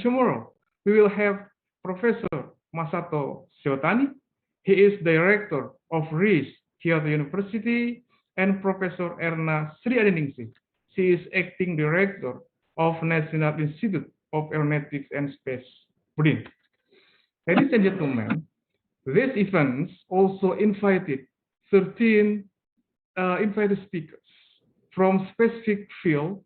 tomorrow, we will have Professor Masato Shiotani. He is Director of RISH-Kyoto University, and Professor Erna Sriadiningsih. She is Acting Director of National Institute of Aeronautics and Space, BRIN. Ladies and gentlemen, this event also invited 13 invited speakers from specific field: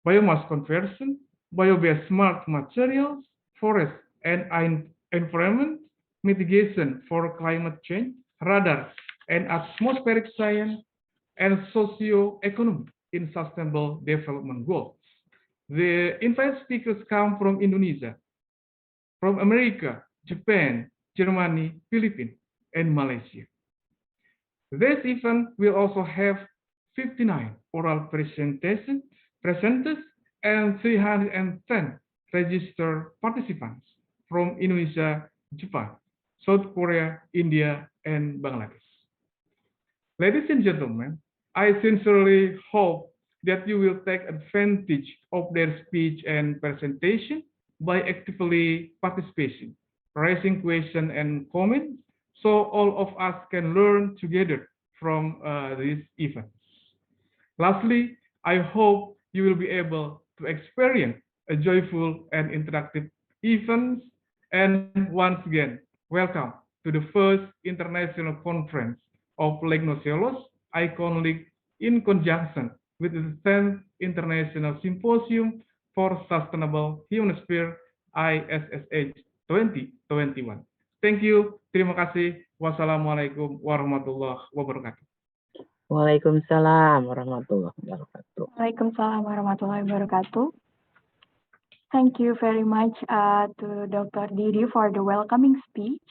biomass conversion, bio-based smart materials, forest and environment, mitigation for climate change, radar and atmospheric science, and socio-economy in sustainable development goals. The invited speakers come from Indonesia, from America, Japan, Germany, Philippines, and Malaysia. This event will also have 59 oral presenters and 310 registered participants from Indonesia, Japan, South Korea, India, and Bangladesh. Ladies and gentlemen, I sincerely hope that you will take advantage of their speech and presentation by actively participating, raising questions and comments, so all of us can learn together from these events. Lastly, I hope you will be able to experience a joyful and interactive event. And once again, welcome to the first international conference of Lignocellulose Icon-Lig in conjunction with the 10th International Symposium for Sustainable Humanosphere ISSH 2021. Thank you. Terima kasih. Wassalamualaikum warahmatullahi wabarakatuh. Waalaikumsalam warahmatullahi wabarakatuh. Waalaikumsalam warahmatullahi wabarakatuh. Thank you very much to Dr. Didi for the welcoming speech.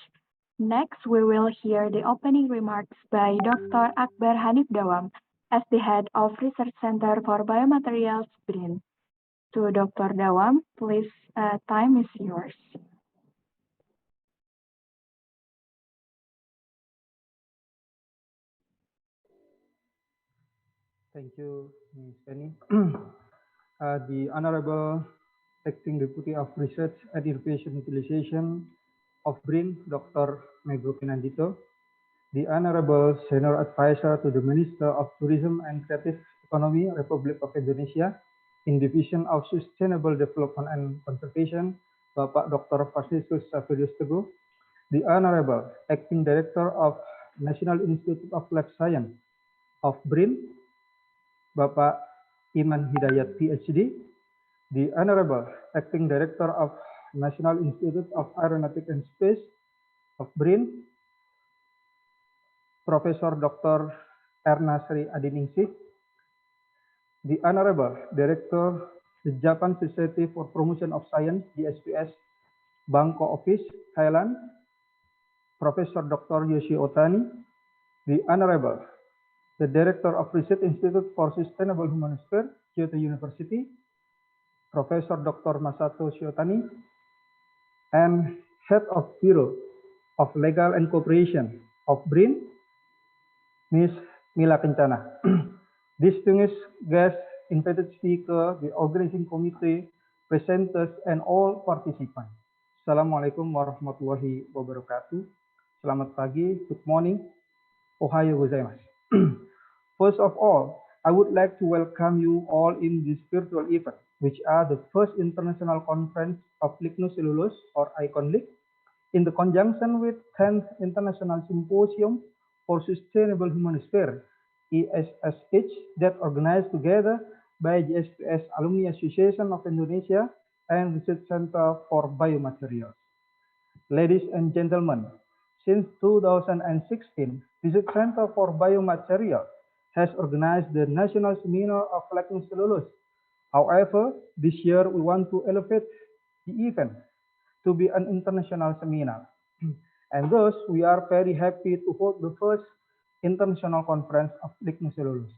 Next, we will hear the opening remarks by Dr. Akbar Hanif Dawam as the head of Research Center for Biomaterials, BRIN. To Dr. Dawam, please, time is yours. Thank you, Ms. Penny. The Honorable Acting Deputy of Research and Innovation Utilization of BRIN, Dr. Megho Pinandito, the Honorable Senior Advisor to the Minister of Tourism and Creative Economy, Republic of Indonesia, in Division of Sustainable Development and Conservation, Bapak Dr. Franciscus Saverius Teguh, the Honorable Acting Director of National Institute of Life Science of BRIN, Bapak Iman Hidayat, PhD, the Honorable Acting Director of National Institute of Aeronautics and Space of BRIN, Professor Dr. Erna Sriadiningsih, the Honorable Director, the Japan Society for Promotion of Science, JSPS, Bangkok Office, Thailand, Professor Dr. Yoshi Otani, the Honorable, the Director of Research Institute for Sustainable Humanosphere, Kyoto University, Professor Dr. Masato Shiotani, and Head of Bureau of Legal and Cooperation of BRIN, Ms. Mila Kencana. Distinguished guests, invited speaker, the organizing committee, presenters, and all participants. Assalamualaikum warahmatullahi wabarakatuh. Selamat pagi, good morning, ohayo gozaimasu. First of all, I would like to welcome you all in this virtual event, which are the first international conference of Lignocellulose or Icon-Lig in the conjunction with 10th International Symposium for Sustainable Humanosphere, ISSH, that organized together by JSPS Alumni Association of Indonesia and Research Center for Biomaterials. Ladies and gentlemen, since 2016, Research Center for Biomaterials has organized the National Seminar of Lignocellulose. However, this year we want to elevate the event to be an international seminar. And thus, we are very happy to hold the first international conference of Lignocellulose.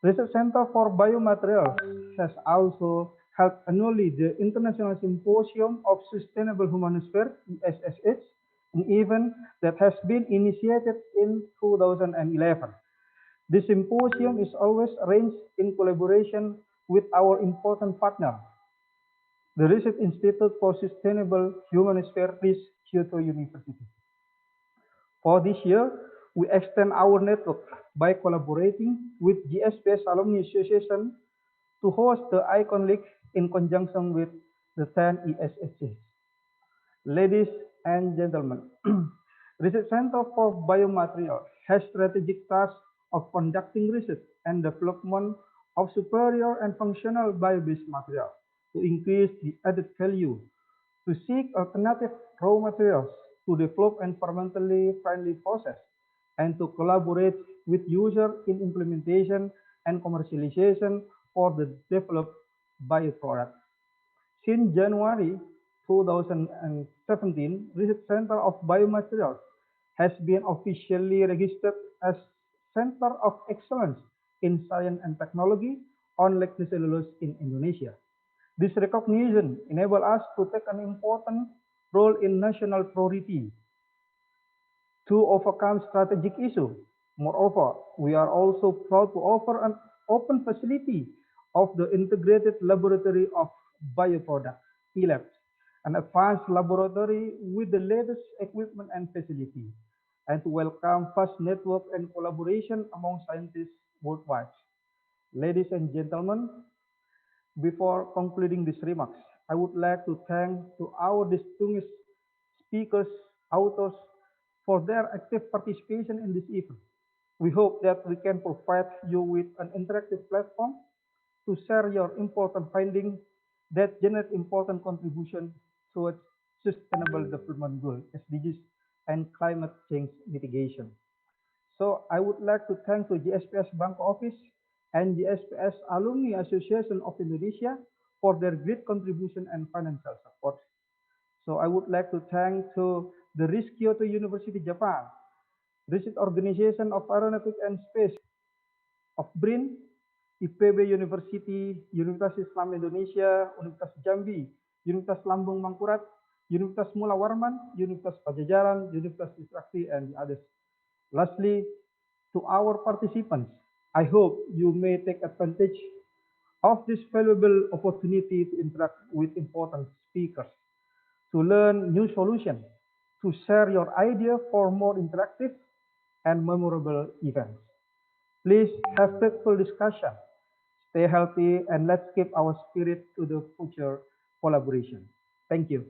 Research Center for Biomaterials has also held annually the International Symposium of Sustainable Humanosphere, ISSH, an event that has been initiated in 2011. This symposium is always arranged in collaboration with our important partner, the Research Institute for Sustainable Humanosphere, RISH-Kyoto University. For this year, we extend our network by collaborating with JSPS Alumni Association to host the Icon-Lig in conjunction with the 10 ISSH. Ladies and gentlemen, Research Center for Biomaterials has strategic task of conducting research and development of superior and functional bio-based material to increase the added value, to seek alternative raw materials, to develop environmentally friendly process, and to collaborate with users in implementation and commercialization for the developed bioproducts. Since January 2017, Research Center of Biomaterials has been officially registered as Center of Excellence in Science and Technology on Lignocellulose in Indonesia. This recognition enables us to take an important role in national priority to overcome strategic issues. Moreover, we are also proud to offer an open facility of the Integrated Laboratory of Bioproducts, ILAB, an advanced laboratory with the latest equipment and facility, and to welcome vast network and collaboration among scientists worldwide. Ladies and gentlemen, before concluding these remarks, I would like to thank to our distinguished speakers, authors, for their active participation in this event. We hope that we can provide you with an interactive platform to share your important findings that generate important contribution towards Sustainable Development Goals, SDGs, and climate change mitigation. So I would like to thank the JSPS Bangkok Office and JSPS Alumni Association of Indonesia for their great contribution and financial support. So I would like to thank to the RISH-Kyoto University, Japan, Research Organization of Aeronautics and Space of BRIN, IPB University, Universitas Islam Indonesia, Universitas Jambi, Universitas Lambung Mangkurat, Universitas Mulamarwan, Universitas Padjajaran, Universitas Trisakti, and others. Lastly, to our participants, I hope you may take advantage of this valuable opportunity to interact with important speakers, to learn new solutions, to share your idea for more interactive and memorable events. Please have fruitful discussion, stay healthy, and let's keep our spirit to the future collaboration. Thank you.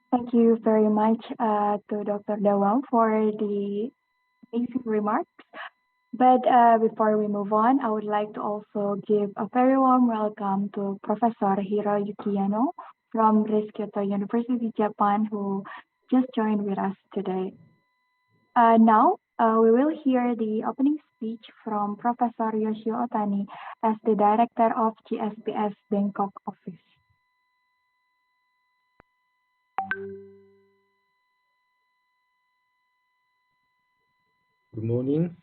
Thank you very much to Dr. Dawang for the amazing remarks. But before we move on, I would like to also give a very warm welcome to Professor Hiroyuki Yano from RISH-Kyoto University, Japan, who just joined with us today. Now, we will hear the opening speech from Professor Yoshio Otani as the Director of JSPS Bangkok Office. Good morning.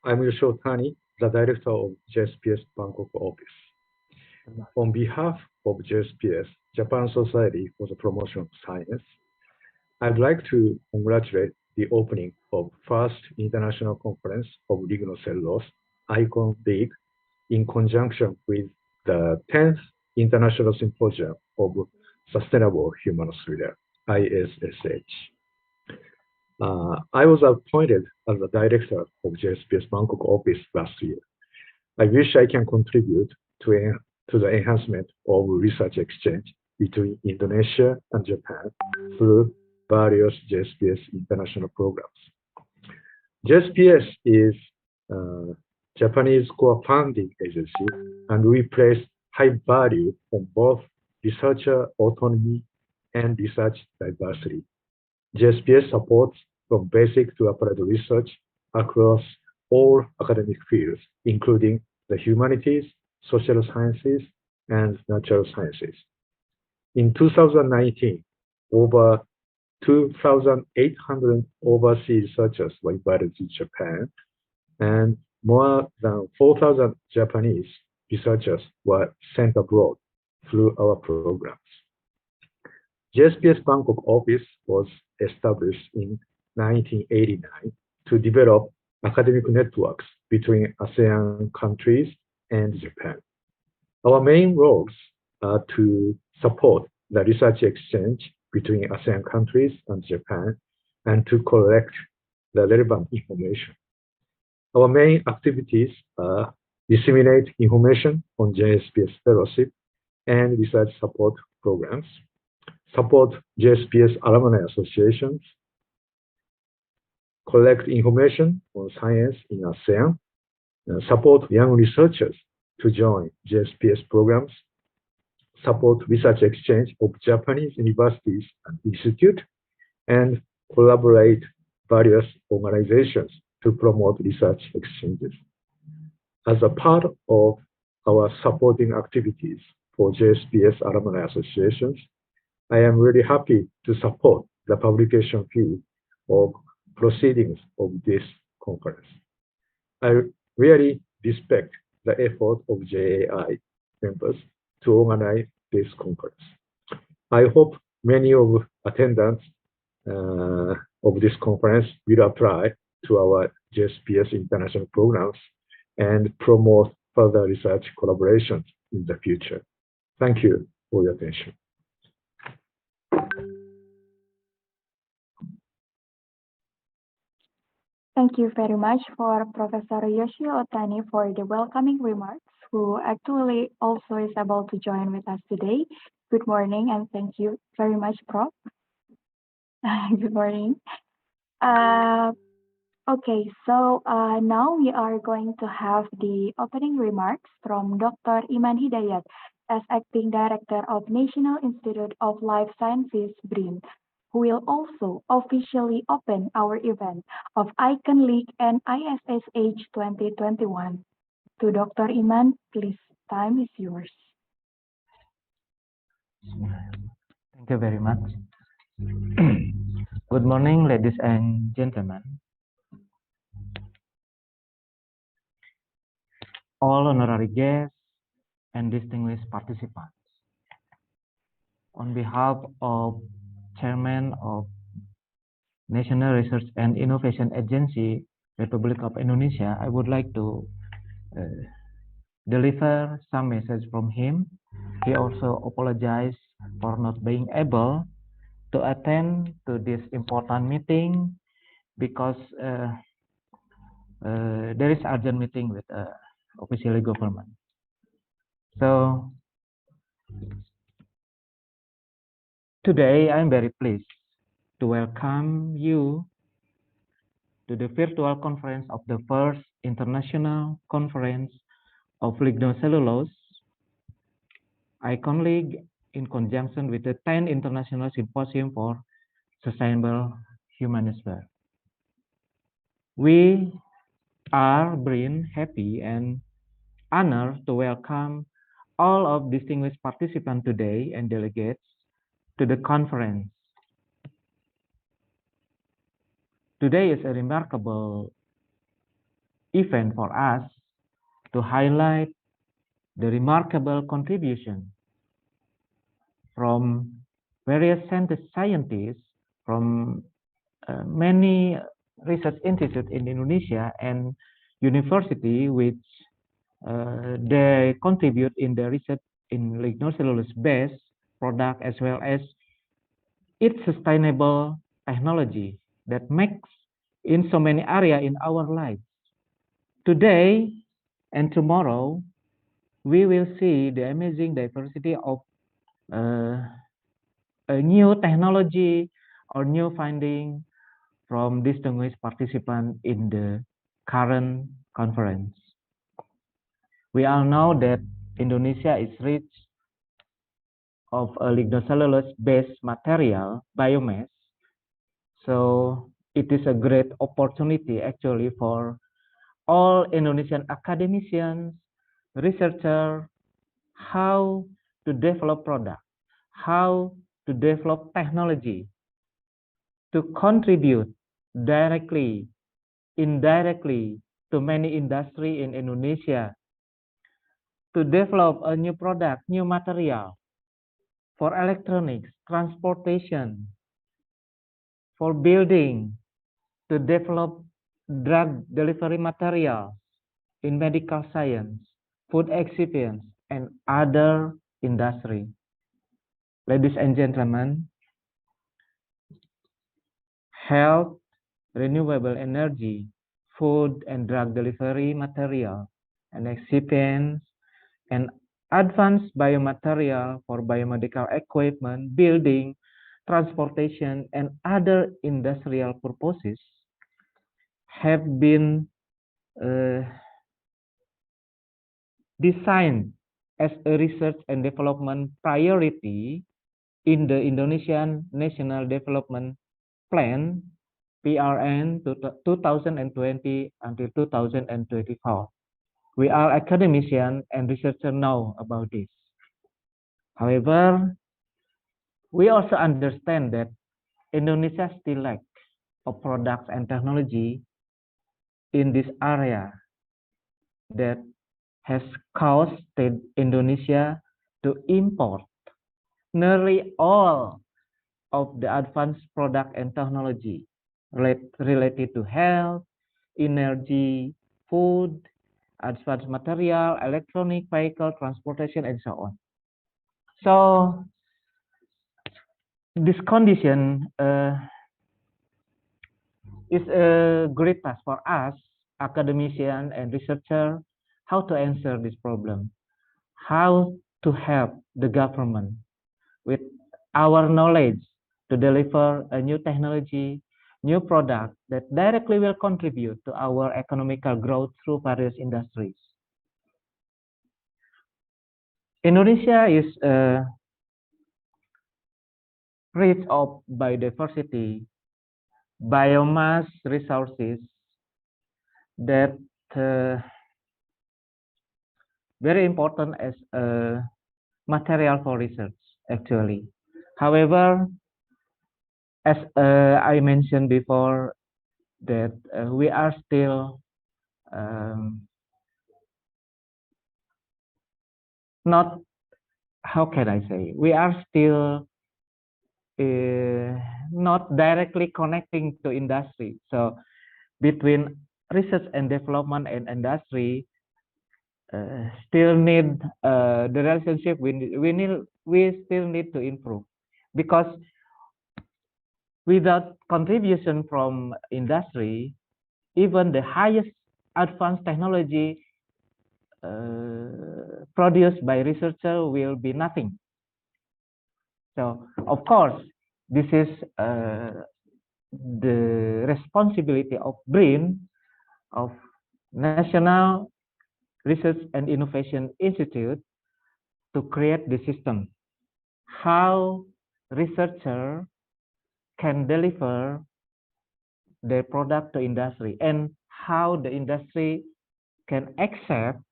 I'm Yoshio Otani, the Director of JSPS Bangkok Office. On behalf of JSPS, Japan Society for the Promotion of Science, I'd like to congratulate the opening of first International Conference of Lignocellulose, Icon-Lig, in conjunction with the 10th International Symposium of Sustainable Humanosphere, ISSH. I was appointed as the Director of JSPS Bangkok Office last year. I wish I can contribute to the enhancement of research exchange between Indonesia and Japan through various JSPS international programs. JSPS is Japanese core funding agency, and we place high value on both researcher autonomy and research diversity. JSPS supports from basic to applied research across all academic fields, including the humanities, social sciences, and natural sciences. In 2019, over 2,800 overseas researchers were invited to Japan, and more than 4,000 Japanese researchers were sent abroad through our programs. JSPS Bangkok office was established in 1989 to develop academic networks between ASEAN countries and Japan. Our main roles are to support the research exchange between ASEAN countries and Japan and to collect the relevant information. Our main activities are disseminate information on JSPS fellowship and research support programs, support JSPS alumni associations, collect information on science in ASEAN, support young researchers to join JSPS programs, support research exchange of Japanese universities and institutes, and collaborate various organizations to promote research exchanges. As a part of our supporting activities for JSPS alumni associations, I am really happy to support the publication fee of proceedings of this conference. I really respect the effort of JAI members to organize this conference. I hope many of attendants of this conference will apply to our JSPS international programs and promote further research collaborations in the future. Thank you for your attention. Thank you very much for Professor Yoshio Otani for the welcoming remarks, who actually also is able to join with us today. Good morning, and thank you very much, Prof. Good morning. Okay, so now we are going to have the opening remarks from Dr. Iman Hidayat as Acting Director of National Institute of Life Sciences, BRIN, who will also officially open our event of Icon-Lig and ISSH 2021. To Dr. Iman, please, time is yours. Thank you very much. Good morning, ladies and gentlemen. All honorary guests and distinguished participants. On behalf of Chairman of National Research and Innovation Agency, Republic of Indonesia, I would like to deliver some message from him. He also apologized for not being able to attend to this important meeting because there is urgent meeting with officially government. So today I'm very pleased to welcome you to the virtual conference of the first international conference of Lignocellulose, Icon-Lig, in conjunction with the 10th International Symposium for Sustainable Humanosphere. We are BRIN happy and honored to welcome all of distinguished participants today and delegates to the conference. Today is a remarkable event for us to highlight the remarkable contribution from various scientists from many research institutes in Indonesia and university which they contribute in the research in lignocellulose-based product as well as its sustainable technology that makes in so many areas in our lives. Today and tomorrow, we will see the amazing diversity of a new technology or new finding from distinguished participants in the current conference. We all know that Indonesia is rich of a lignocellulose-based material, biomass. So it is a great opportunity actually for all Indonesian academicians, researchers, how to develop products, how to develop technology to contribute directly, indirectly to many industries in Indonesia to develop a new product, new material for electronics, transportation, for building, to develop drug delivery materials in medical science, food excipients, and other industry. Ladies and gentlemen, health, renewable energy, food and drug delivery material, and excipients, and advanced biomaterial for biomedical equipment, building, transportation, and other industrial purposes have been designed as a research and development priority in the Indonesian National Development Plan, PRN 2020 until 2024. We are academicians and researchers know about this. However, we also understand that Indonesia still lacks of products and technology in this area that has caused Indonesia to import nearly all of the advanced product and technology related to health, energy, food, advanced material, electronic vehicle, transportation, and so on. So this condition is a great task for us, academicians and researchers, how to answer this problem, how to help the government with our knowledge to deliver a new technology, new product that directly will contribute to our economical growth through various industries. Indonesia is rich of biodiversity, biomass resources that very important as a material for research, actually. However, as I mentioned before, that we are still not, how can I say, we are still not directly connecting to industry. So between research and development and industry, still need the relationship we still need to improve, because without contribution from industry, even the highest advanced technology produced by researcher will be nothing. So of course, this is the responsibility of BRIN, of National Research and Innovation Institute, to create the system how researcher can deliver their product to industry and how the industry can accept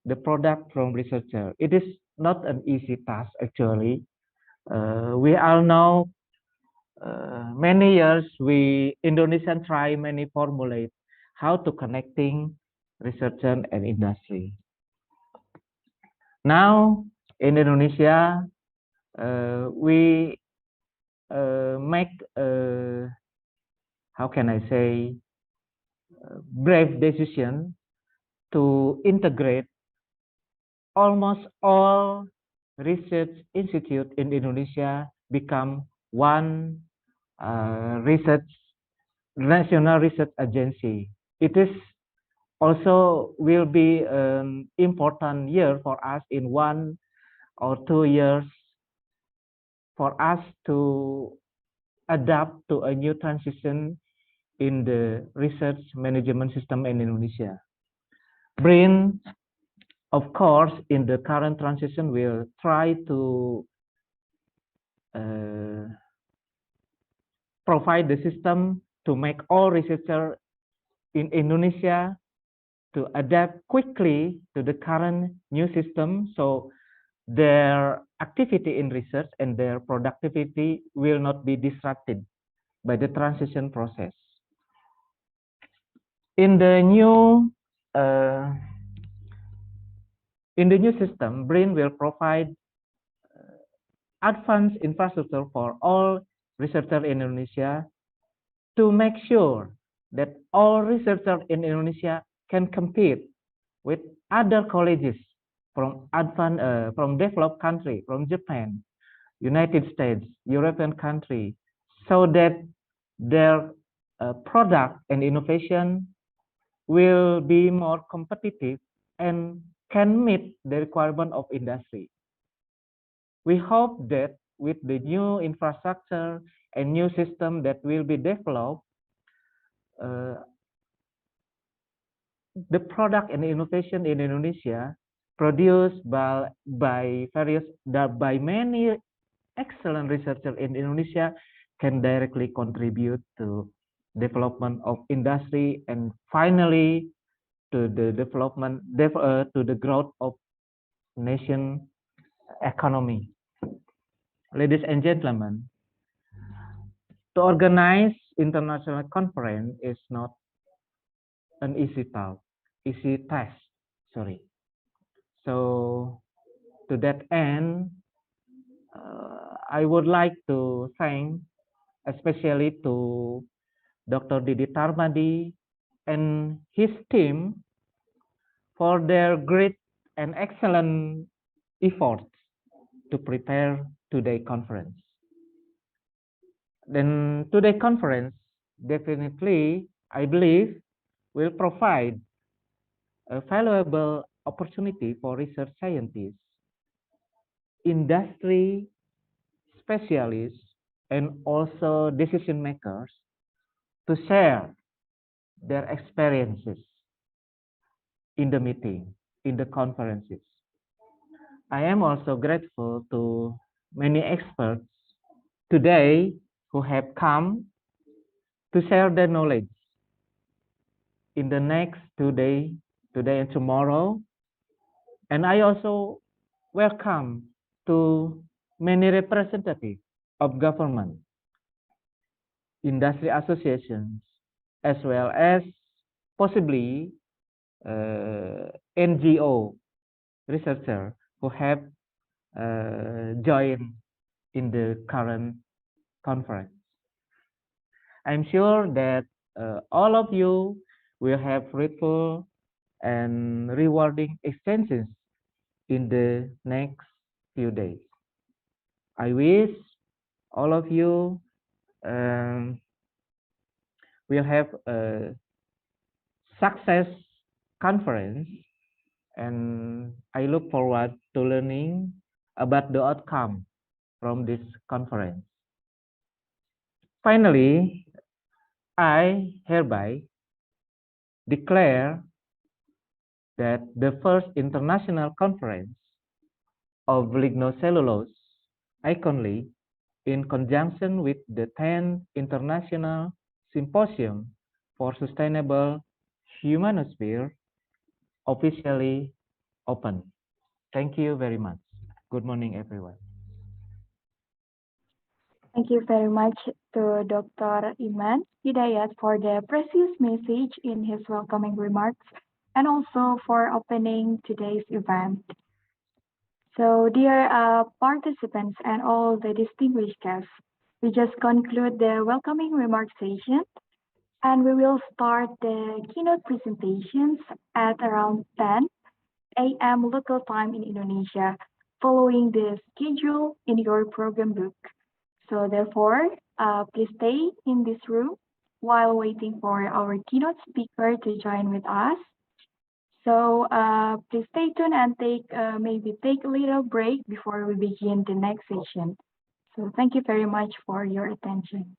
the product from researcher. It is not an easy task, actually. We all know many years Indonesian try many formulates how to connecting researcher and industry. Now in Indonesia, we make how can I say, brave decision to integrate almost all research institute in Indonesia become one national research agency. It is also will be an important year for us in 1 or 2 years for us to adapt to a new transition in the research management system in Indonesia. BRIN, of course, in the current transition will try to provide the system to make all researchers in Indonesia to adapt quickly to the current new system, so their activity in research and their productivity will not be disrupted by the transition process. In the new system, BRIN will provide advanced infrastructure for all researchers in Indonesia to make sure that all researchers in Indonesia can compete with other colleges from from developed country, from Japan, United States, European country, so that their product and innovation will be more competitive and can meet the requirement of industry. We hope that with the new infrastructure and new system that will be developed, the product and innovation in Indonesia produced by many excellent researchers in Indonesia can directly contribute to development of industry and finally to the development to the growth of nation economy. Ladies and gentlemen, to organize international conference is not an easy task. Sorry. So to that end, I would like to thank especially to Dr. Didi Tarmadi and his team for their great and excellent efforts to prepare today's conference. Then today's conference definitely, I believe, will provide a valuable opportunity for research scientists, industry specialists, and also decision makers to share their experiences in the meeting, in the conferences. I am also grateful to many experts today who have come to share their knowledge in the next 2 days, today and tomorrow. And I also welcome to many representatives of government, industry associations, as well as possibly NGO researchers who have joined in the current conference. I'm sure that all of you will have fruitful and rewarding exchanges in the next few days. I wish all of you will have a success conference, and I look forward to learning about the outcome from this conference. Finally, I hereby declare that the first international conference of lignocellulose, Icon-Lig, in conjunction with the 10th International Symposium for Sustainable Humanosphere, officially open. Thank you very much. Good morning, everyone. Thank you very much to Dr. Iman Hidayat for the precious message in his welcoming remarks and also for opening today's event. So dear participants and all the distinguished guests, we just conclude the welcoming remarks session and we will start the keynote presentations at around 10 a.m. local time in Indonesia, following the schedule in your program book. So therefore, please stay in this room while waiting for our keynote speaker to join with us. So please stay tuned and maybe take a little break before we begin the next session. So thank you very much for your attention.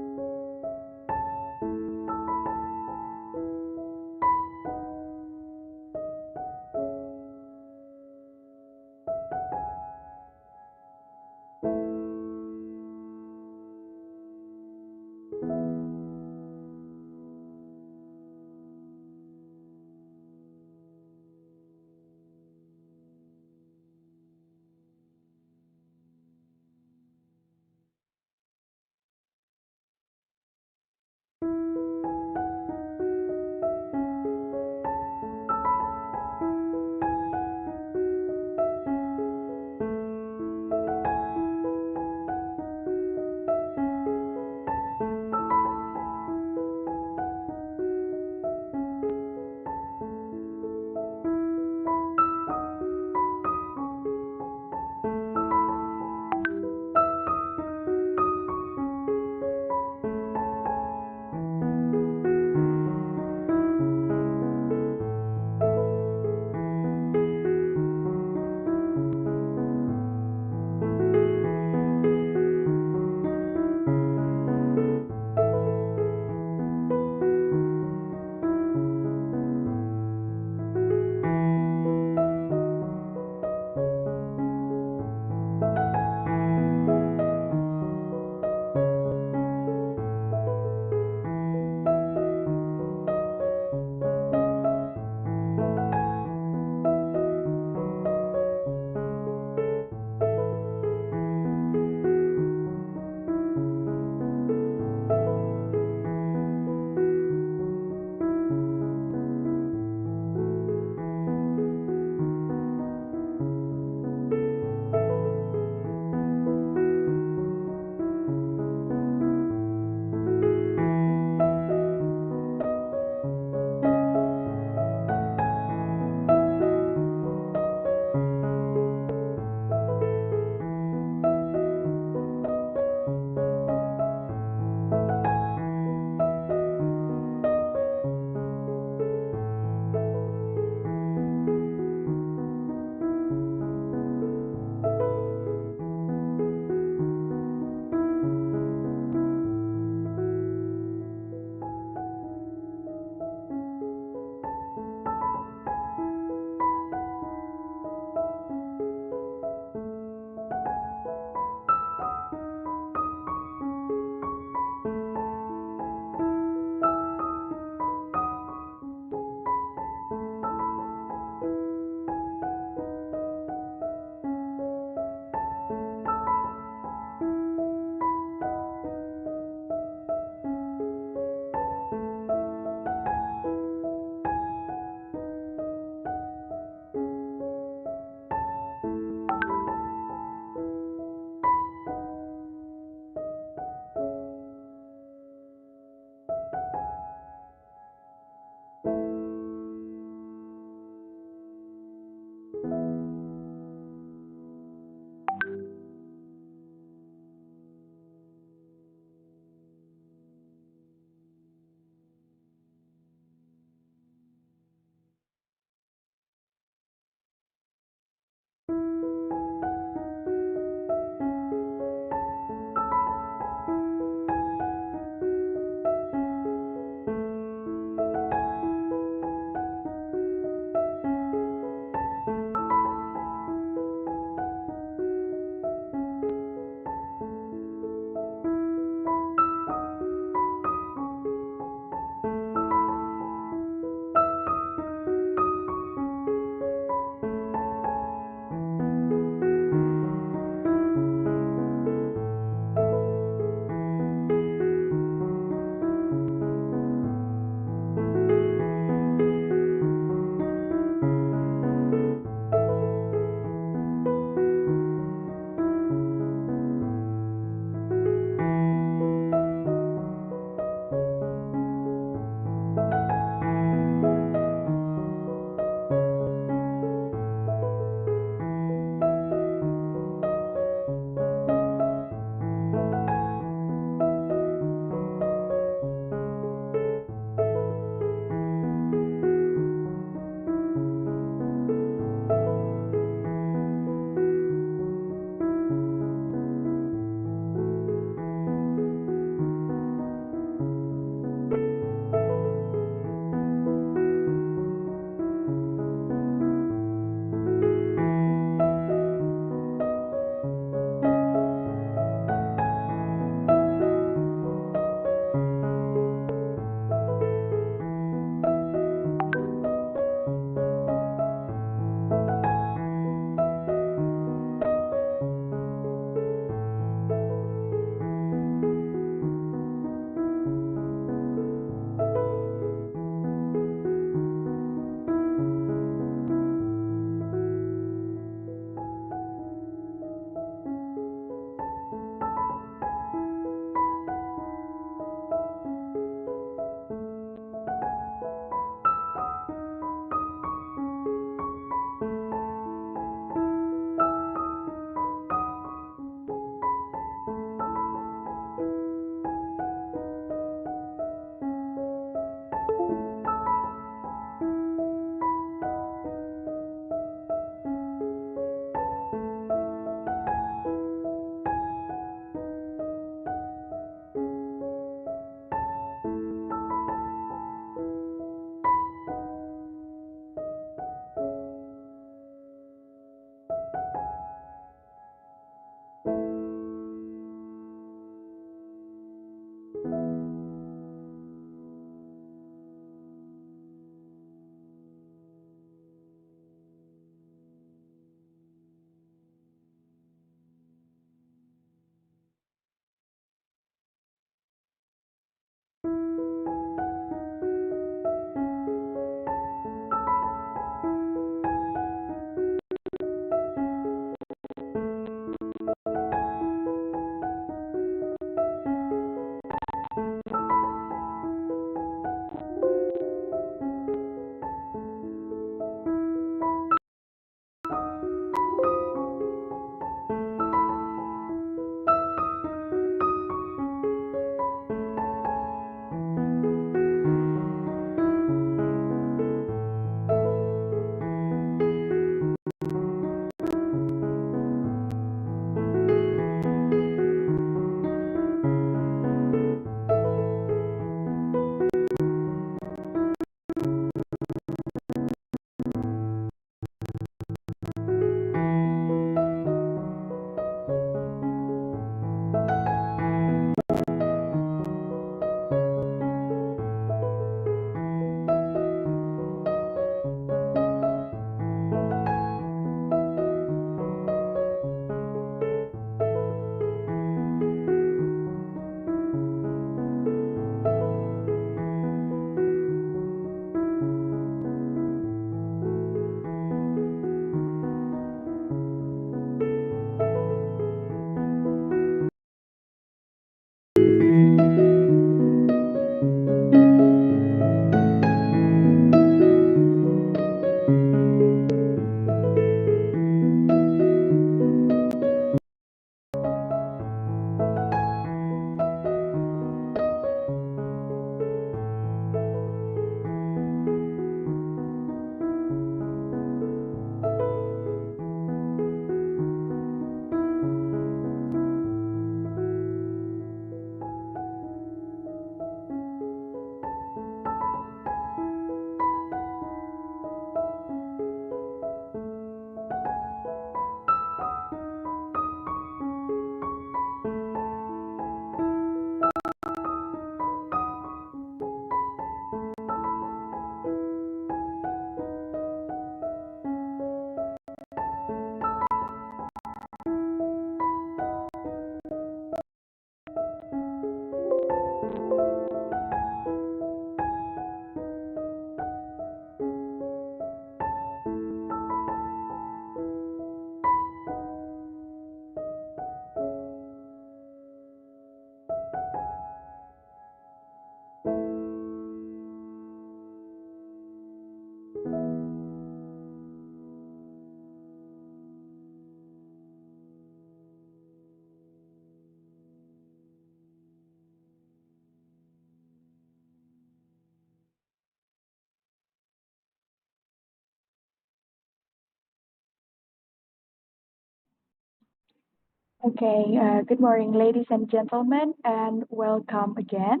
Okay, good morning, ladies and gentlemen, and welcome again.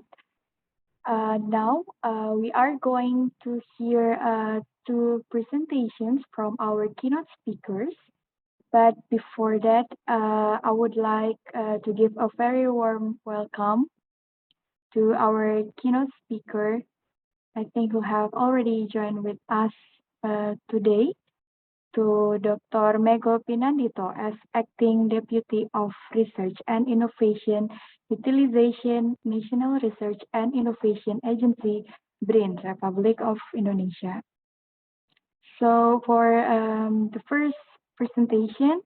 Now, we are going to hear two presentations from our keynote speakers. But before that, I would like to give a very warm welcome to our keynote speaker, I think who have already joined with us today, to Dr. Mego Pinandito as Acting Deputy of Research and Innovation Utilization, National Research and Innovation Agency, BRIN, Republic of Indonesia. So for the first presentation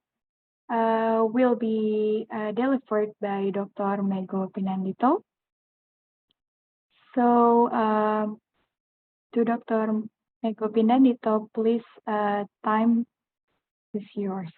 will be delivered by Dr. Mego Pinandito. So to Dr. Mego Pinandito, please, time is yours.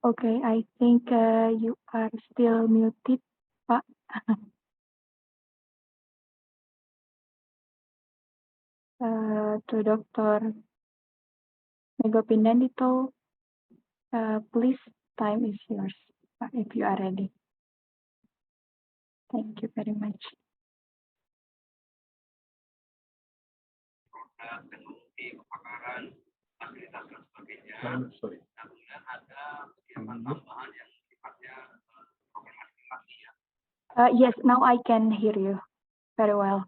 Okay, I think you are still muted, Pak. To Dr. Mego Pinandito, please, time is yours, Pak, if you are ready. Thank you very much. Sorry. Yes, now I can hear you very well.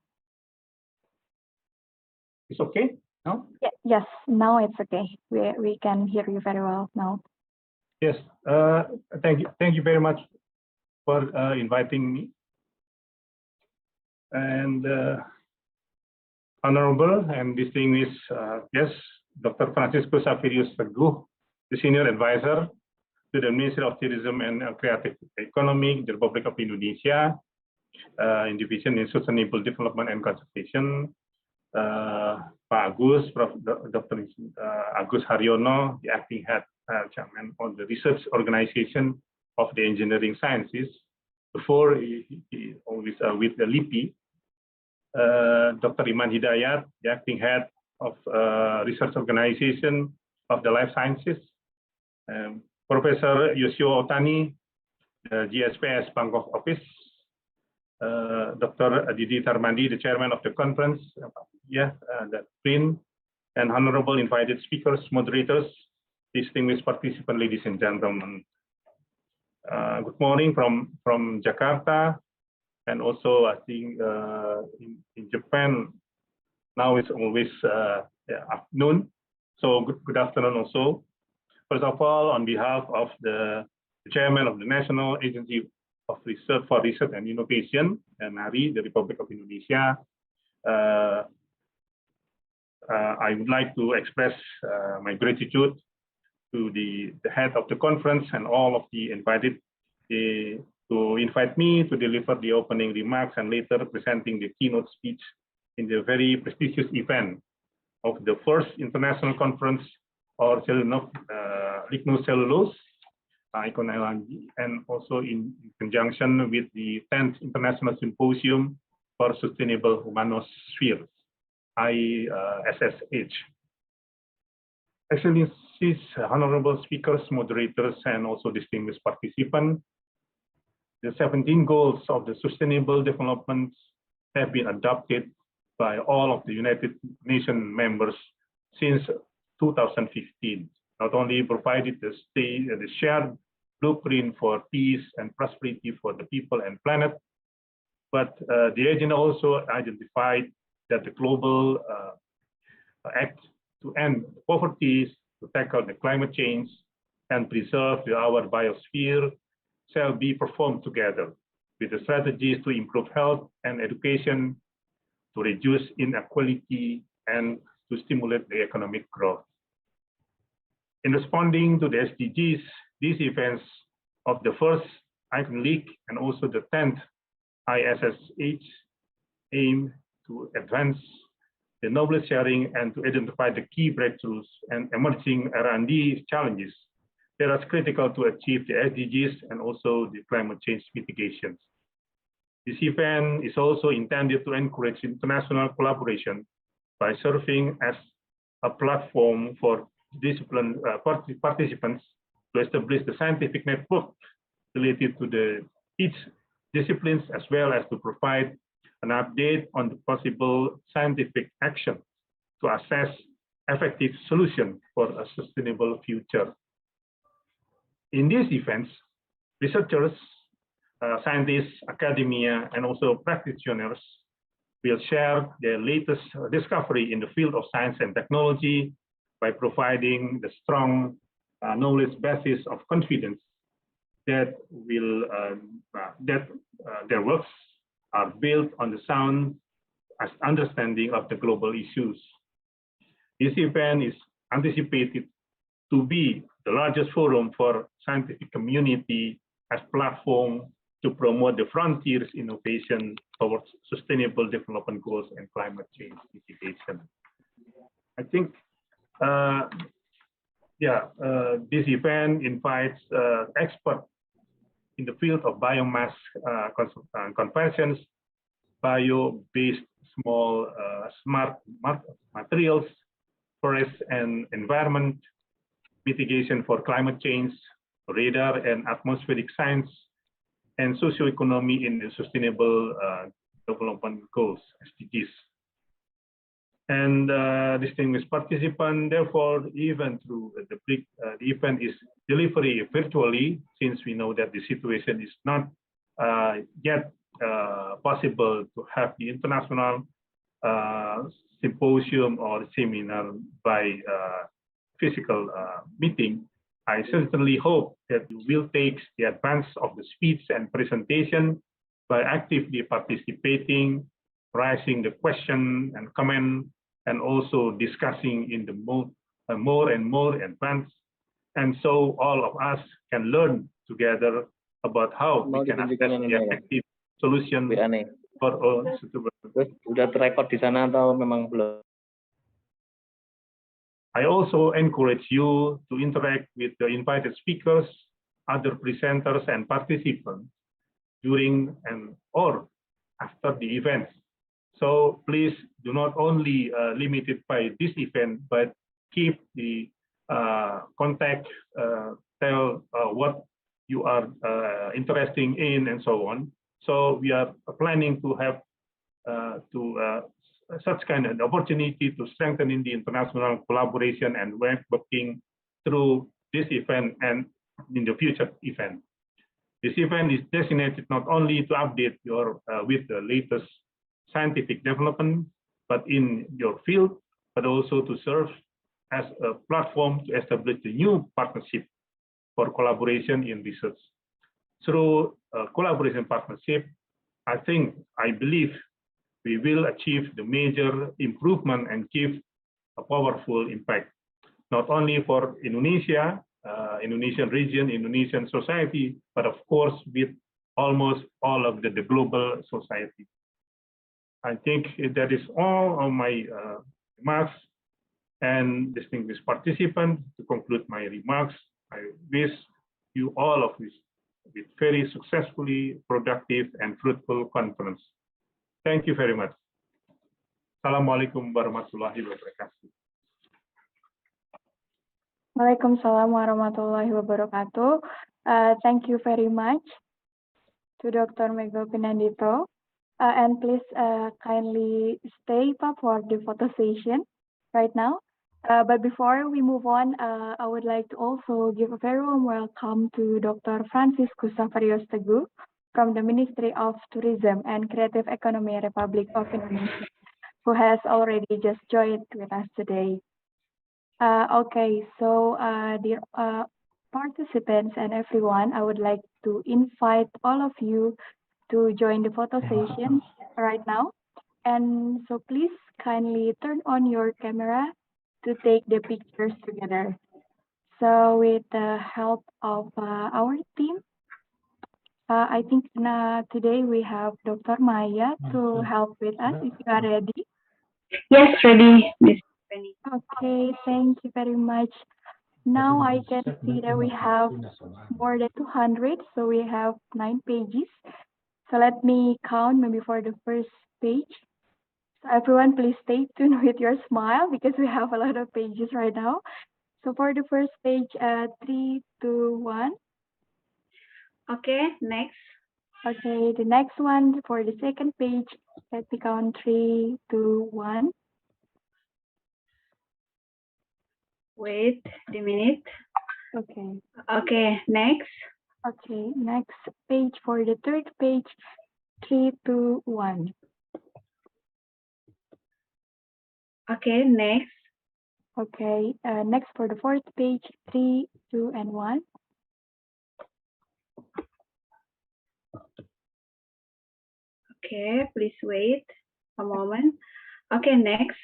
It's okay now? Yes, now it's okay. We can hear you very well now. Yes. Thank you very much for inviting me. And honorable and distinguished guest, Dr. Francisco Saverius Teguh, the Senior Advisor to the Ministry of Tourism and Creative Economy, the Republic of Indonesia, in Division in Sustainable Development and Conservation, Pak Agus, Dr. Agus Haryono, the Acting Head Chairman of the Research Organization of the Engineering Sciences. Before he always with the LIPI, Dr. Iman Hidayat, the Acting Head of Research Organization of the Life Sciences, Professor Yosio Otani, the JSPS Bangkok Office, Dr. Didi Tarmandi, the Chairman of the conference, the PRIN, and honorable invited speakers, moderators, distinguished participants, ladies and gentlemen. Good morning from Jakarta, and also I think in Japan now it's always afternoon, so good afternoon also. First of all, on behalf of the Chairman of the National Agency of Research for Research and Innovation, NARI, the Republic of Indonesia, I would like to express my gratitude to the head of the conference and all of the invited to invite me to deliver the opening remarks and later presenting the keynote speech in the very prestigious event of the first international conference or Lignocellulose, Icon-Lig, and also in conjunction with the 10th International Symposium for Sustainable Humanosphere, ISSH. Excellencies, honorable speakers, moderators, and also distinguished participants, the 17 goals of the Sustainable Development have been adopted by all of the United Nations members since 2015. Not only provided the shared blueprint for peace and prosperity for the people and planet, but the agenda also identified that the global act to end poverty, to tackle the climate change, and preserve our biosphere shall be performed together with the strategies to improve health and education, to reduce inequality, and to stimulate the economic growth. In responding to the SDGs, these events of the first Icon-Lig and also the 10th ISSH aim to advance the knowledge sharing and to identify the key breakthroughs and emerging R&D challenges that are critical to achieve the SDGs and also the climate change mitigations. This event is also intended to encourage international collaboration by serving as a platform for discipline participants to establish the scientific network related to each disciplines, as well as to provide an update on the possible scientific action to assess effective solution for a sustainable future. In these events, researchers, scientists, academia, and also practitioners will share their latest discovery in the field of science and technology by providing the strong knowledge basis of confidence that their works are built on the sound understanding of the global issues. This event is anticipated to be the largest forum for scientific community as platform to promote the frontiers innovation towards sustainable development goals and climate change mitigation. I think, this event invites experts in the field of biomass conversions, bio-based smart materials, forest and environment, mitigation for climate change, radar and atmospheric science, and socioeconomy in the sustainable development goals, SDGs. And distinguished participants, therefore, even through the event is delivery virtually, since we know that the situation is not yet possible to have the international symposium or seminar by physical meeting. I certainly hope that you will take the advance of the speech and presentation by actively participating, raising the question and comment, and also discussing in the more and more advanced. And so all of us can learn together about how we can assess the effective solution for all suitable. Udah terekod di sana atau memang belum? I also encourage you to interact with the invited speakers, other presenters, and participants during or after the events. So please do not only limit it by this event, but keep the contact, tell what you are interested in, and so on. So we are planning to have such kind of opportunity to strengthen in the international collaboration and working through this event and in the future event. This event is designated not only to update your with the latest scientific development, but in your field, but also to serve as a platform to establish a new partnership for collaboration in research. Through collaboration partnership, I believe we will achieve the major improvement and give a powerful impact, not only for Indonesia, Indonesian region, Indonesian society, but of course with almost all of the global society. I think that is all of my remarks. And distinguished participants, to conclude my remarks, I wish you all of this with very successfully productive and fruitful conference. Thank you very much. Assalamualaikum warahmatullahi wabarakatuh. Waalaikumsalam warahmatullahi wabarakatuh. Thank you very much to Dr. Mego Pinandito. And please kindly stay up for the photo session right now. But before we move on, I would like to also give a very warm welcome to Dr. Franciscus Savarius Teguh from the Ministry of Tourism and Creative Economy, Republic of Indonesia, who has already just joined with us today. Okay, so dear participants and everyone, I would like to invite all of you to join the photo session right now. And so please kindly turn on your camera to take the pictures together. So with the help of our team, I think today we have Dr. Maya to help with us if you are ready. Yes, ready, Miss Penny. Okay, thank you very much. Now I can see that we have more than 200, so we have 9 pages. So let me count maybe for the first page. So everyone please stay tuned with your smile because we have a lot of pages right now. So for the first page, 3, 2, 1. Okay, next. Okay, the next one for the second page, let me count 3, 2, 1. Wait a minute. Okay. Okay, next. Okay, next page for the third page, 3, 2, 1. Okay, next. Okay, next for the fourth page, 3, 2, and 1. Okay, please wait a moment. Okay, next.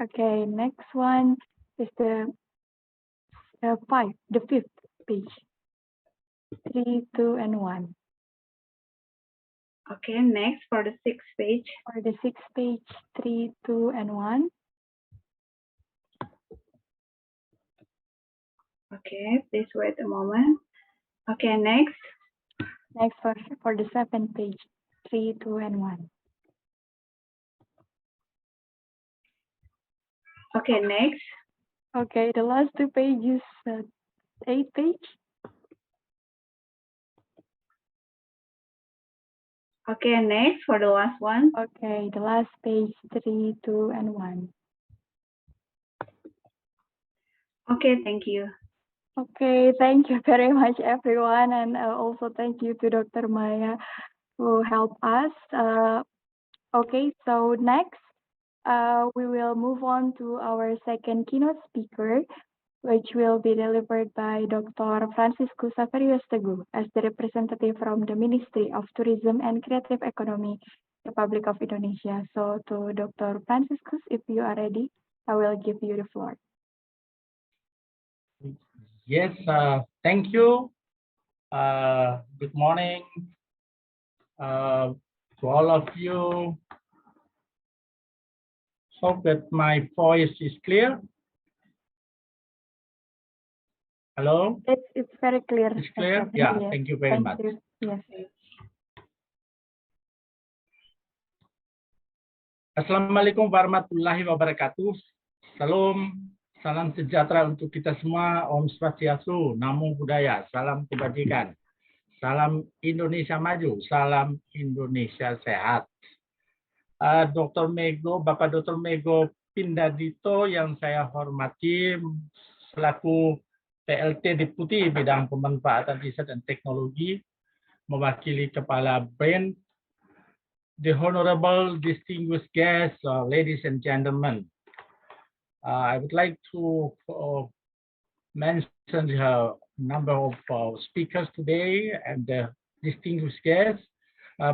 Okay, next one is the fifth page, 3, 2, and 1. Okay, next for the sixth page. For the sixth page, 3, 2, and 1. Okay, please wait a moment. Okay, next. Next for the seventh page, 3, 2, and 1. Okay, next. Okay, the last 2 pages, 8th page. Okay, next for the last one. Okay, the last page, 3, 2, and 1. Okay, thank you. Okay, thank you very much, everyone, and also thank you to Dr. Maya who helped us. Okay, so next, we will move on to our second keynote speaker, which will be delivered by Dr. Franciscus Saverius Teguh as the representative from the Ministry of Tourism and Creative Economy, Republic of Indonesia. So to Dr. Franciscus, if you are ready, I will give you the floor. Yes, thank you. Good morning to all of you. Hope that my voice is clear. Hello? It's very clear. It's clear? Yeah, thank you very much. You. Yes. Assalamualaikum warahmatullahi wabarakatuh. Salam sejahtera untuk kita semua. Om Swastiastu, Namo Buddhaya, salam kebajikan. Salam Indonesia maju, salam Indonesia sehat. Dr. Mego, Bapak Dr. Mego Pindadito yang saya hormati selaku PLT Deputi Bidang Pemanfaatan Riset dan Teknologi, mewakili Kepala BRAIN, the Honorable Distinguished Guests, ladies and gentlemen. I would like to mention the number of speakers today and the distinguished guests.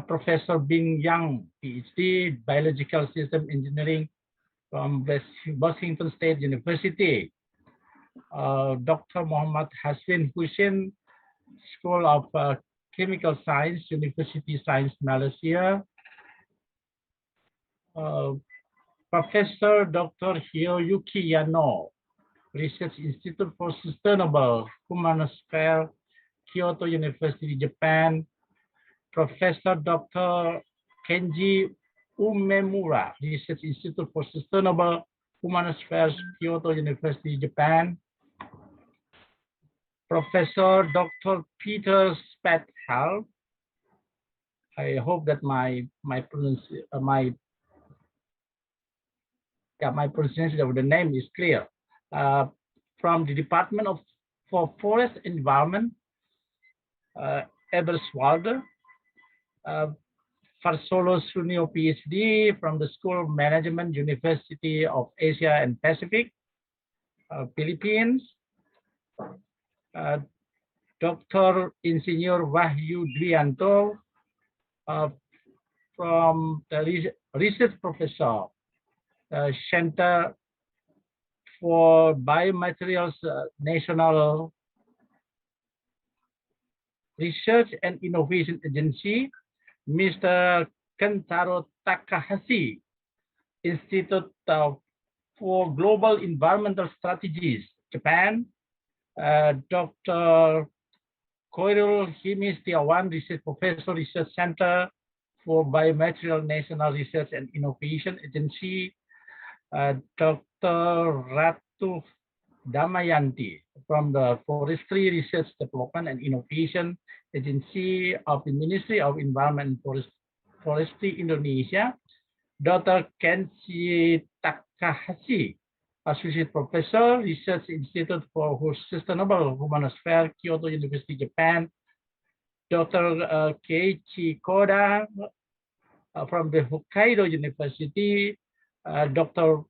Professor Bing Yang, PhD, Biological System Engineering from Washington State University. Dr. Muhammad Hassin Hussein, School of Chemical Science, University Science Malaysia. Professor Dr. Hiroyuki Yano, Research Institute for Sustainable Humanosphere, Kyoto University, Japan. Professor Dr. Kenji Umemura, Research Institute for Sustainable Humanospheres, Kyoto University, Japan. Professor Dr. Peter Spathal, I hope that my pronunciation of the name is clear. From the Department for Forest Environment, Eberswalder. Farsolo Sunio, PhD from the School of Management, University of Asia and Pacific, Philippines. Dr. Insinyur Wahyu Dwianto from the Research Professor, Center for Biomaterials, National Research and Innovation Agency, Mr. Kentaro Takahashi, Institute for Global Environmental Strategies, Japan, Dr. Koirul Himis Tiawan, Research Professor, Research Center for Biomaterial National Research and Innovation Agency, Dr. Ratu Damayanti from the Forestry Research Development and Innovation Agency of the Ministry of Environment and Forestry Indonesia, Dr. Kenshi Takahashi, Associate Professor, Research Institute for Sustainable Humanosphere, Kyoto University, Japan, Dr. Keiichi Koda from the Hokkaido University, Dr.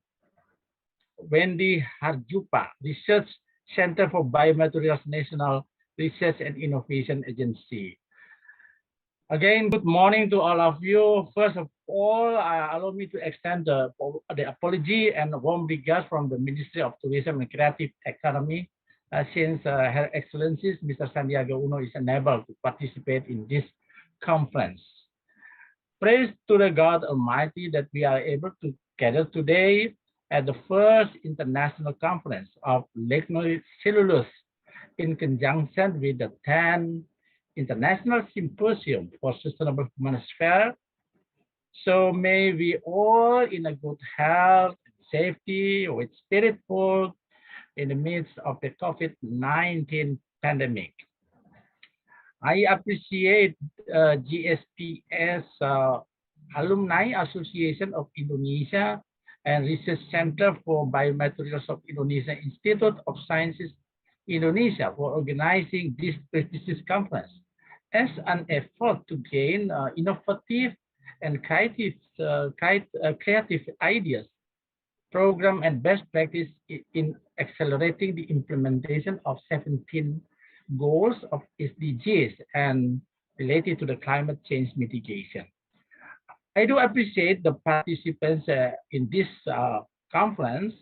Wendy Harjupa, Research Center for Biomaterials National Research and Innovation Agency. Again, good morning to all of you. First of all, allow me to extend the apology and warm regards from the Ministry of Tourism and Creative Economy, since Her Excellencies Mr. Sandiaga Uno is unable to participate in this conference. Praise to the God Almighty that we are able to gather today at the first international conference of Lignocellulose in conjunction with the 10th International Symposium for Sustainable Humanosphere. So may we all in a good health and safety with spiritful in the midst of the COVID-19 pandemic. I appreciate JSPS Alumni Association of Indonesia and Research Center for Biomaterials of Indonesia Institute of Sciences Indonesia for organizing this prestigious conference as an effort to gain innovative and creative ideas, program, and best practice in accelerating the implementation of 17 goals of SDGs and related to the climate change mitigation. I do appreciate the participants in this conference,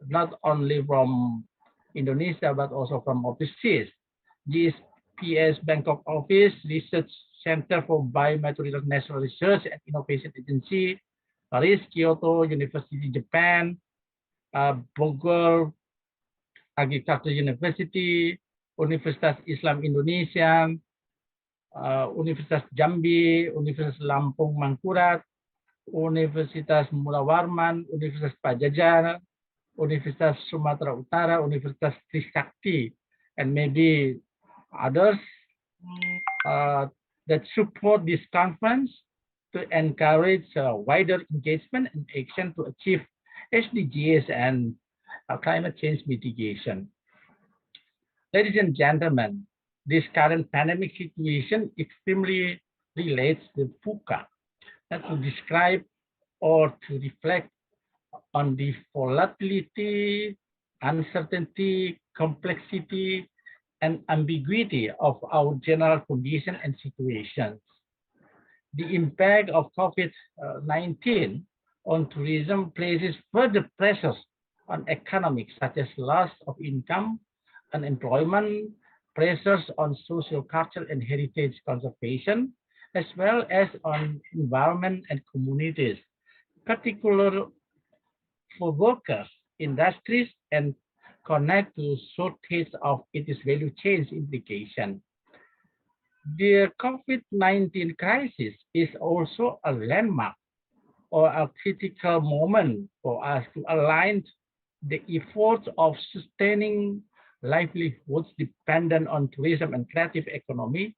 not only from Indonesia, but also from overseas. JSPS Bangkok Office, Research Center for Biomaterials National Research and Innovation Agency, RISH-Kyoto, University, Japan, Bogor Agriculture University, Universitas Islam Indonesia, Universitas Jambi, Universitas Lambung Mangkurat, Universitas Mulamarwan, Universitas Padjajaran, Universitas Sumatera Utara, Universitas Trisakti, and maybe others that support this conference to encourage wider engagement and action to achieve SDGs and climate change mitigation. Ladies and gentlemen, this current pandemic situation extremely relates to VUCA, to describe or to reflect on the volatility, uncertainty, complexity, and ambiguity of our general condition and situations. The impact of COVID-19 on tourism places further pressures on economics such as loss of income, unemployment, pressures on social, cultural, and heritage conservation, as well as on environment and communities, particularly for workers, industries, and connect to shortage of its value chain implication. The COVID-19 crisis is also a landmark or a critical moment for us to align the efforts of sustaining livelihoods dependent on tourism and creative economy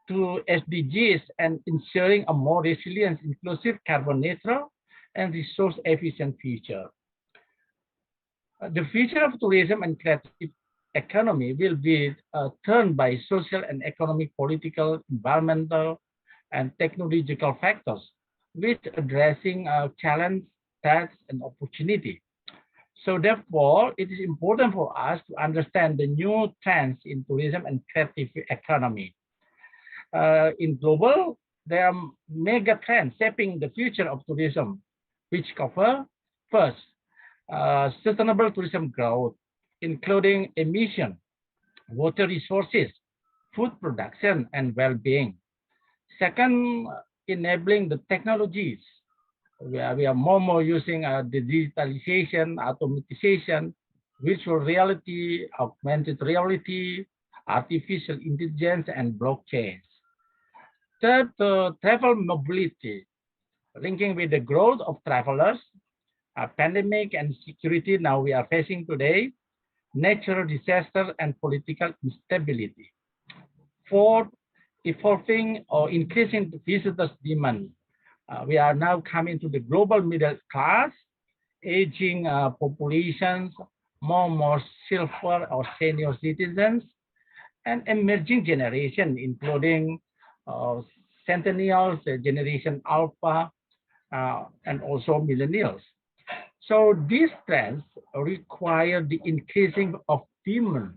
to SDGs and ensuring a more resilient, inclusive, carbon neutral, and resource efficient future. The future of tourism and creative economy will be turned by social and economic, political, environmental, and technological factors, which addressing challenge, threats, and opportunity. So therefore, it is important for us to understand the new trends in tourism and creative economy. In global, there are mega trends shaping the future of tourism, which cover first, sustainable tourism growth, including emission water resources, food production, and well-being. Second, enabling the technologies. We are more using the digitalization, automatization, virtual reality, augmented reality, artificial intelligence, and blockchains. Third, travel mobility, linking with the growth of travelers, pandemic and security now we are facing today, natural disaster and political instability. Fourth, evolving or increasing the visitors' demand. We are now coming to the global middle class, aging populations, more silver or senior citizens, and emerging generation, including centennials, generation alpha, and also millennials. So these trends require the increasing of demand,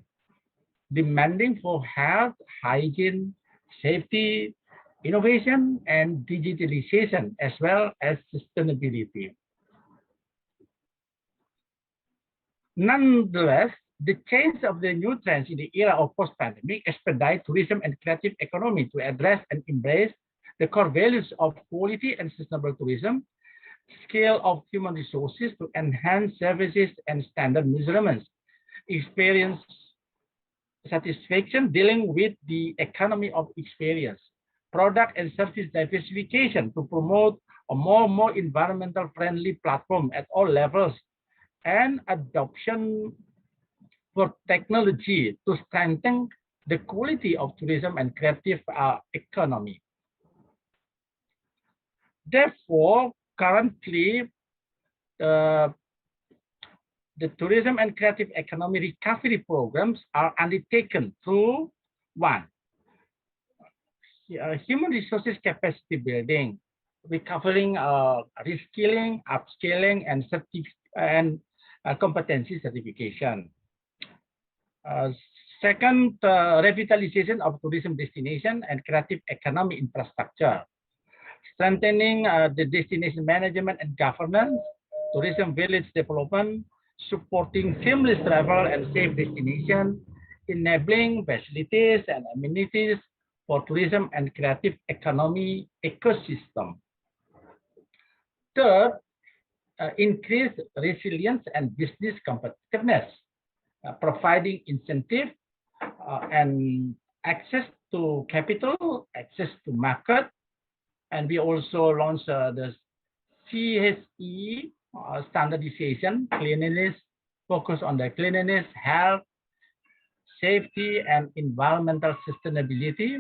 demanding for health, hygiene, safety, innovation, and digitalization, as well as sustainability. Nonetheless, the change of the new trends in the era of post-pandemic expedite tourism and creative economy to address and embrace the core values of quality and sustainable tourism, scale of human resources to enhance services and standard measurements, experience satisfaction dealing with the economy of experience, product and service diversification to promote a more environmental friendly platform at all levels, and adoption for technology to strengthen the quality of tourism and creative economy. Therefore, currently, the tourism and creative economy recovery programs are undertaken through one, human resources capacity building, recovering reskilling, upskilling, and competency certification. Second, revitalization of tourism destination and creative economy infrastructure, strengthening the destination management and governance, tourism village development, supporting seamless travel and safe destination, enabling facilities and amenities for tourism and creative economy ecosystem. Third, increase resilience and business competitiveness, providing incentive and access to capital, access to market, and we also launched the CSE standardization, cleanliness, focus on the cleanliness, health, safety, and environmental sustainability,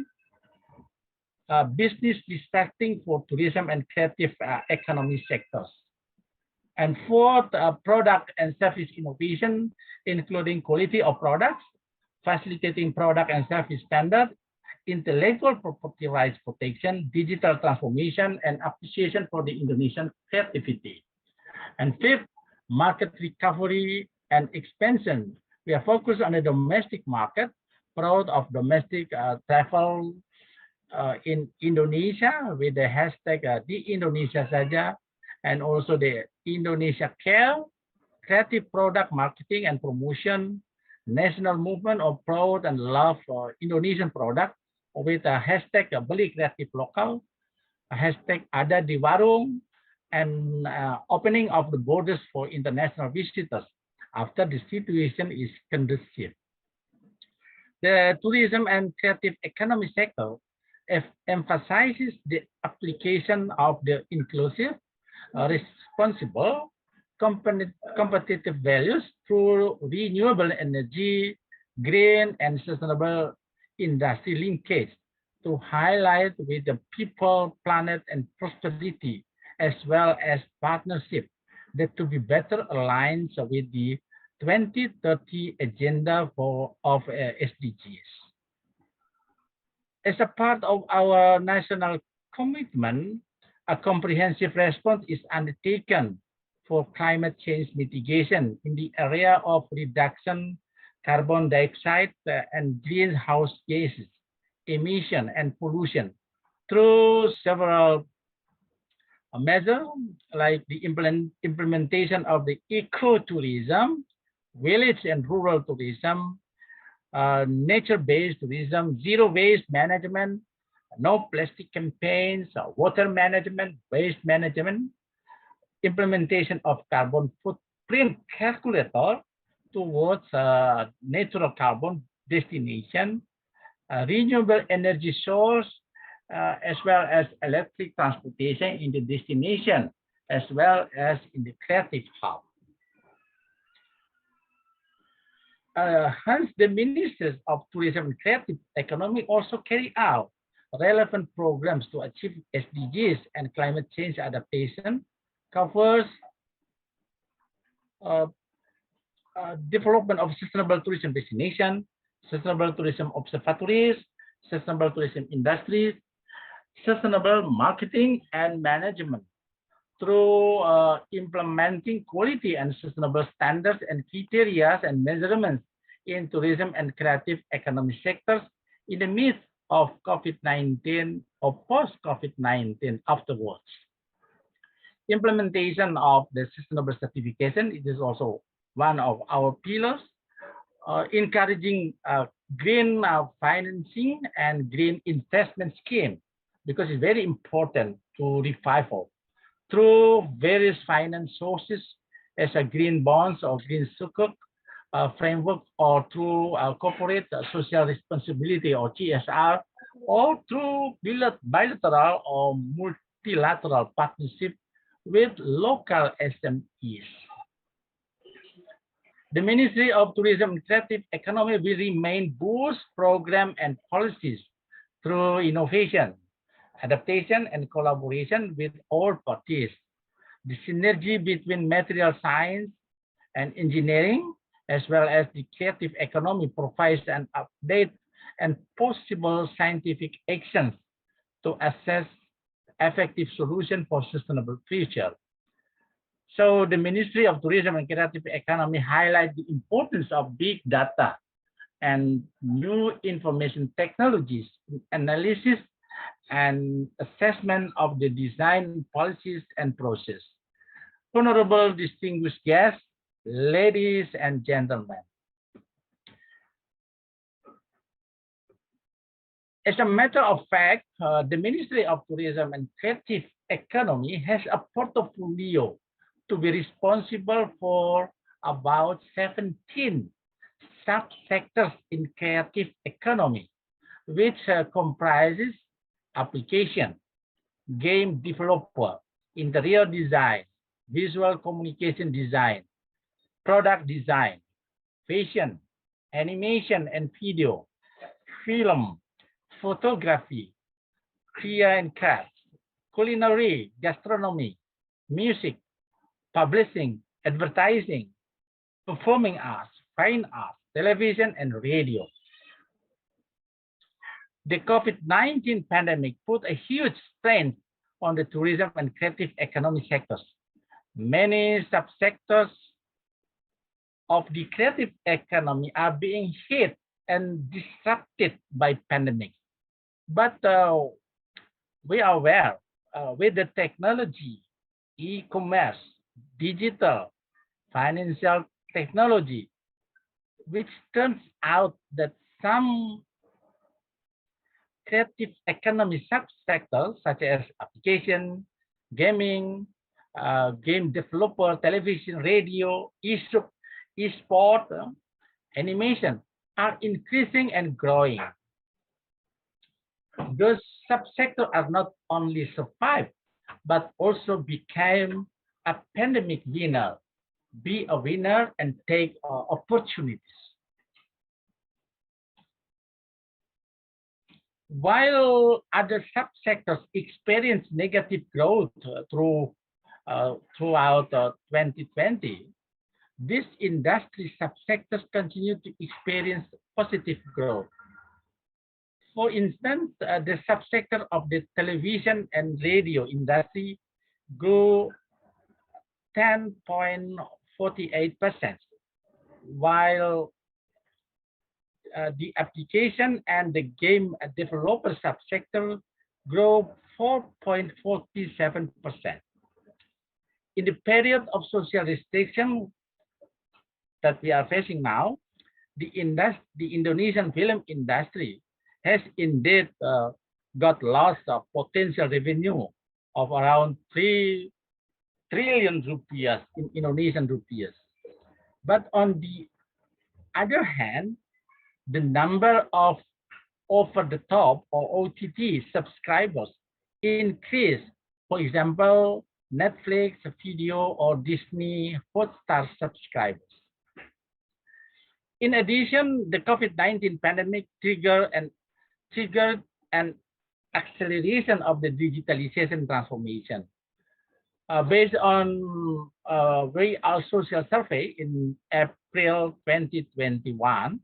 business distracting for tourism and creative economy sectors. And fourth, product and service innovation, including quality of products, facilitating product and service standards, intellectual property rights protection, digital transformation, and appreciation for the Indonesian creativity. And fifth, market recovery and expansion. We are focused on the domestic market, proud of domestic travel in Indonesia with the hashtag di Indonesia saja, and also the Indonesia Care, creative product marketing and promotion, national movement of proud and love for Indonesian product with a hashtag beli kreatif lokal, a hashtag ada di warung, and opening of the borders for international visitors after the situation is conducive. The tourism and creative economy sector emphasizes the application of the inclusive, responsible, competitive values through renewable energy, green, and sustainable industry linkage to highlight with the people, planet, and prosperity, as well as partnership that to be better aligned with the 2030 agenda of SDGs. As a part of our national commitment, a comprehensive response is undertaken for climate change mitigation in the area of reduction carbon dioxide and greenhouse gases, emission and pollution through several measures like the implementation of the ecotourism, village and rural tourism, nature-based tourism, zero-waste management, no plastic campaigns, water management, waste management, implementation of carbon footprint calculator towards natural carbon destination, renewable energy source, as well as electric transportation in the destination, as well as in the creative hub. Hence, the ministers of tourism and creative economy also carry out relevant programs to achieve SDGs and climate change adaptation, covers development of sustainable tourism destination, sustainable tourism observatories, sustainable tourism industries, sustainable marketing and management through implementing quality and sustainable standards and criteria and measurements in tourism and creative economy sectors in the midst of COVID-19 or post-COVID-19 afterwards. Implementation of the sustainable certification, it is also one of our pillars, encouraging green financing and green investment scheme, because it's very important to revival through various finance sources as a green bonds or green sukuk framework, or through corporate social responsibility or CSR, or through bilateral or multilateral partnership with local SMEs. The Ministry of Tourism and Creative Economy will remain boost program and policies through innovation, adaptation, and collaboration with all parties. The synergy between material science and engineering, as well as the creative economy, provides an update and possible scientific actions to assess effective solution for sustainable future. So the Ministry of Tourism and Creative Economy highlight the importance of big data and new information technologies, analysis and assessment of the design policies and process. Honorable distinguished guests, ladies and gentlemen. As a matter of fact, the Ministry of Tourism and Creative Economy has a portfolio to be responsible for about 17 subsectors in creative economy, which comprises application, game developer, interior design, visual communication design, product design, fashion, animation and video, film, photography, creative and craft, culinary, gastronomy, music, publishing, advertising, performing arts, fine arts, television, and radio. The COVID-19 pandemic put a huge strain on the tourism and creative economy sectors. Many subsectors of the creative economy are being hit and disrupted by pandemic. But we are aware with the technology, e-commerce, digital, financial technology, which turns out that some creative economy subsectors such as application, gaming, game developer, television, radio, e-sport, animation are increasing and growing. Those subsectors are not only survived, but also became a pandemic winner, be a winner and take opportunities. While other subsectors experienced negative growth throughout 2020, these industry subsectors continue to experience positive growth. For instance, the subsector of the television and radio industry grew 10.48%, while the application and the game developer subsector grew 4.47%. In the period of social restriction that we are facing now, the Indonesian film industry has indeed got lots of potential revenue of around 3 trillion rupiah in Indonesian rupiah. But on the other hand, the number of over-the-top or OTT subscribers increase. For example, Netflix video or Disney Hotstar subscribers. In addition, the COVID-19 pandemic triggered an acceleration of the digitalization transformation. Based on a very social survey in April 2021,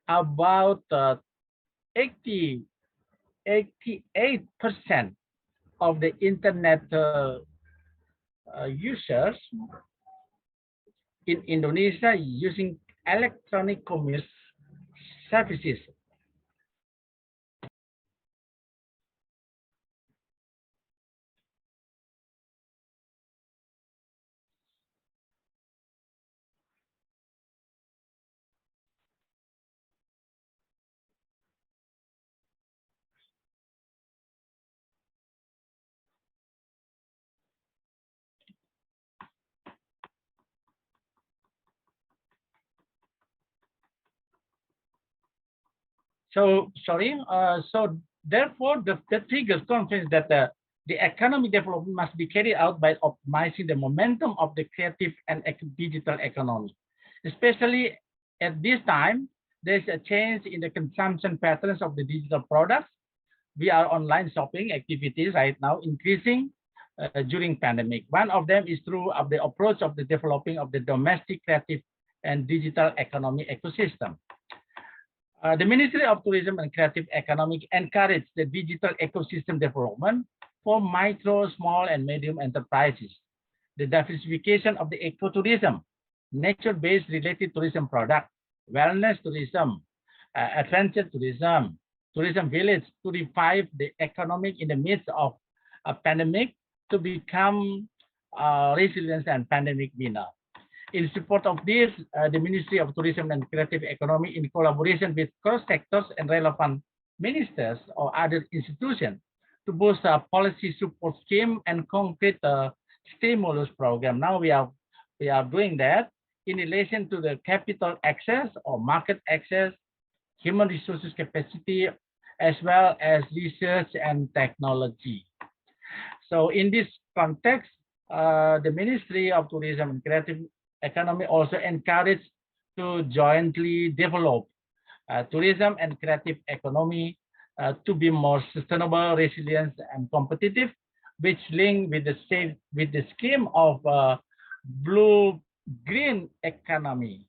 about 88% of the internet users in Indonesia using electronic commerce services. So therefore, the figures confirms that the economic development must be carried out by optimizing the momentum of the creative and digital economy. Especially at this time, there's a change in the consumption patterns of the digital products. We are online shopping activities right now increasing during pandemic. One of them is through the approach of the developing of the domestic creative and digital economy ecosystem. The Ministry of Tourism and Creative Economy encouraged the digital ecosystem development for micro, small, and medium enterprises. The diversification of the ecotourism, nature-based related tourism product, wellness tourism, adventure tourism, tourism village to revive the economic in the midst of a pandemic to become resilient and pandemic winner. In support of this, the Ministry of Tourism and Creative Economy, in collaboration with cross-sectors and relevant ministers or other institutions, to boost a policy support scheme and concrete stimulus program. Now we are doing that in relation to the capital access or market access, human resources capacity, as well as research and technology. So in this context, the Ministry of Tourism and Creative Economy also encouraged to jointly develop tourism and creative economy to be more sustainable, resilient, and competitive, which link with the scheme of blue-green economy,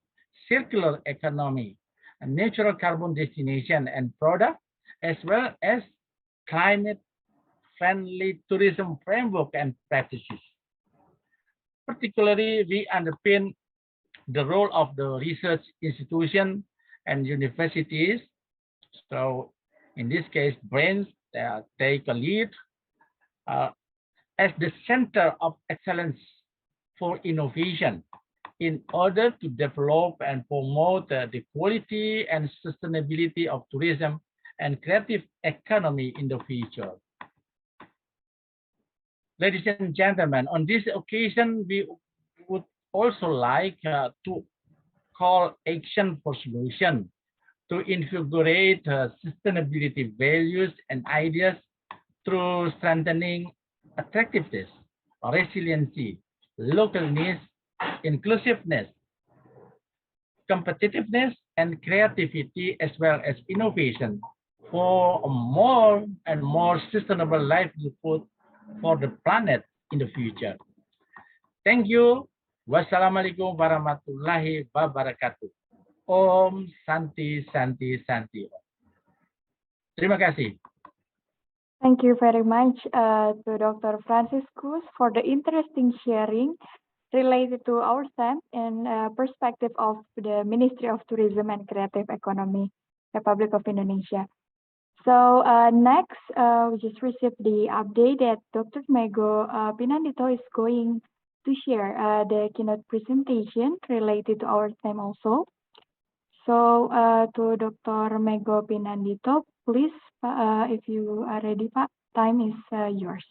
circular economy, and natural carbon destination and product, as well as climate-friendly tourism framework and practices. Particularly, we underpin the role of the research institution and universities. So in this case, brains take a lead as the center of excellence for innovation in order to develop and promote the quality and sustainability of tourism and creative economy in the future. Ladies and gentlemen, on this occasion, we would also like to call action for solution to invigorate sustainability values and ideas through strengthening attractiveness, resiliency, localness, inclusiveness, competitiveness, and creativity, as well as innovation for a more and more sustainable livelihood for the planet in the future. Thank you. Wassalamualaikum warahmatullahi wabarakatuh. Om Santi Santi Santi. Terima kasih. Thank you very much to Dr. Franciscus for the interesting sharing related to our STEM and perspective of the Ministry of Tourism and Creative Economy, Republic of Indonesia. So next, we just received the update that Dr. Mego Pinandito is going to share the keynote presentation related to our STEM also. So to Dr. Mego Pinandito, please, if you are ready, Pak, time is yours.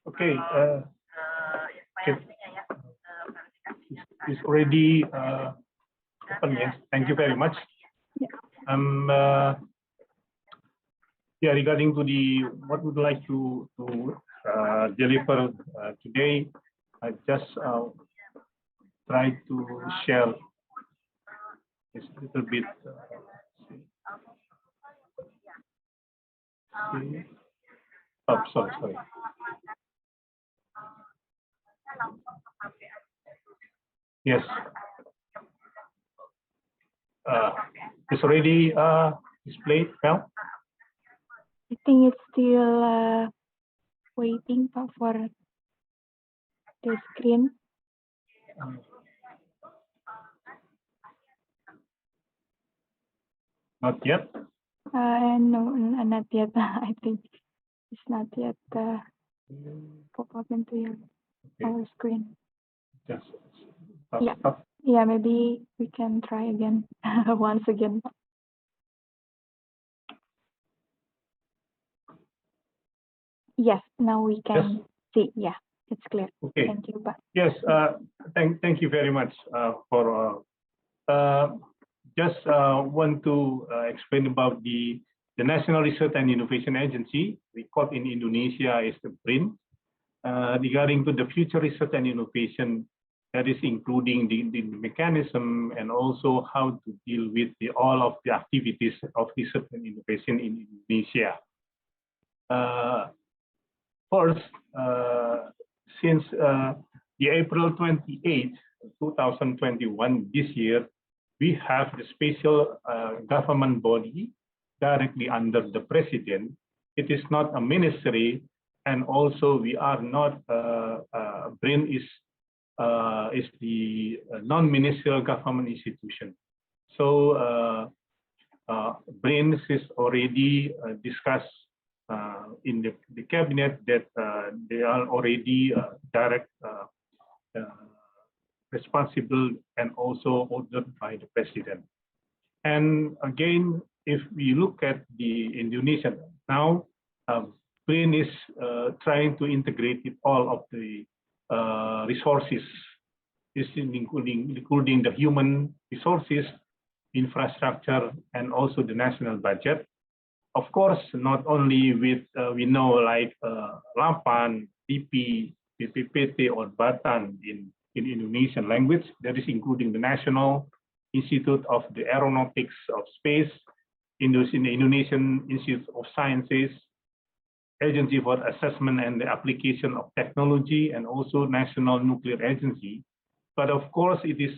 Okay, it's already open, yes. Thank you very much. Yeah, regarding to the what would like to deliver today, I just try to share this little bit. Oh, sorry. Yes. It's already displayed now. I think it's still waiting for the screen. Not yet. No, not yet. I think it's not yet pop up into our screen. Just Yeah. Yeah, maybe we can try again once again. Yes, now we can see. Yeah, it's clear. Okay. Thank you, Pak. Yes. Thank you very much for. Just want to explain about the National Research and Innovation Agency. We call in Indonesia is the BRIN. Regarding to the future research and innovation, that is including the mechanism and also how to deal with all of the activities of research and innovation in Indonesia. First, since the April 28, 2021, this year, we have the special government body directly under the president. It is not a ministry, and also we are not. BRIN is the non-ministerial government institution. So BRIN is already discussed in the cabinet that they are already direct responsible and also ordered by the president. And again, if we look at the Indonesian now, BRIN is trying to integrate all of the resources, including the human resources, infrastructure, and also the national budget. Of course, not only with, we know like LAPAN, LIPI, PPPT, or BATAN in Indonesian language, that is including the National Institute of the Aeronautics of Space, Indonesian Institute of Sciences, Agency for Assessment and the Application of Technology, and also National Nuclear Agency. But of course, it is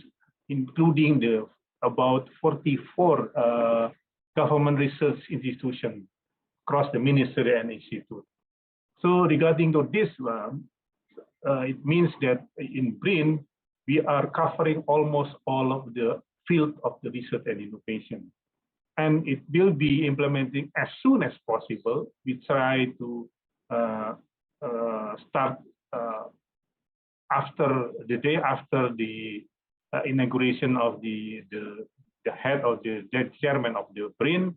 including the about 44 government research institutions across the ministry and institute. So regarding to this one, it means that in BRIN, we are covering almost all of the field of the research and innovation. And it will be implementing as soon as possible. We try to start after the day after the inauguration of the head of the chairman of the BRIN.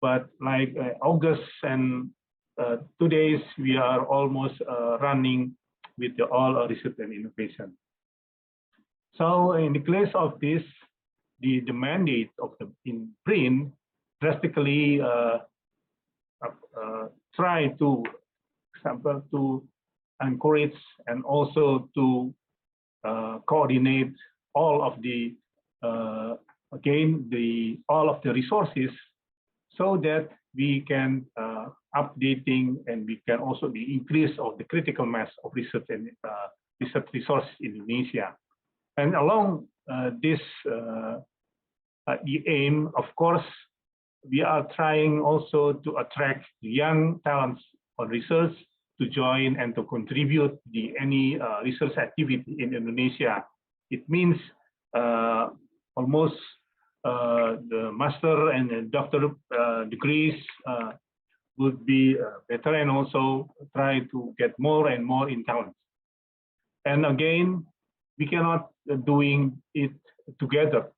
But like August and 2 days, we are almost running with all research and innovation. So in the case of this, the mandate of the BRIN drastically try to encourage and also to coordinate all of the all of the resources so that we can updating and we can also the increase of the critical mass of research and research resources in Indonesia. And along this the aim, of course, we are trying also to attract young talents on research to join and to contribute any research activity in Indonesia. It means almost the master and the doctor degrees would be better, and also try to get more and more in talent. And again, we cannot doing it together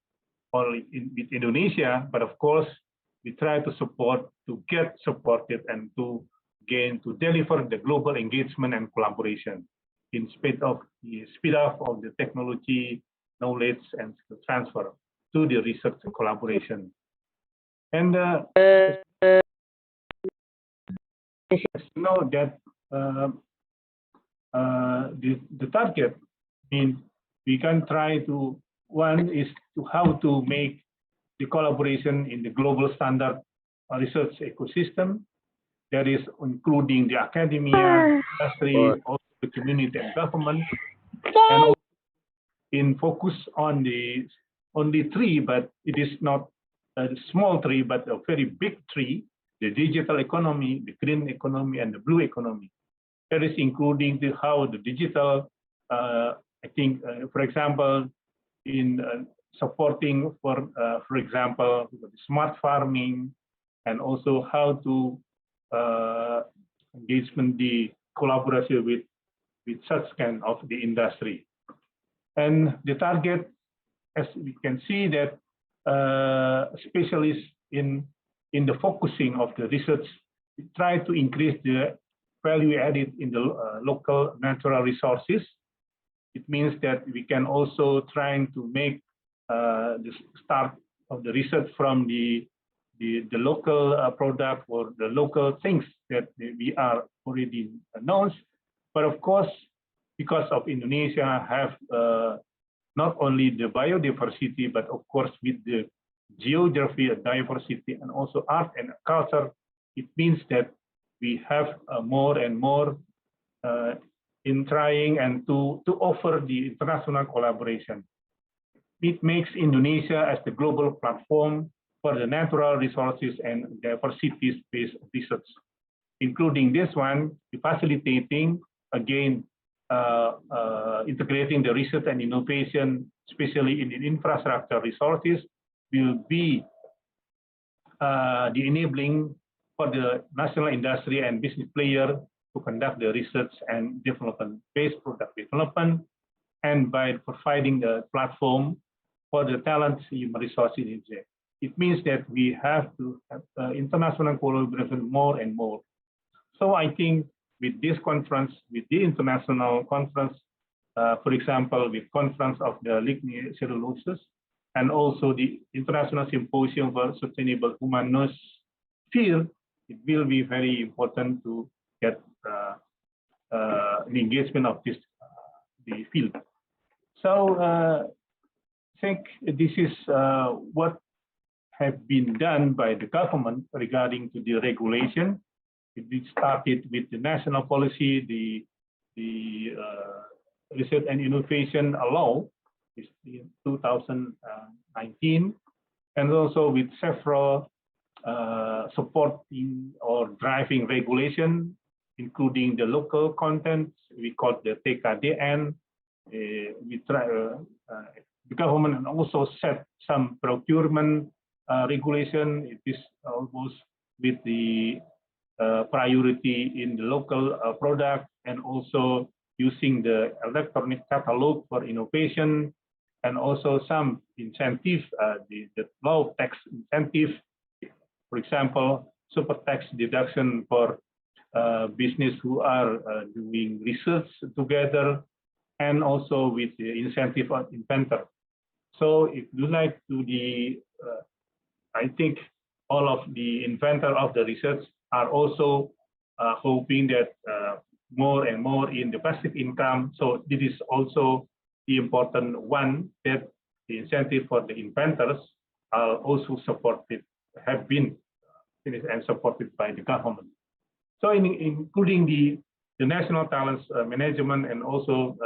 only with Indonesia, but of course, we try to support, to get supported, and to gain, to deliver the global engagement and collaboration in spite of the speed up of the technology, knowledge, and skill transfer to the research collaboration. And know that the target means we can try to, one is to how to make the collaboration in the global standard research ecosystem, that is including the academia, industry, also the community and government, and also in focus on the only three, but it is not a small tree, but a very big tree, the digital economy, the green economy, and the blue economy. That is including the, how the digital, I think, for example, in supporting for example, smart farming, and also how to engagement the collaboration with such kind of the industry. And the target, as we can see, that specialists in the focusing of the research try to increase the value added in the local natural resources. It means that we can also trying to make the start of the research from the local product or the local things that we are already announced. But of course, because of Indonesia have not only the biodiversity, but of course with the geography, diversity, and also art and culture, it means that we have more and more in trying and to offer the international collaboration. It makes Indonesia as the global platform for the natural resources and diversity-based research, including this one, facilitating, again, integrating the research and innovation, especially in the infrastructure resources, will be the enabling for the national industry and business player to conduct the research and development-based product development, and by providing the platform for the talent human resources in Indonesia. It means that we have to have international collaboration more and more. So I think with this conference, with the international conference, for example, with conference of the Lignocellulose, and also the International Symposium for Sustainable Humanosphere, it will be very important to get the engagement of this the field. So I think this is what have been done by the government regarding to the regulation. It started with the national policy, the research and innovation law in 2019, and also with several supporting or driving regulation, including the local content. We call the TKDN. We try the government also set some procurement regulation. It is almost with the priority in the local product, and also using the electronic catalog for innovation, and also some incentive, the low tax incentive, for example, super tax deduction for business who are doing research together, and also with the incentive of inventor. So if you like to the, I think all of the inventor of the research are also hoping that more and more in the passive income. So this is also the important one, that the incentive for the inventors are also supported, have been finished and supported by the government. So including the national talents management and also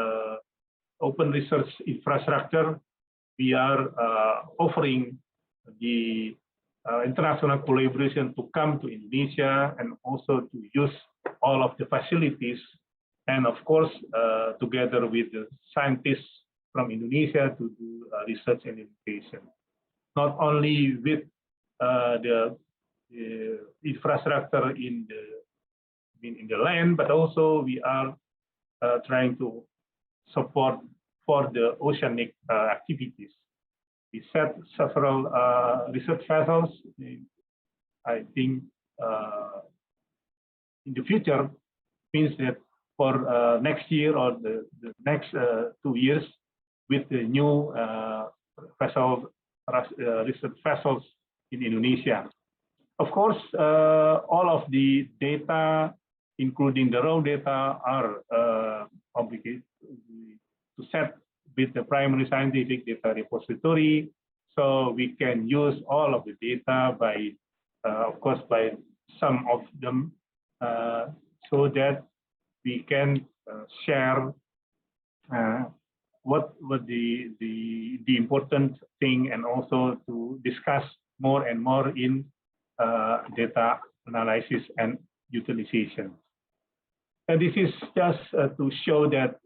open research infrastructure, we are offering the international collaboration to come to Indonesia, and also to use all of the facilities, and of course together with the scientists from Indonesia to do research and innovation. not only with the infrastructure in the land, but also we are trying to support for the oceanic activities. We set several research vessels. I think in the future means that for next year or the next 2 years, with the new research vessels in Indonesia. Of course, all of the data, including the raw data, are obligated to set with the primary scientific data repository, so we can use all of the data by, of course, by some of them, so that we can share what the important thing, and also to discuss more and more in data analysis and utilization. And this is just to show that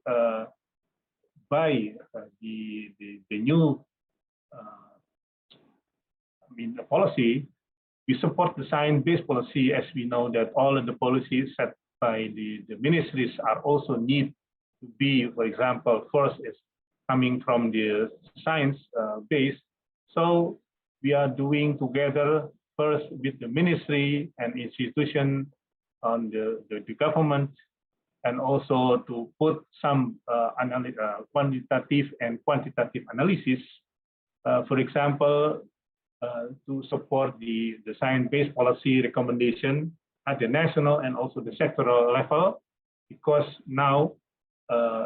by the new the policy, we support the science-based policy, as we know that all of the policies set by the ministries are also need to be, for example, first is coming from the science base. So we are doing together first with the ministry and institution on the government, and also to put some quantitative and quantitative analysis, for example, to support the science-based policy recommendation at the national and also the sectoral level, because now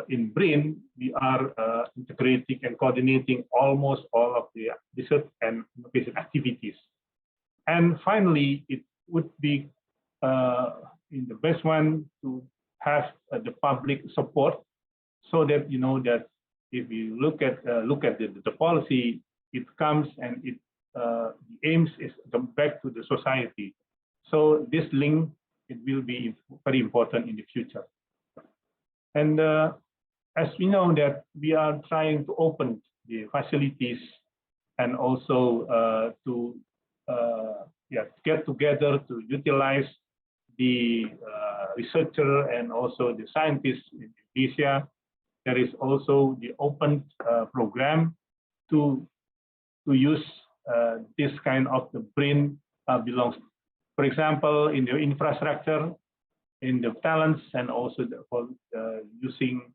in BRIN, we are integrating and coordinating almost all of the research and innovation activities. And finally, it would be in the best one to have the public support, so that you know that if you look at the policy, it comes and it the aims is back to the society. So this link, it will be very important in the future. And as we know that we are trying to open the facilities, and also to get together to utilize the researcher and also the scientists in Indonesia. There is also the open program to use this kind of the BRIN belongs, for example, in the infrastructure, in the talents, and also using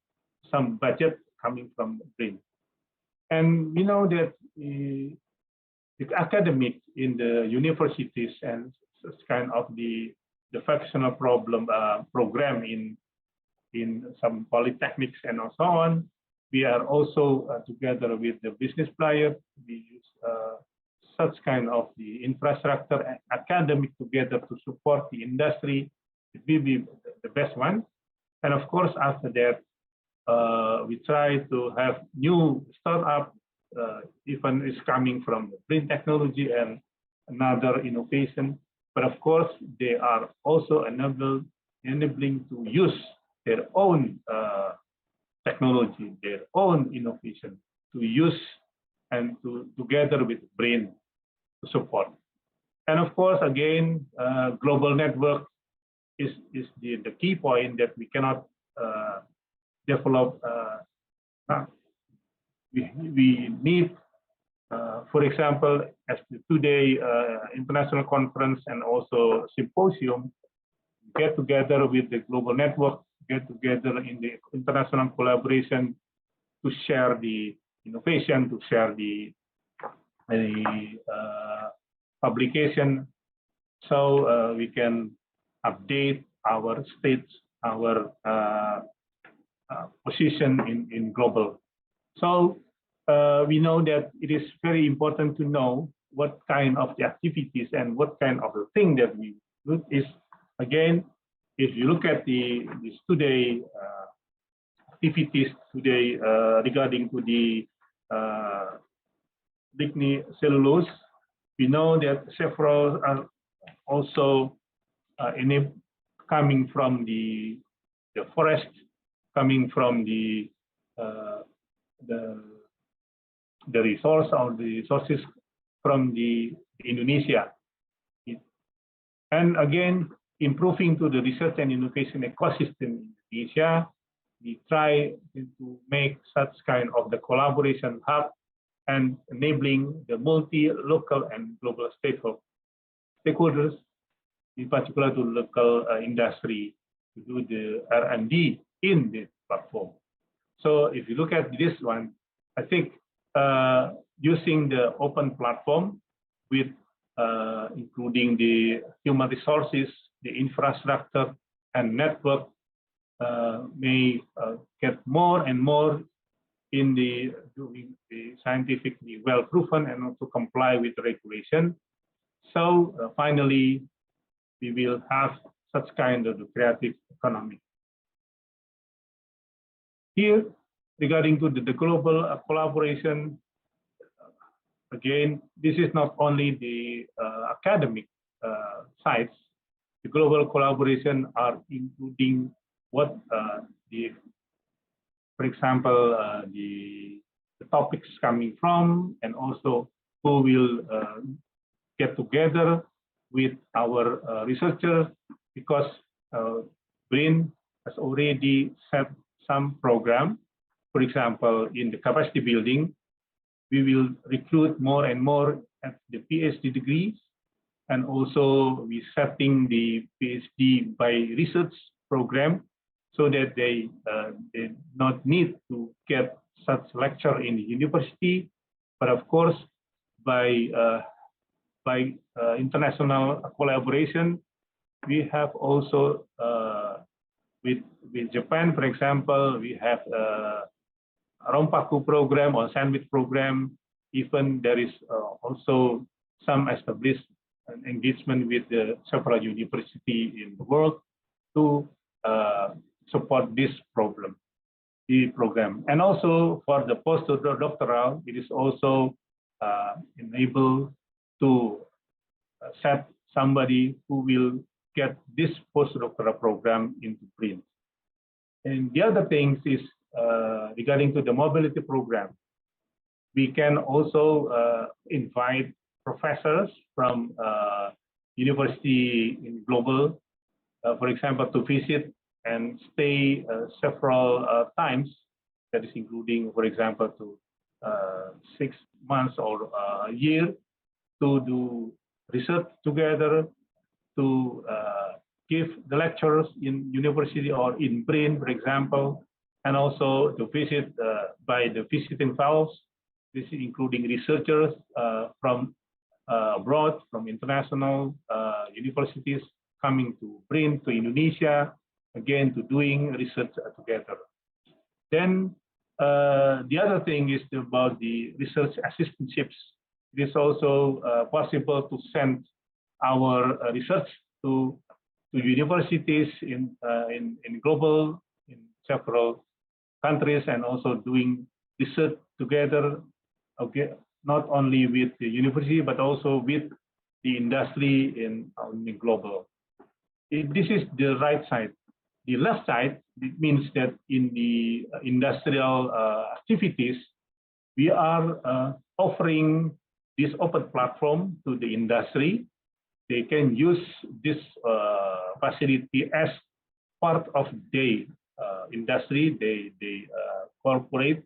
some budget coming from BRIN. And we know that the academic in the universities and such kind of the functional program in some polytechnics and so on, we are also together with the business players. We use such kind of the infrastructure and academic together to support the industry. It will be the best one. And of course, after that, we try to have new startup, even is coming from the BRIN technology and another innovation. But of course, they are also enabling to use their own technology, their own innovation, to use and to together with BRIN to support. And of course, again, global network is the key point that we cannot develop. We need, for example, as today international conference and also symposium, get together with the global network, get together in the international collaboration to share the innovation, to share the publication, so we can update our states, our position in global. So we know that it is very important to know what kind of the activities and what kind of the thing that we look is. Again, if you look at the today activities today regarding to the Lignocellulose, we know that several are also coming from the forest, coming from the resource or the resources from the Indonesia. And again, improving to the research and innovation ecosystem in Indonesia, we try to make such kind of the collaboration hub and enabling the multi-local and global stakeholders, in particular to local industry, to do the R&D in the platform. So if you look at this one, I think using the open platform with including the human resources, the infrastructure, and network may get more and more in the doing the scientifically well proven and also comply with regulation. So finally, we will have such kind of creative economy. Here, regarding to the global collaboration, again, this is not only the academic sides. The global collaboration are including what for example, the topics coming from, and also who will get together with our researchers, because BRIN has already set some program. For example, in the capacity building, we will recruit more and more at the PhD degrees, and also we setting the PhD by research program so that they not need to get such lecture in the university, but of course by international collaboration, we have also with Japan, for example, we have Rompaku program or Sandwich program. Even there is also some established engagement with the several universities in the world to support this program. And also for the postdoctoral, it is also enabled to set somebody who will get this postdoctoral program into print. And the other things is regarding to the mobility program. We can also invite professors from university in global, for example, to visit and stay several times. That is including, for example, to 6 months or a year, to do research together, to give the lectures in university or in BRIN, for example, and also to visit by the visiting fellows. This is including researchers from abroad, from international universities coming to BRIN, to Indonesia, again to doing research together. Then the other thing is about the research assistantships. It is also possible to send our research to universities in global, in several countries, and also doing research together, okay, not only with the university, but also with the industry in global. This is the right side. The left side, it means that in the industrial activities, we are offering this open platform to the industry. They can use this facility as part of their industry, they corporate,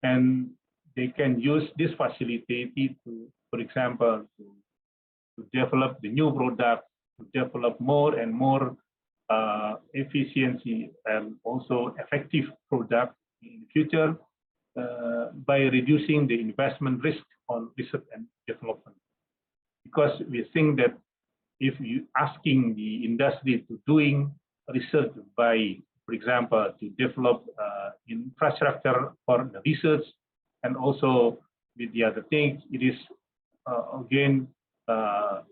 and they can use this facility to, for example, to develop the new product, to develop more and more efficiency and also effective product in the future by reducing the investment risk on research and development. Because we think that if you asking the industry to doing research by, for example, to develop infrastructure for the research, and also with the other things, it is again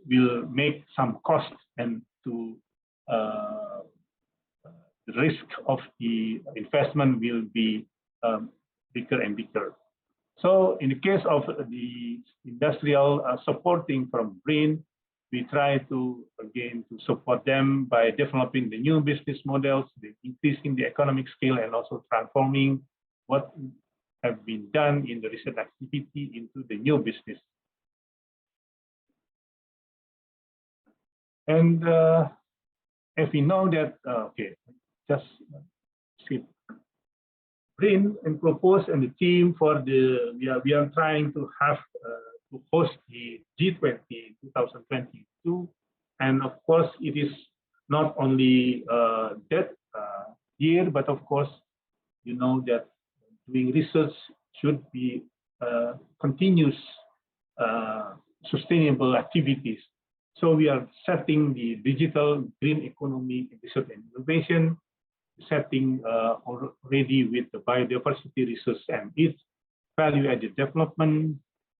will make some cost, and to the risk of the investment will be bigger and bigger. So in the case of the industrial supporting from BRIN, we try to, again, to support them by developing the new business models, increasing the economic scale, and also transforming what have been done in the research activity into the new business. And if we know that, okay, just skip print and propose and the team for the, we are trying to have to host the G20 2022. And of course, it is not only that year, but of course, you know that doing research should be continuous sustainable activities. So we are setting the digital green economy research and innovation, setting already with the biodiversity research and its value-added development,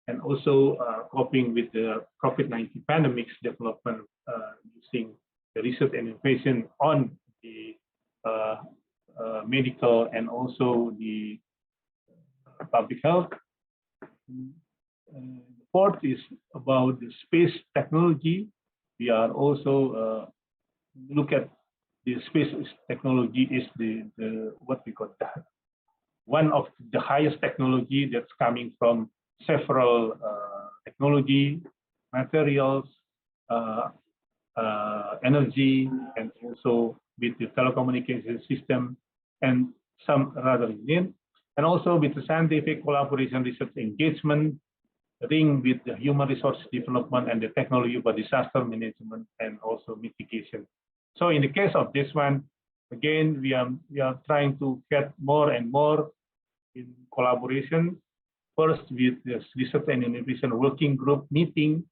and also coping with the COVID-19 pandemic's development using the research and innovation on the medical and also the public health. Fourth is about the space technology. We are also look at the space technology is the what we call that, one of the highest technology that's coming from several technology, materials, energy, and also with the telecommunication system and some rather in, and also with the scientific collaboration research engagement, ring with the human resource development and the technology for disaster management and also mitigation. So in the case of this one, again, we are trying to get more and more in collaboration, first with the research and innovation working group meeting,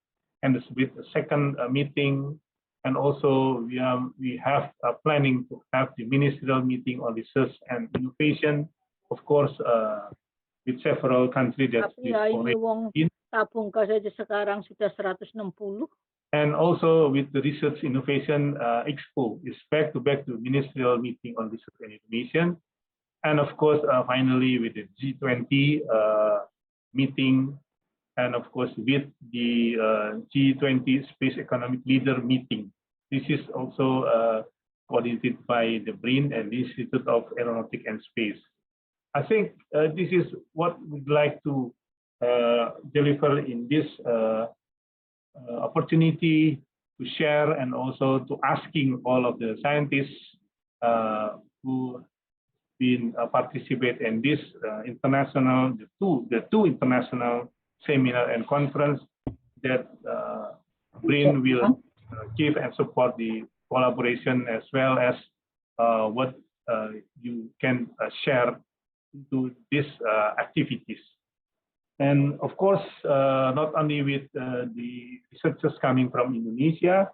and with the second meeting, and also we have planning to have the ministerial meeting on research and innovation, of course, with several countries that is already in. Tabung ka saja sekarang sudah 160. And also with the Research Innovation Expo, is back-to-back to ministerial meeting on research and innovation. And of course, finally with the G20 meeting, and of course with the G20 Space Economic Leader meeting. This is also coordinated by the BRIN and the Institute of Aeronautics and Space. I think this is what we'd like to deliver in this opportunity to share, and also to asking all of the scientists who been participate in this international, the two international seminar and conference that BRIN will give and support the collaboration, as well as what you can share to these activities. And of course, not only with the researchers coming from Indonesia,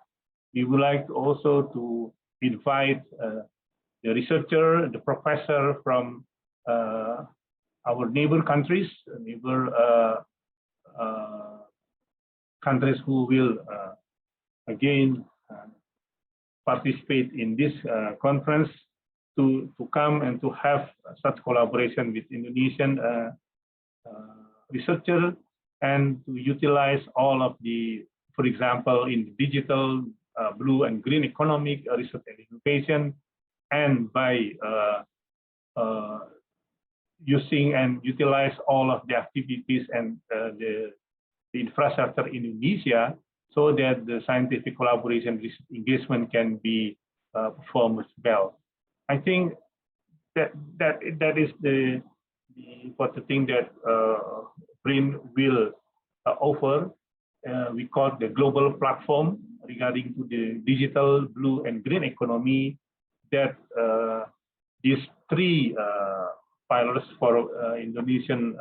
we would like also to invite the researcher, the professor from our neighbor countries, countries who will again participate in this conference to come and to have such collaboration with Indonesian researcher, and to utilize all of the, for example, in the digital, blue and green economic research and innovation, and by using and utilize all of the activities and the infrastructure in Indonesia, so that the scientific collaboration engagement can be performed well. I think that is the important thing that BRIN will offer. We call the global platform regarding to the digital, blue, and green economy, that these three pillars for Indonesian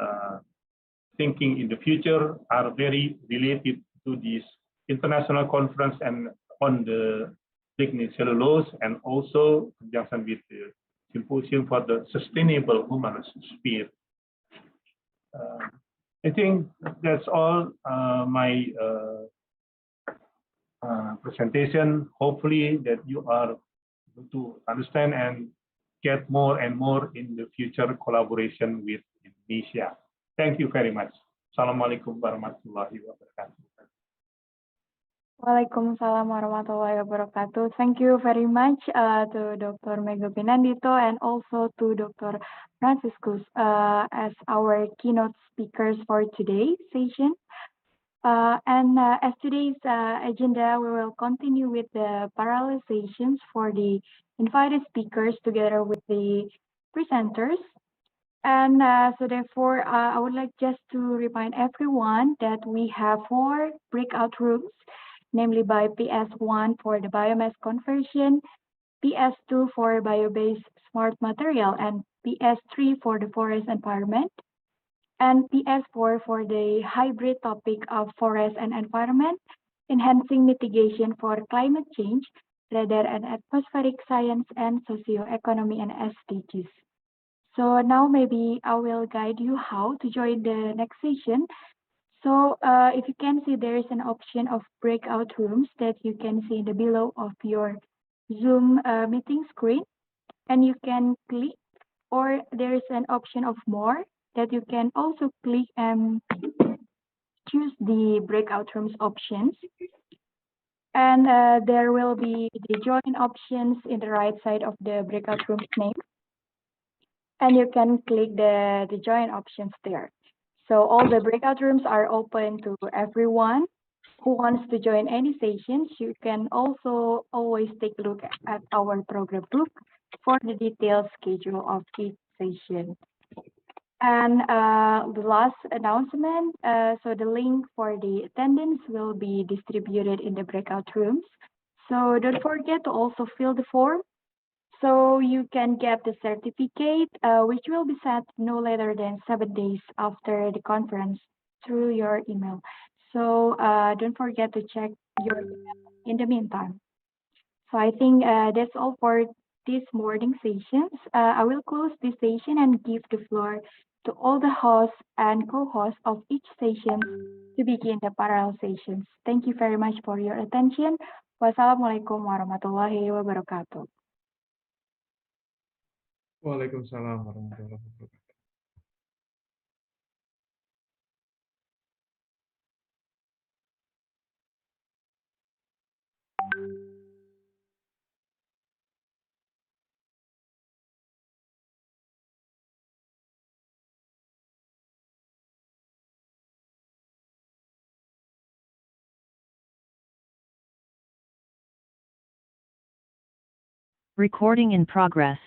thinking in the future are very related to this international conference and on the Lignocellulose, and also in conjunction with the Symposium for the Sustainable Humanosphere. I think that's all my presentation. Hopefully that you are able to understand and get more and more in the future collaboration with Indonesia. Thank you very much. Assalamualaikum warahmatullahi wabarakatuh. Waalaikumsalam warahmatullahi wabarakatuh. Thank you very much to Dr. Mega Pinandito and also to Dr. Franciscus as our keynote speakers for today's session. As today's agenda, we will continue with the parallel sessions for the invited speakers together with the presenters. And so therefore, I would like just to remind everyone that we have 4 breakout rooms, namely by PS1 for the biomass conversion, PS2 for bio-based smart material, and PS3 for the forest environment, and PS4 for the hybrid topic of forest and environment, enhancing mitigation for climate change, radar and atmospheric science, and socioeconomy and SDGs. So now maybe I will guide you how to join the next session. So if you can see, there is an option of breakout rooms that you can see in the below of your Zoom meeting screen, and you can click, or there is an option of more that you can also click and choose the breakout rooms options. And there will be the join options in the right side of the breakout room's name. And you can click the join options there. So all the breakout rooms are open to everyone who wants to join any sessions. You can also always take a look at our program book for the detailed schedule of each session. And the last announcement, so the link for the attendance will be distributed in the breakout rooms. So don't forget to also fill the form so you can get the certificate, which will be sent no later than 7 days after the conference through your email. So don't forget to check your email in the meantime. So I think that's all for this morning sessions. I will close this session and give the floor to all the hosts and co-hosts of each session to begin the parallel sessions. Thank you very much for your attention. Wassalamualaikum warahmatullahi wabarakatuh. Waalaikumsalam warahmatullahi wabarakatuh. Recording in progress.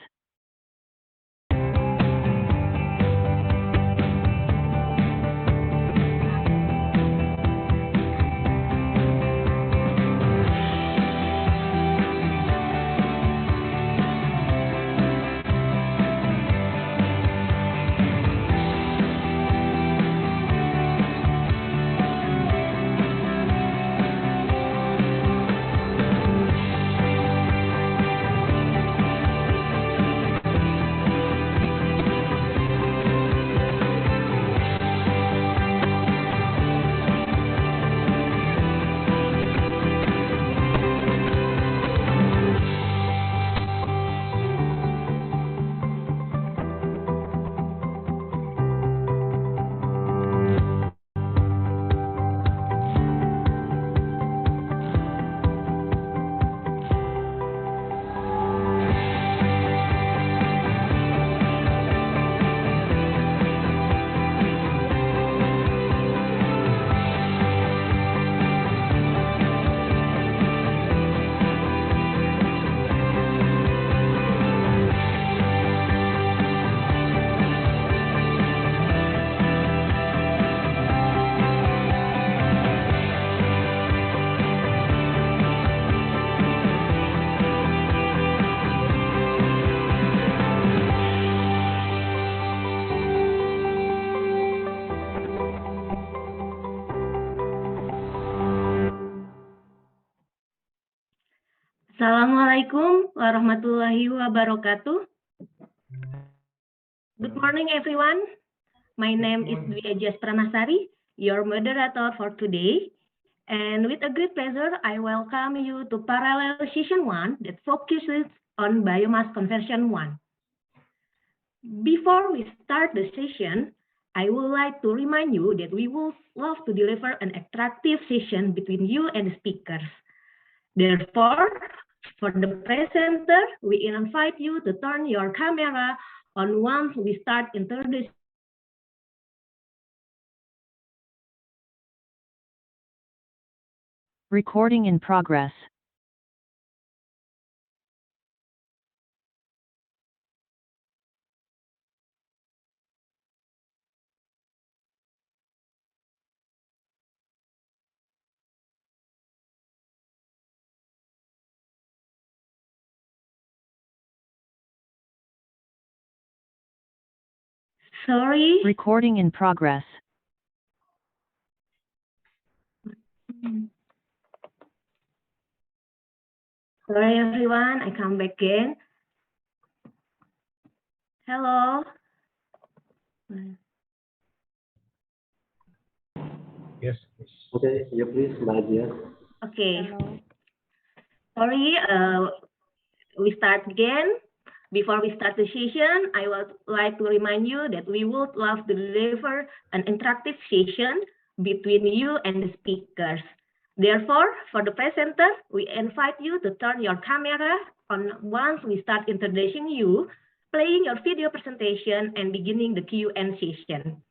Assalamualaikum warahmatullahi wabarakatuh. Good morning, everyone. My name is Dwi Ejas Pranasari, your moderator for today. And with a great pleasure, I welcome you to Parallel Session 1 that focuses on Biomass Conversion 1. Before we start the session, I would like to remind you that we would love to deliver an attractive session between you and the speakers. Therefore, for the presenter, we invite you to turn your camera on once we start introducing Recording in progress. Sorry. Recording in progress. Sorry everyone, I come back again. Hello. Yes. Okay, yeah, please, Nadia. Okay. Sorry, we start again. Before we start the session, I would like to remind you that we would love to deliver an interactive session between you and the speakers. Therefore, for the presenter, we invite you to turn your camera on once we start introducing you, playing your video presentation, and beginning the Q&A session.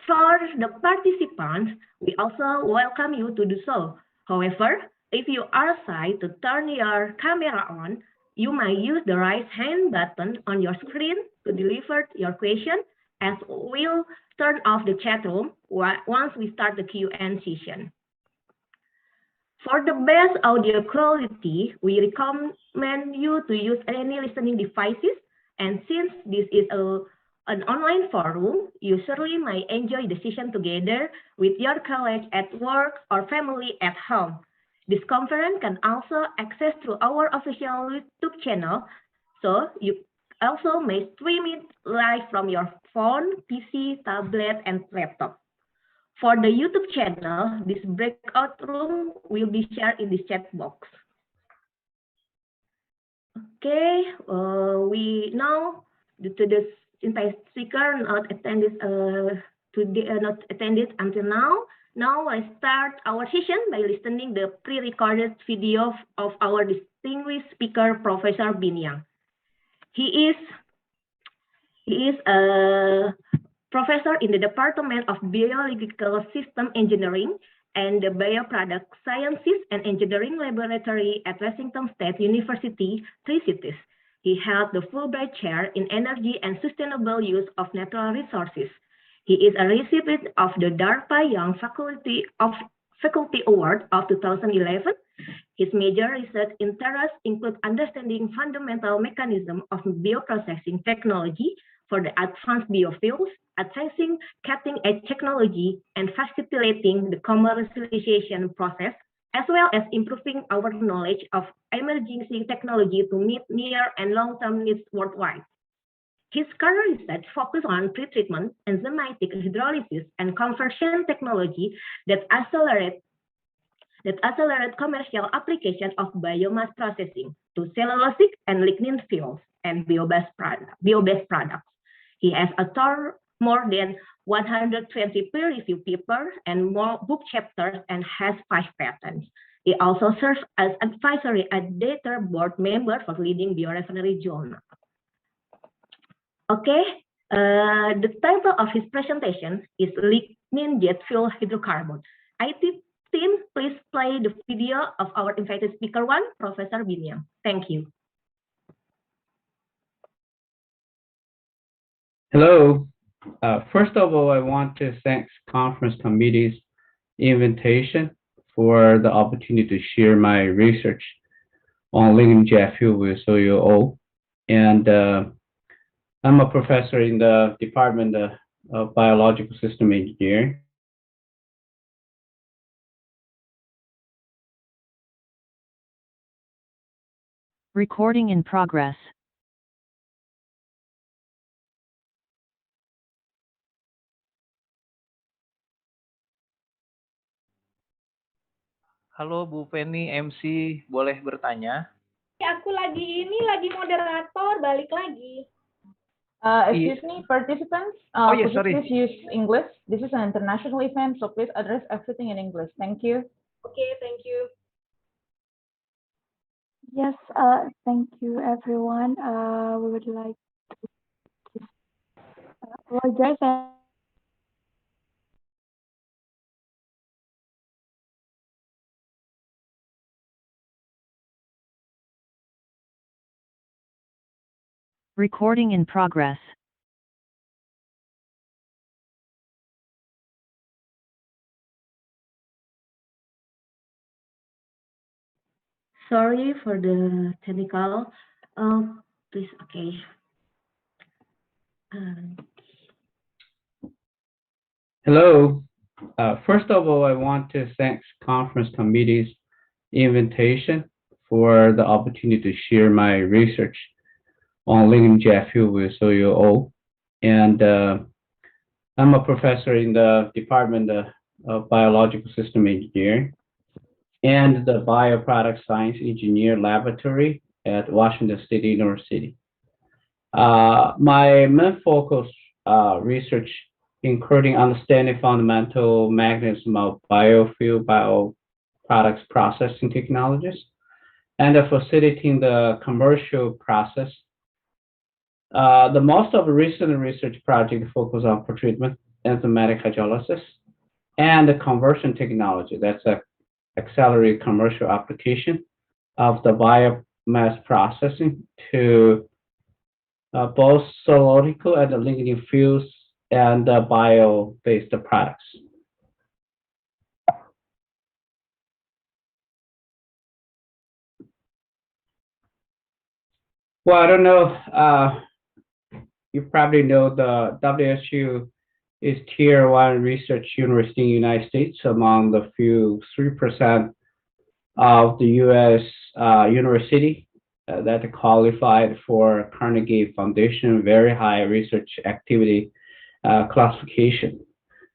For the participants, we also welcome you to do so. However, if you are shy to turn your camera on, you might use the raise hand button on your screen to deliver your question, as we'll turn off the chat room once we start the Q&A session. For the best audio quality, we recommend you to use any listening devices, and since this is an online forum, you surely might enjoy the session together with your colleagues at work or family at home. This conference can also access through our official YouTube channel, so you also may stream it live from your phone, PC, tablet, and laptop. For the YouTube channel, this breakout room will be shared in the chat box. Okay, we now, due to the invite speaker not attended not attended until now. Now I start our session by listening the pre-recorded video of our distinguished speaker, Professor Biniang. He is a professor in the Department of Biological System Engineering and the Bioproduct Sciences and Engineering Laboratory at Washington State University, Trisakti. He held the Fulbright Chair in Energy and Sustainable Use of Natural Resources. He is a recipient of the DARPA Young Faculty Award of 2011. His major research interests include understanding fundamental mechanisms of bioprocessing technology for the advanced biofuels, advancing cutting-edge technology, and facilitating the commercialization process, as well as improving our knowledge of emerging technology to meet near and long-term needs worldwide. His current research focuses on pretreatment, enzymatic hydrolysis, and conversion technology that accelerate commercial application of biomass processing to cellulosic and lignin fuels and bio-based products. He has authored more than 120 peer-reviewed papers and more book chapters and has 5 patents. He also serves as advisory editor board member for leading biorefinery journal. Okay, the title of his presentation is Lignin Jet Fuel Hydrocarbon. IT team, please play the video of our invited speaker one, Professor Biniang. Thank you. Hello. First of all, I want to thank conference committee's invitation for the opportunity to share my research on lignin jet fuel with OO. And I'm a professor in the Department of Biological System Engineering. Recording in progress. Halo Bu Penny, MC, boleh bertanya? Aku lagi moderator, balik lagi. Excuse me, participants. Oh, could yes, you sorry. please use English? This is an international event, so please address everything in English. Thank you. Okay, thank you. Yes, thank you, everyone. We would like to apologize. Recording in progress. Sorry for the technical. Please, okay. Hello. First of all, I want to thank conference committee's invitation for the opportunity to share my research on lignin jet fuel with you all. And I'm a professor in the Department of Biological System Engineering and the Bioproduct Science Engineer Laboratory at Washington State University. My main focus research including understanding fundamental mechanism of biofuel, bioproducts processing technologies, and facilitating the commercial process. The most of the recent research project focus on pretreatment, enzymatic hydrolysis, and the conversion technology. That's a accelerated commercial application of the biomass processing to both cellulosic and lignin fuels and bio-based products. Well, I don't know. You probably know the WSU is Tier 1 research university in the United States among the few 3% of the U.S. university that qualified for Carnegie Foundation very high research activity classification.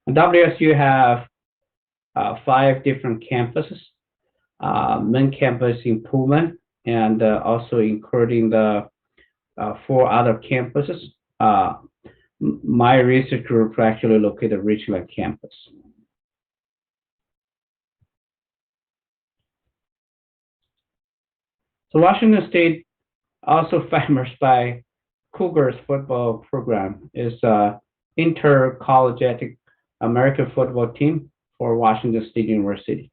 And WSU have 5 different campuses, main campus in Pullman, and also including the 4 other campuses. My research group actually located at Richland campus. So Washington State, also famous by Cougars football program, is intercollegiate American football team for Washington State University.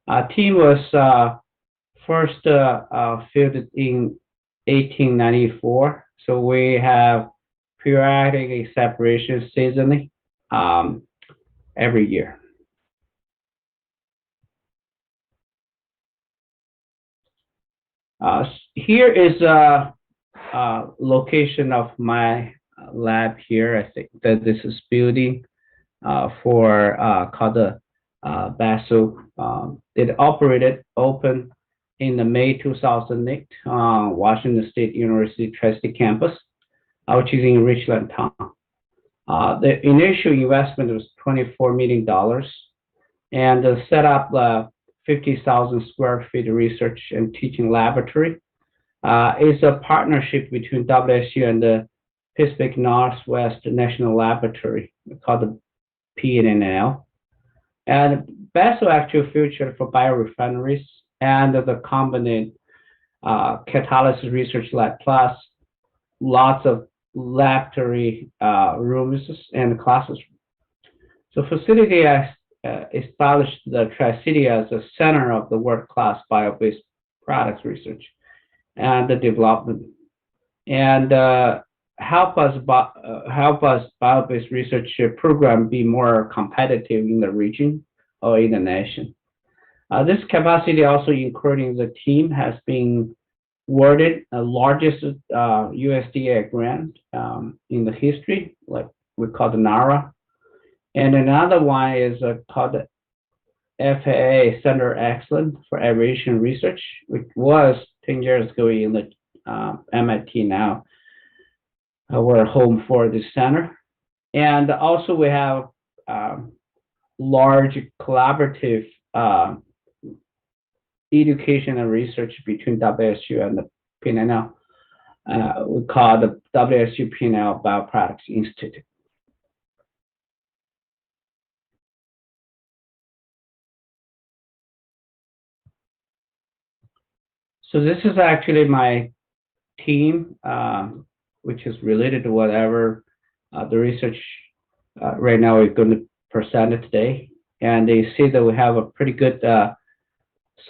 Our team was first fielded in 1894, so we have periodic separation seasonally every year. Here is a location of my lab here. I think that this is building for called the Basel. It opened in the May 2008 Washington State University Tri-State campus, which is in Richland town. The initial investment was $24 million, and set up 50,000 square feet research and teaching laboratory. It's a partnership between WSU and the Pacific Northwest National Laboratory called the PNNL. And Basel actually featured for biorefineries and the combined catalysis research lab plus lots of laboratory rooms and classes. So facility has established the Tri-City as a center of the world-class bio-based products research and the development, and help us bio-based research program be more competitive in the region or in the nation. This capacity also including the team has been awarded the largest USDA grant in the history, like we call the NARA. And another one is called the FAA Center of Excellence for Aviation Research, which was 10 years ago in the MIT now. We're home for this center. And also we have large collaborative education and research between WSU and the PNNL. We call the WSU PNNL Bioproducts Institute. So this is actually my team, which is related to whatever the research right now we're going to present it today. And you see that we have a pretty good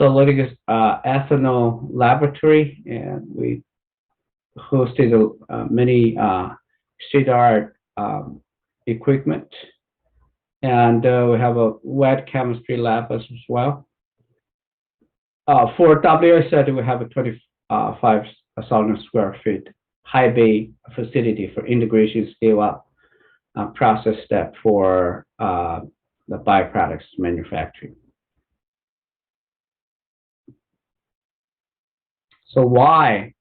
cellulosic ethanol laboratory, and we hosted many state-of-art equipment, and we have a wet chemistry lab as well. For WSIT, we have a 25,000 square feet high bay facility for integration scale-up process step for the bioproducts manufacturing. So why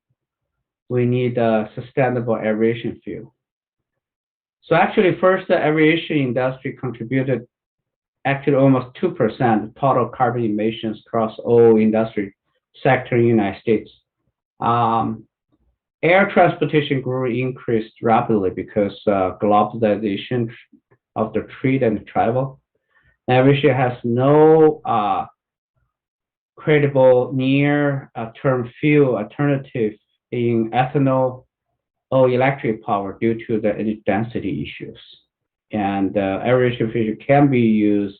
we need a sustainable aviation fuel? So actually, first, the aviation industry contributed actually almost 2% total carbon emissions across all industry sector in the United States. Air transportation increased rapidly because globalization of the trade and travel. Aviation has no credible near-term fuel alternative in ethanol or electric power due to the energy density issues. And aviation fuel can be used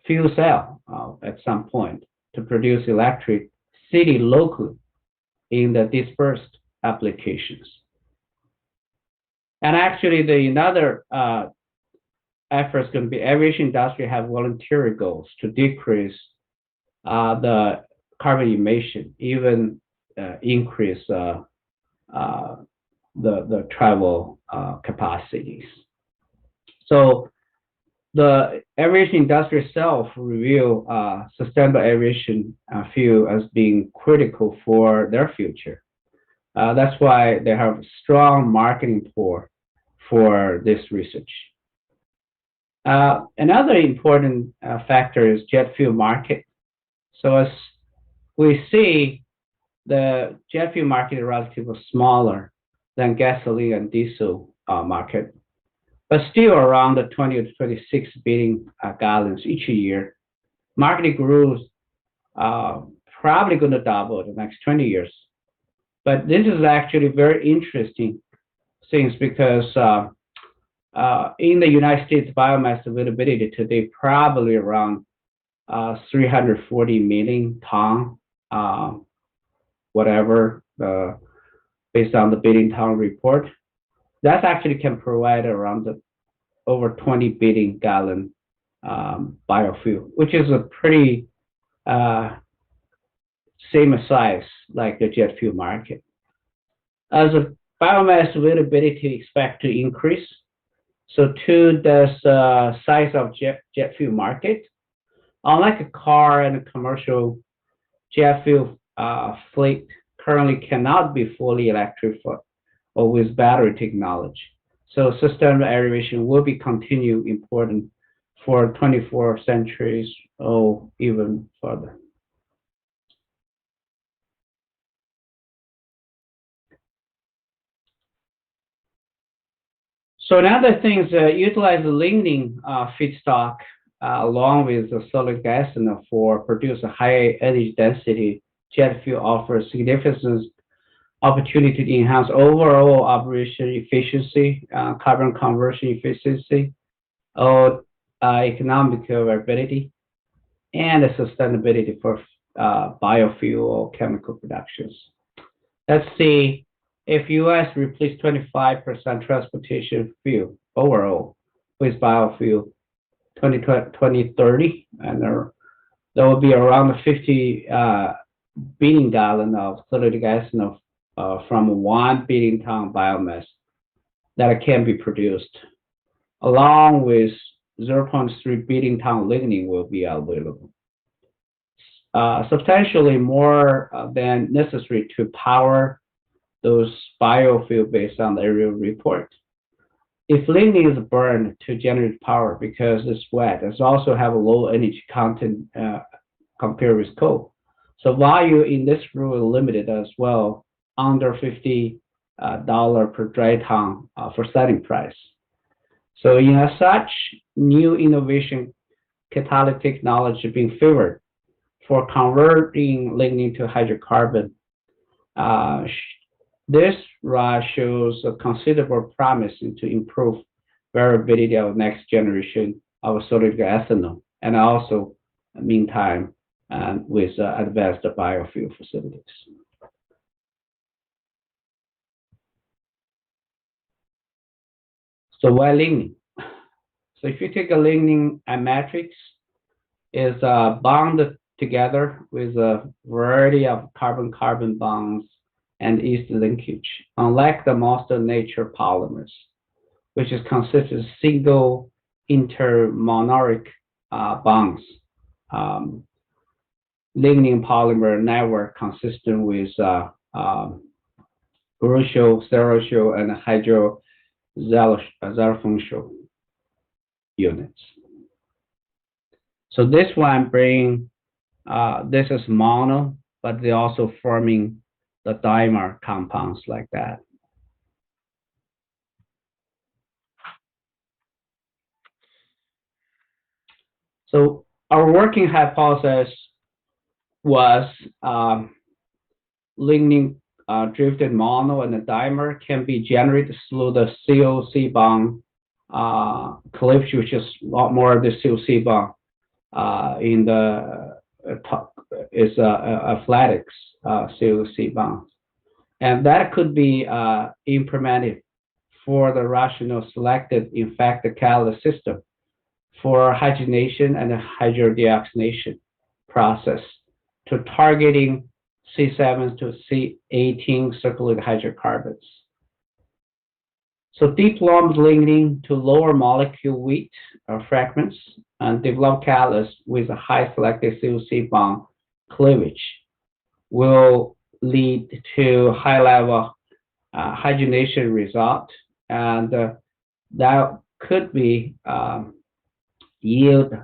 fuel cell at some point to produce electricity locally in the dispersed applications. And actually, another effort is going to be aviation industry have voluntary goals to decrease the carbon emission, even increase the travel capacities. So the aviation industry itself review sustainable aviation fuel as being critical for their future. That's why they have strong marketing for this research. Another important factor is jet fuel market. So as we see, the jet fuel market is relatively smaller than gasoline and diesel market, but still around the 20 to 26 billion gallons each year. Market growth probably going to double in the next 20 years. But this is actually very interesting things because in the United States, biomass availability today probably around 340 million ton, whatever, based on the billion ton report. That actually can provide around over 20 billion gallon biofuel, which is a pretty same size like the jet fuel market. As a biomass availability expect to increase, so too does size of jet fuel market. Unlike a car and a commercial, jet fuel fleet currently cannot be fully electrified or with battery technology. So sustainable aviation will be continued important for 24th centuries or even further. So another thing is utilize the lignin feedstock along with the solid gas for produce a high energy density jet fuel offers significant opportunity to enhance overall operation efficiency, carbon conversion efficiency, or economical viability, and the sustainability for biofuel or chemical productions. Let's see. If U.S. replace 25% transportation fuel overall with biofuel 2030, and there will be around 50 billion gallon of solid gas from 1 billion ton biomass that can be produced, along with 0.3 billion ton lignin will be available. Substantially more than necessary to power those biofuel based on the aerial report. If lignin is burned to generate power because it's wet, it also have a low energy content compared with coal. So value in this rule is limited as well, under $50 per dry ton for selling price. So in as such, new innovation catalytic technology being favored for converting lignin to hydrocarbon. This shows a considerable promise to improve variability of next generation of solid ethanol, and also meantime with advanced biofuel facilities. So why lignin? So if you take a lignin matrix, is bonded together with a variety of carbon-carbon bonds and cis linkage, unlike the most nature polymers, which is consisted of single intermonomeric bonds. Lignin polymer network consistent with uracil, serocil, and hydroxyzolfunctional units. So this one bring, this is mono, but they also forming the dimer compounds like that. So our working hypothesis was lignin drifted mono and the dimer can be generated through the COC bond cleavage, which is a lot more of the COC bond in the top is a flatix COC bond. And that could be implemented for the rational selected, in fact, the catalyst system for hydrogenation and hydrodeoxynation process to targeting C7 to C18 circulating hydrocarbons. So deployed lignin to lower molecule weight fragments and develop catalysts with a high selective COC bond cleavage will lead to high level hydrogenation result, and that could be yield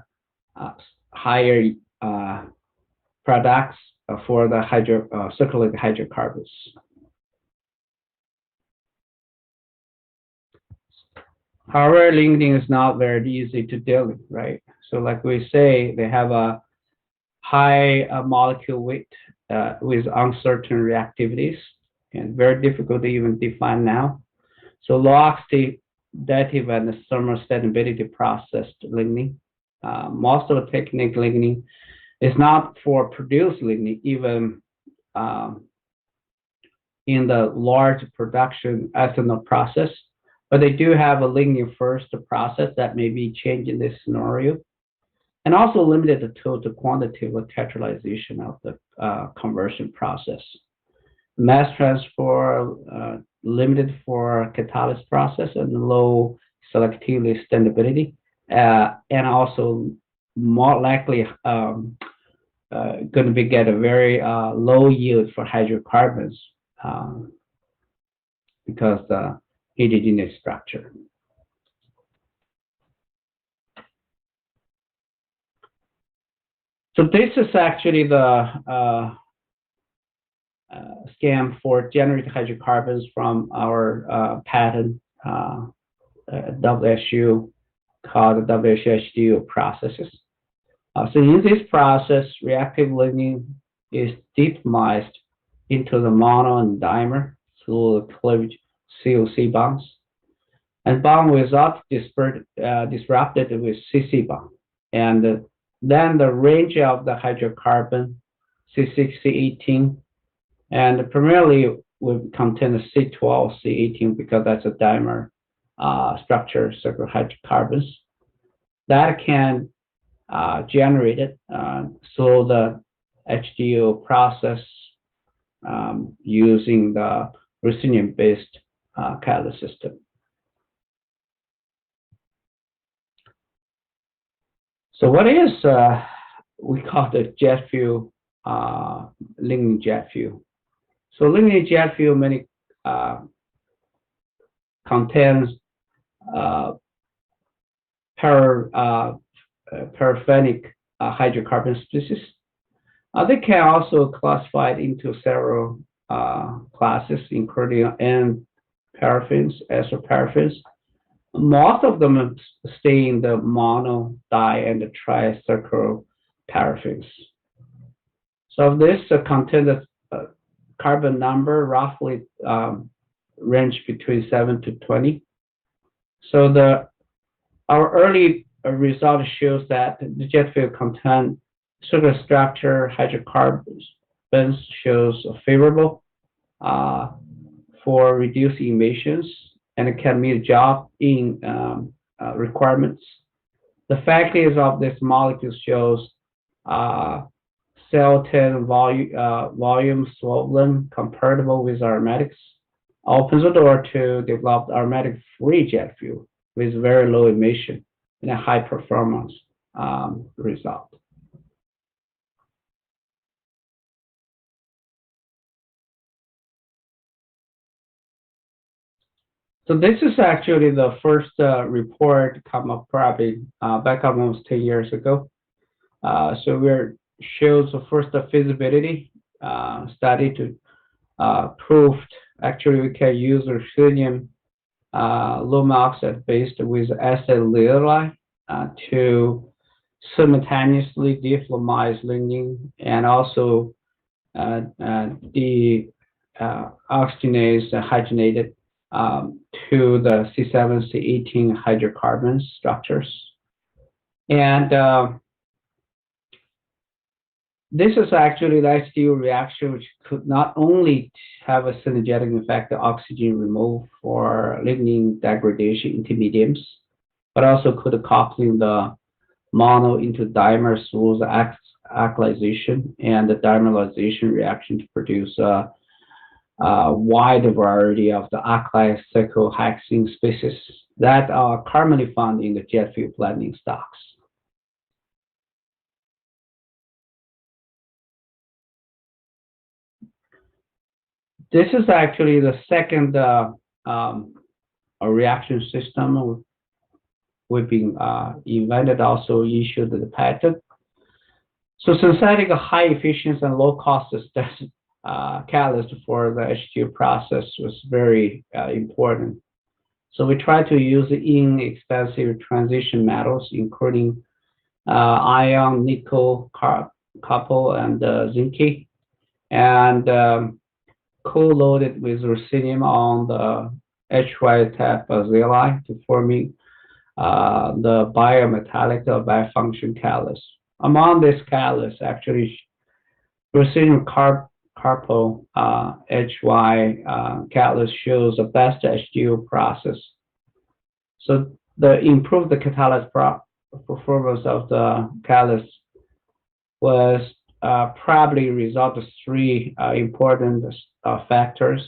higher products for the circulating hydrocarbons. However, lignin is not very easy to deal with, right? So like we say, they have a high molecule weight with uncertain reactivities and very difficult to even define now. So low oxidative and thermostability processed lignin. Most of the technique lignin is not for produced lignin, even in the large production ethanol process, but they do have a lignin first process that may be changing this scenario, and also limited the total quantity of tetralization of the conversion process. Mass transfer limited for catalyst process and low selectivity stability, and also more likely going to be get a very low yield for hydrocarbons because the heterogeneous structure. So this is actually the scheme for generating hydrocarbons from our patent WSU called the WSU processes. So in this process, reactive lignin is deatomized into the mono and dimer through the cleavage COC bonds, and bond without disrupted with CC bond. And then the range of the hydrocarbon C6, C18, and primarily will contain the C12, C18 because that's a dimer structure, circular hydrocarbons that can generate it through the HDO process using the ruthenium-based catalyst system. So what is we call the jet fuel, lignin jet fuel. So lignin jet fuel many contains paraffinic hydrocarbon species. They can also classify into several classes, including N-paraffins, S-paraffins. Most of them stay in the mono, di, and the tricircle paraffins. So this contains a carbon number roughly range between 7 to 20. So our early result shows that the jet fuel contain sugar structure hydrocarbons shows favorable for reducing emissions and it can meet job in requirements. The factors of this molecule shows cell 10 volume swollen compatible with aromatics, opens the door to develop aromatic-free jet fuel with very low emission and a high performance result. So this is actually the first report come up probably back almost 10 years ago. So we're shows the first feasibility study to prove actually we can use ruthenium aluminum oxide based with acid literally to simultaneously defluorize lignin and also the oxygenase hydrogenated to the C7, C18 hydrocarbon structures. And this is actually the HDO reaction, which could not only have a synergetic effect, the oxygen removed for lignin degradation intermediates, but also could coupling the mono into dimer through the alkylization and the dimerization reaction to produce a wide variety of the alkyl cyclohexene species that are commonly found in the jet fuel blending stocks. This is actually the second reaction system we've been invented, also issued the patent. So synthetic high efficiency and low cost catalyst for the H2 process was very important. So we try to use inexpensive transition metals, including iron, nickel, copper, and zinc, and co-loaded with ruthenium on the HY type bazilli to forming the biometallic bifunction catalyst. Among this catalyst, actually, ruthenium carpo HY catalyst shows the best H2O process. So the improved the catalyst performance of the catalyst was probably result of three important factors.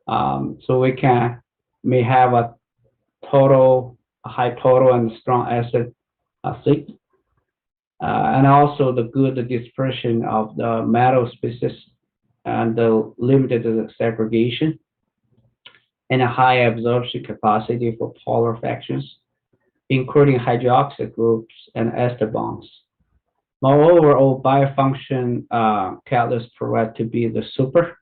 So we may have a high total and strong acid sink, and also the good dispersion of the metal species and the limited segregation, and a high absorption capacity for polar fractions, including hydroxide groups and ester bonds. Moreover, all biofunction catalysts provide to be the super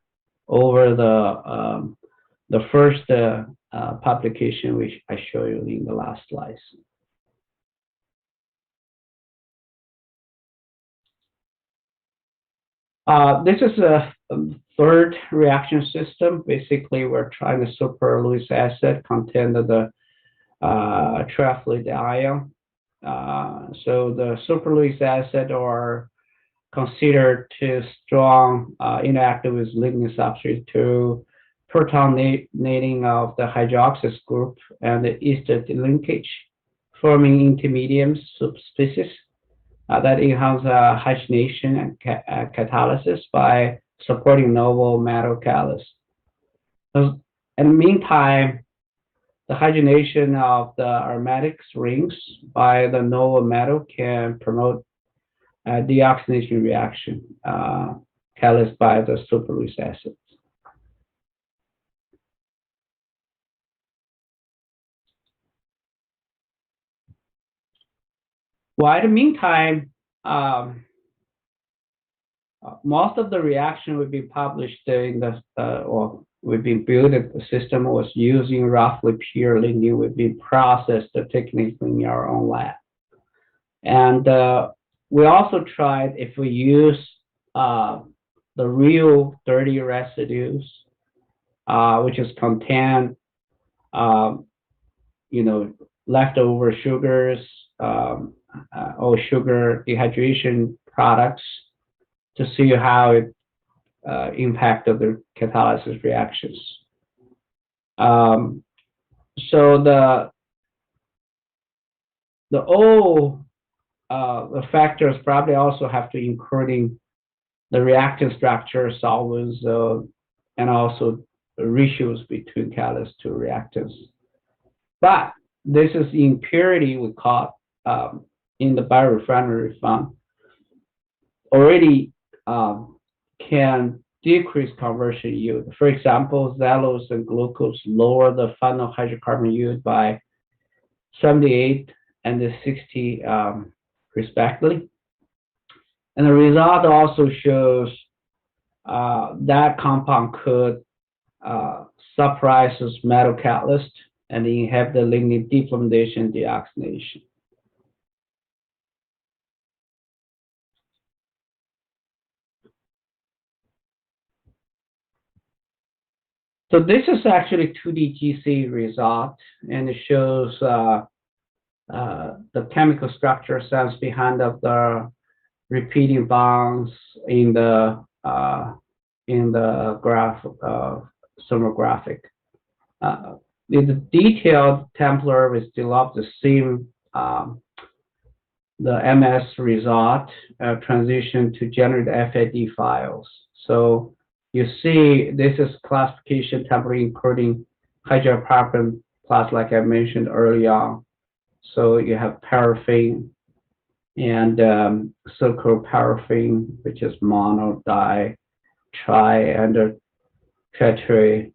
over the first publication which I showed you in the last slides. This is a third reaction system. Basically, we're trying to super Lewis acid contain the triethylate ion. So the superlewis acid are considered too strong interactive with lignin substrate to protonating of the hydroxide group and the ester linkage, forming intermediate subspecies that enhance hydrogenation and catalysis by supporting novel metal catalysts. So in the meantime, the hydrogenation of the aromatics rings by the novel metal can promote deoxidation reaction catalyzed by the superlewis acids. While in the meantime, most of the reaction would be published in the or we've been building the system was using roughly pure lignin would be processed technically in our own lab. And we also tried if we use the real dirty residues, which is contain, leftover sugars or sugar dehydration products to see how it impacted the catalysis reactions. so all the factors probably also have to including the reactant structure, solvents, and also the ratios between catalyst to reactants. But this is impurity we caught in the biorefinery fund already can decrease conversion yield. For example, xylose and glucose lower the final hydrocarbon yield by 78 and 60 respectively. And the result also shows that compound could suppress metal catalyst and inhibit the lignin deflammation deoxidation. So this is actually 2D GC result, and it shows the chemical structure cells behind of the repeating bonds in the graph thermographic. With the detailed template, we still have the same the MS result transition to generate FAD files. So you see, this is classification template including hydrocarbon plus, like I mentioned earlier. So you have paraffin and circular paraffin, which is mono, di, tri, and tetra,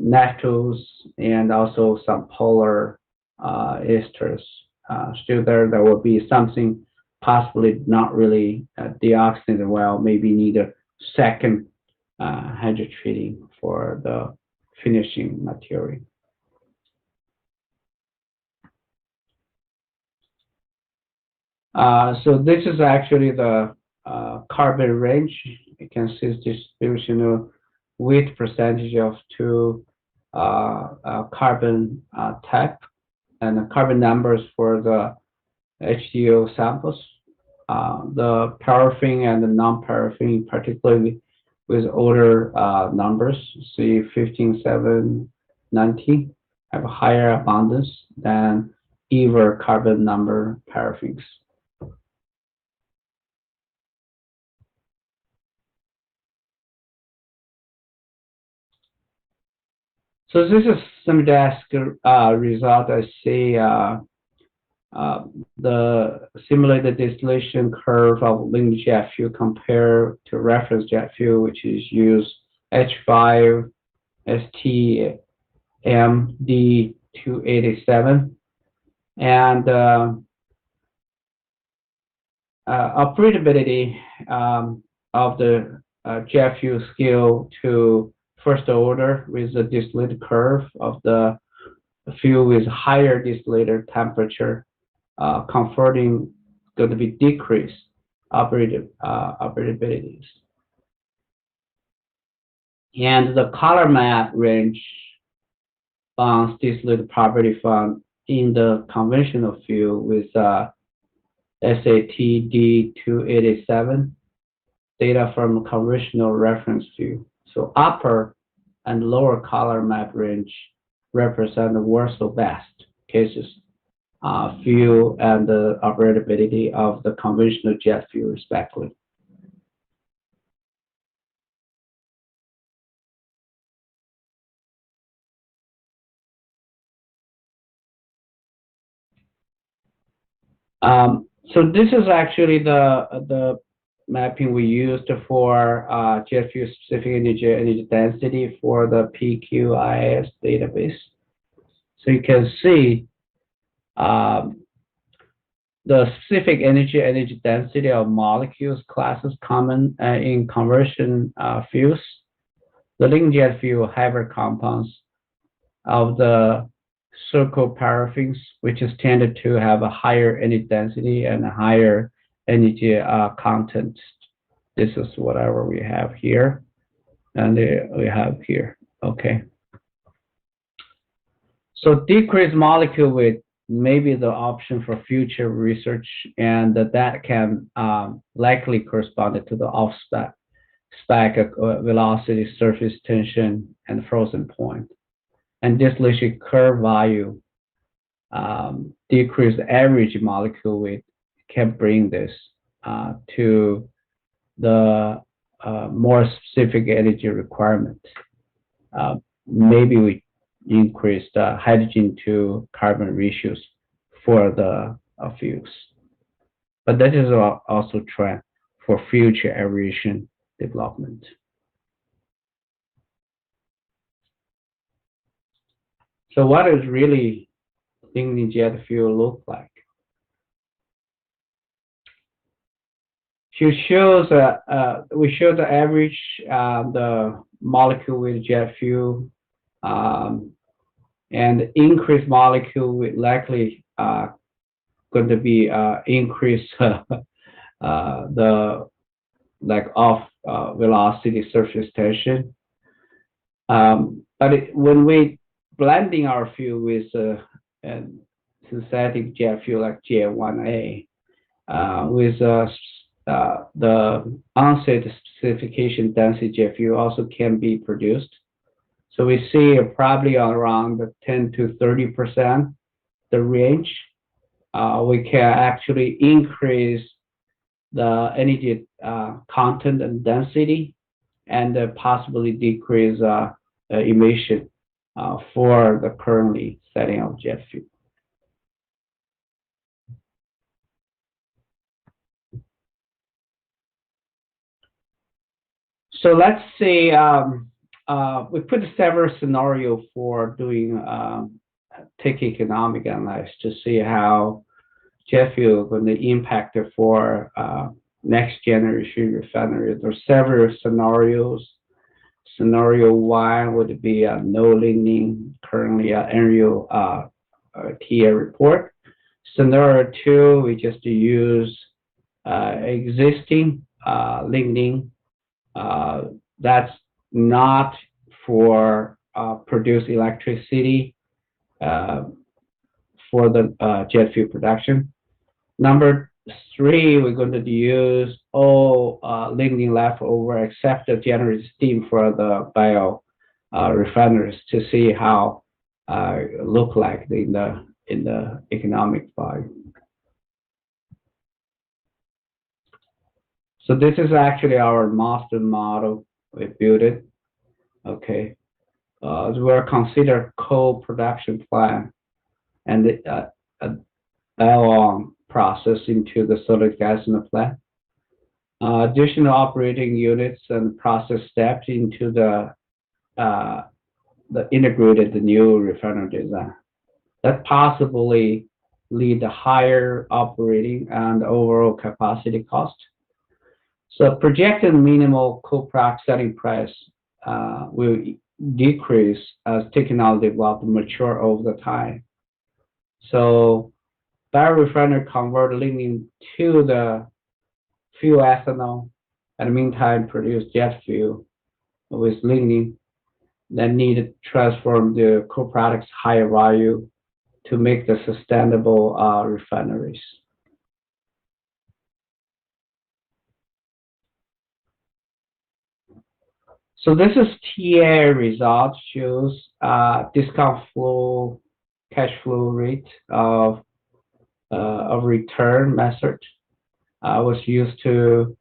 nettles, and also some polar esters. Still there will be something possibly not really deoxygenated well, maybe need a second hydrotreating for the finishing material. So this is actually the carbon range. You can see the distribution of weight percentage of two carbon type and the carbon numbers for the HDO samples. The paraffin and the non-paraffin, particularly with older numbers, see 15, 7, 19, have a higher abundance than either carbon number paraffins. So this is some desk result. I see the simulated distillation curve of lignin jet fuel compared to reference jet fuel, which is used H5 STMD287, and operability of the jet fuel scale to first order with the distillated curve of the fuel with higher distillator temperature, converting going to be decreased operabilities. And the color map range bonds distillated property found in the conventional fuel with SATD287 data from conventional reference fuel. So upper and lower color map range represent the worst or best cases, fuel and the operability of the conventional jet fuel respectively. So this is actually the mapping we used for jet fuel specific energy density for the PQIS database. So you can see the specific energy density of molecules classes common in conversion fuels. The lignin jet fuel hybrid compounds of the circle paraffins, which is tended to have a higher energy density and a higher energy content. This is whatever we have here, and we have here. Okay. So decreased molecule weight may be the option for future research, and that can likely correspond to the off-spec velocity, surface tension, and frozen point. and distillation curve value decrease the average molecule weight can bring this to the more specific energy requirement. Maybe we increase the hydrogen to carbon ratios for the fuels. But that is also a trend for future aviation development. So what does really lignin jet fuel look like? We show the average the molecule with jet fuel, and increased molecule with likely going to be increase the off velocity surface tension. But when we blending our fuel with synthetic jet fuel like J1A with the onset specification density jet fuel also can be produced. So we see probably around 10 to 30% the range. We can actually increase the energy content and density, and possibly decrease emission for the currently setting of jet fuel. So let's say we put several scenarios for doing take economic analysis to see how jet fuel is going to impact it for next generation refinery. There are several scenarios. Scenario 1 would be no lignin, currently annual TA report. Scenario 2, we just use existing lignin. That's not for produce electricity for the jet fuel production. Number 3, we're going to use all lignin left over except the generated steam for the bio refineries to see how look like in the economic value. So this is actually our master model. We built it. Okay, we're consider co-production plan and the process into the solid gas in the plant. Additional operating units and process steps into the integrated new refinery design. That possibly lead to higher operating and overall capacity cost. So projected minimal co-product selling price will decrease as technology development mature over the time. So biorefinery convert lignin to the fuel ethanol, and in the meantime produce jet fuel with lignin, then need to transform the co-products higher value to make the sustainable refineries. So this is TA result, shows discount flow, cash flow rate of return method was used to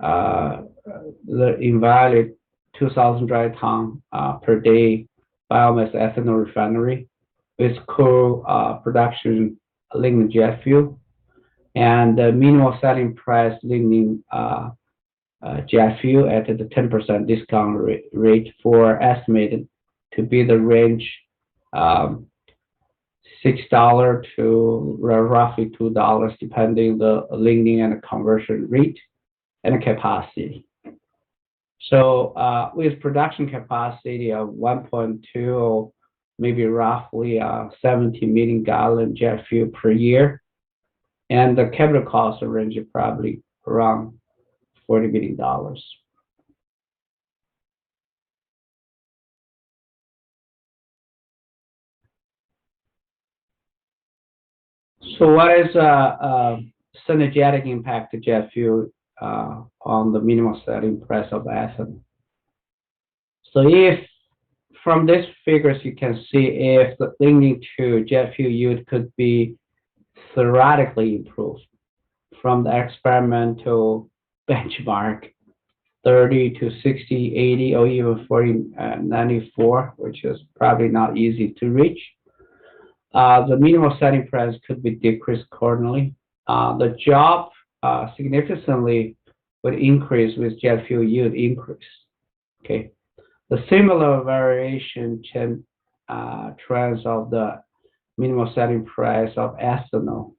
the invalid 2,000 dry ton per day biomass ethanol refinery with co-production lignin jet fuel, and the minimal selling price lignin jet fuel at the 10% discount rate for estimated to be the range $6 to roughly $2 depending the lignin and the conversion rate and the capacity. So with production capacity of 1.2 or maybe roughly 70 million gallon jet fuel per year, and the capital cost range is probably around $40 million. So what is synergetic impact of jet fuel on the minimum selling price of ethanol? So if from these figures, you can see if the lignin to jet fuel yield could be theoretically improved from the experimental benchmark 30 to 60, 80, or even 40, 94, which is probably not easy to reach. The minimum selling price could be decreased accordingly. The job significantly would increase with jet fuel yield increase. Okay, the similar variation trends of the minimum selling price of ethanol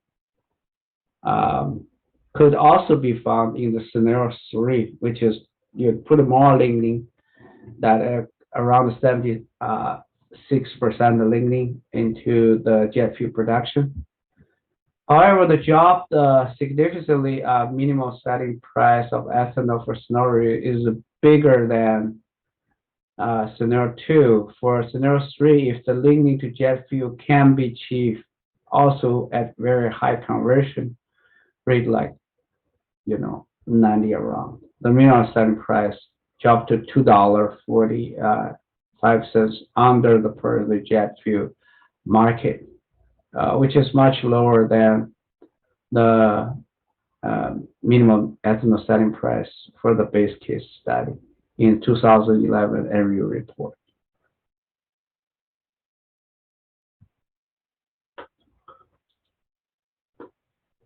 could also be found in the scenario 3, which is you put more lignin, that around 76% of lignin into the jet fuel production. However, the job significantly minimum selling price of ethanol for scenario is bigger than scenario 2. For scenario 3, if the lignin to jet fuel can be achieved also at very high conversion rate, like 90 around, the minimum selling price dropped to $2.45 under the per the jet fuel market, which is much lower than the minimum ethanol selling price for the base case study in 2011 annual report.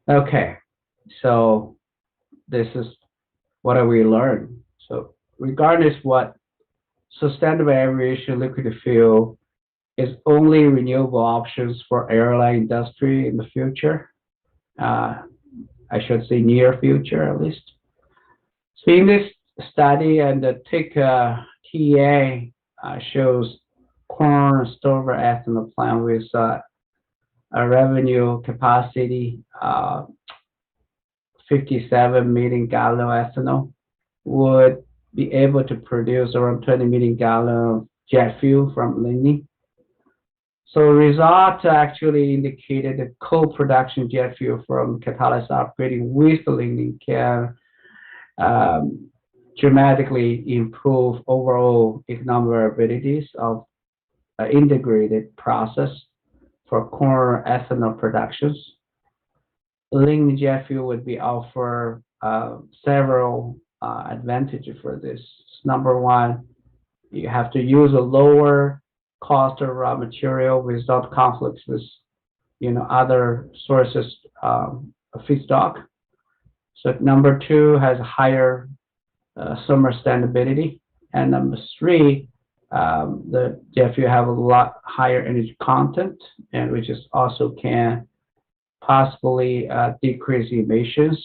Okay, so this is what we learned. So regardless what sustainable aviation liquid fuel is only renewable options for airline industry in the future. I should say near future at least. So in this study, and the TEA shows corn stover ethanol plant with a revenue capacity 57 million gallon ethanol would be able to produce around 20 million gallon of jet fuel from lignin. So results actually indicated that co-production jet fuel from catalyst upgrading with lignin can dramatically improve overall economic viabilities of integrated process for corn ethanol productions. Lignin jet fuel would be offer several advantages for this. Number one, you have to use a lower cost of raw material without conflicts with other sources of feedstock. So number two has higher summer standability, and number three, the jet fuel have a lot higher energy content, and which is also can possibly decrease emissions.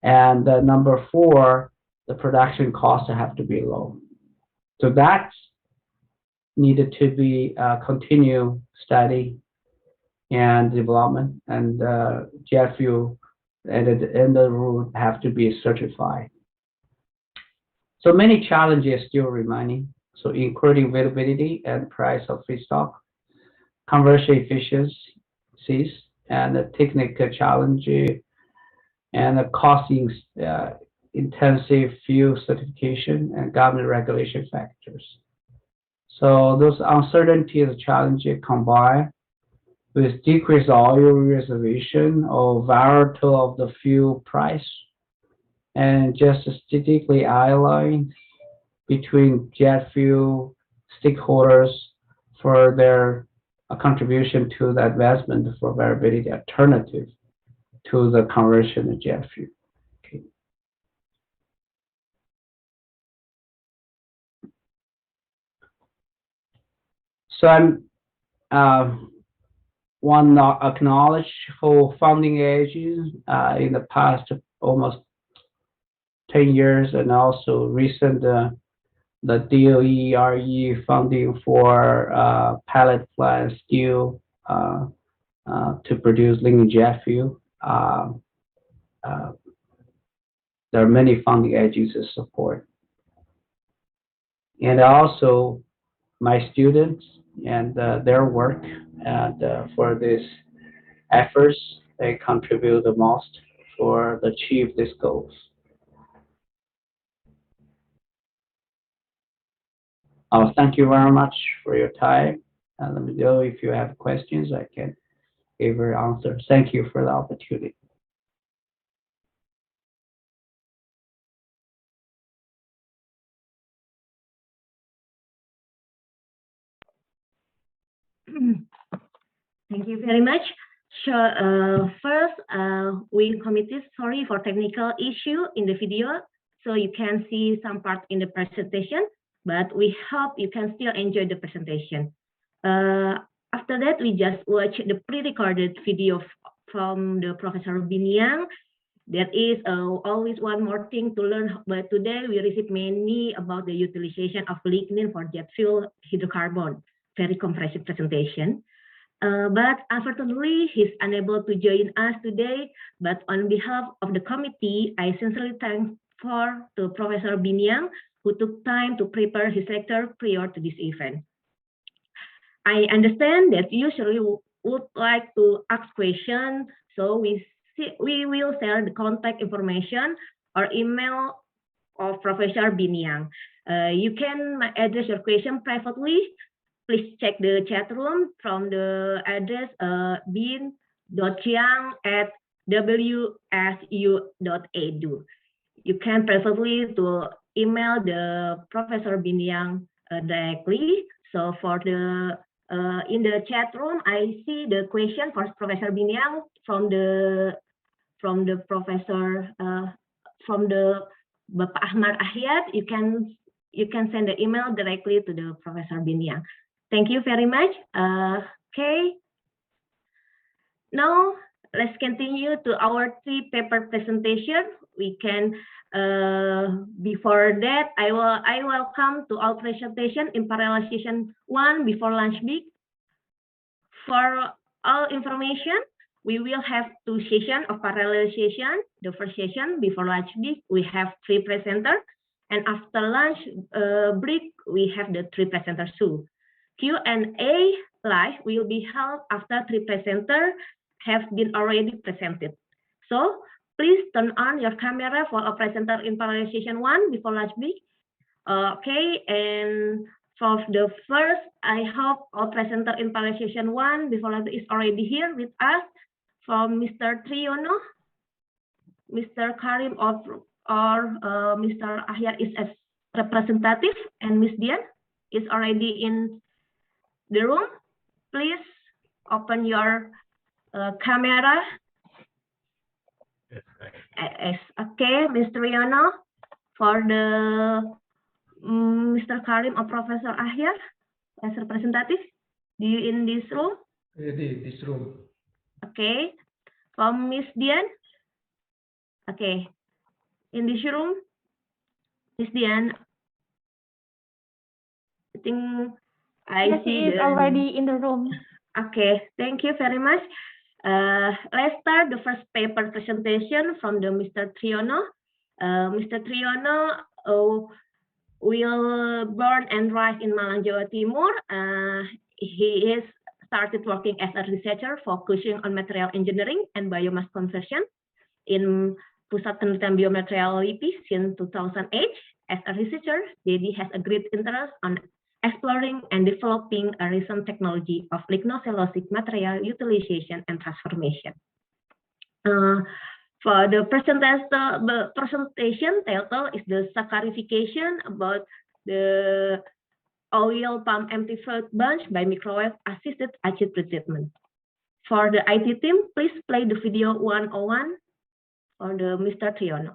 And number four, the production costs have to be low. So that's needed to be continue study and development, and jet fuel at the end of the road have to be certified. So many challenges still remaining. So including availability and price of feedstock, conversion efficiencies, and the technical challenge, and the costing intensive fuel certification and government regulation factors. So those uncertainties and challenges combined with decreased oil reservation or volatile of the fuel price, and just strategically aligned between jet fuel stakeholders for their contribution to the advancement for variability alternative to the conversion of jet fuel. Okay. So I'm one acknowledge for funding agencies in the past almost 10 years, and also recent the DOE RE funding for pilot plant steel to produce lignin jet fuel. There are many funding agencies support, and also my students and their work, and for these efforts, they contribute the most for to achieve these goals. Thank you very much for your time. And let me know if you have questions, I can give your answer. Thank you for the opportunity. Thank you very much. So first, we committed sorry for technical issue in the video, so you can see some part in the presentation, but we hope you can still enjoy the presentation. After that, we just watch the pre-recorded video from the Professor Biniang. There is always one more thing to learn, but today we received many about the utilization of lignin for jet fuel hydrocarbon. Very comprehensive presentation. But unfortunately, he's unable to join us today. But on behalf of the committee, I sincerely thank to Professor Biniang, who took time to prepare his lecture prior to this event. I understand that you usually would like to ask questions, so we will share the contact information or email of Professor Biniang. You can address your question privately. Please check the chat room from the address bin.chiang@wsu.edu. You can preferably to email the Professor Biniang directly. So for the in the chat room, I see the question for Professor Biniang from the Professor from the Bapak Ahmad Ahyat. You can send the email directly to the Professor Biniang. Thank you very much. Okay. Now let's continue to our 3-paper presentation. We can before that I welcome to our presentation in parallel session 1 before lunch break. For all information, we will have 2 sessions of parallel session. The first session before lunch break, we have 3 presenters, and after lunch break, we have the 3 presenters too. Q&A live will be held after 3 presenters have been already presented. So please turn on your camera for a presenter in parallel session 1 before lunch break. Okay, and for the first, I hope our presenter in parallel session 1 before lunch break is already here with us. From Mr. Triyono, Mr. Karim, or Mr. Ahyar is as representative, and Ms. Dian is already in the room. Please open your camera. Yes. Okay, Mr. Triyono, for the Mr. Karim or Professor Ahyar as representative, do you in this room? This room. Okay, from Miss Dian. Okay, in this room, Miss Dian. I think I see she is already in the room. Okay, thank you very much. Let's start the first paper presentation from the Mr. Triyono. Mr. Triyono will born and raised in Malang, Jawa Timur. He is started working as a researcher focusing on material engineering and biomass conversion in Pusat Penelitian Biomaterial LIPI since 2008. As a researcher, Dedi has a great interest on exploring and developing a recent technology of lignocellulosic material utilization and transformation. For the presentation title is the saccharification about the oil palm empty fruit bunch by microwave assisted acid pretreatment. For the IT team, please play the video 101 for the Mr. Triyono.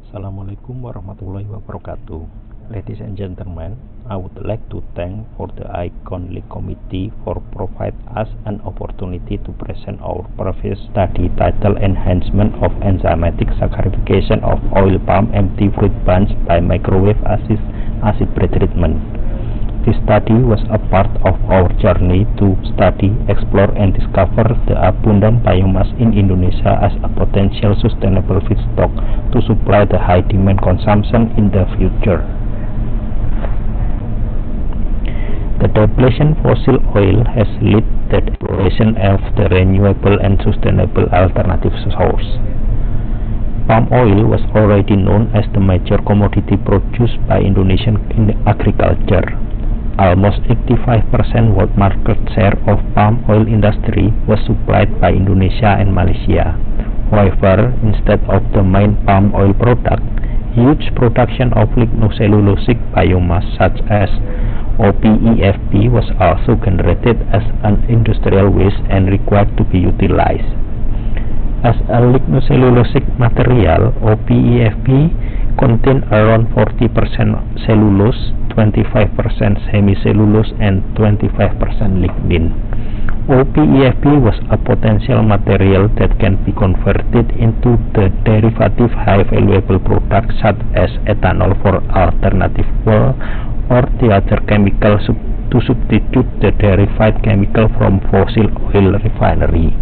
Assalamualaikum warahmatullahi wabarakatuh. Ladies and gentlemen, I would like to thank for the Icon-Lig committee for provide us an opportunity to present our previous study titled Enhancement of Enzymatic Saccharification of Oil Palm Empty Fruit Bunch by Microwave Acid Pretreatment. This study was a part of our journey to study, explore, and discover the abundant biomass in Indonesia as a potential sustainable feedstock to supply the high demand consumption in the future. The depletion fossil oil has led the exploration of the renewable and sustainable alternative source. palm oil was already known as the major commodity produced by Indonesian agriculture. Almost 85% world market share of palm oil industry was supplied by Indonesia and Malaysia. However, instead of the main palm oil product, huge production of lignocellulosic biomass such as OPEFP was also generated as an industrial waste and required to be utilized. As a lignocellulosic material, OPEFP contains around 40% cellulose, 25% semicellulose, and 25% lignin. OPEFP was a potential material that can be converted into the derivative high valuable products such as ethanol for alternative fuel or the other chemical to substitute the derived chemical from fossil oil refinery.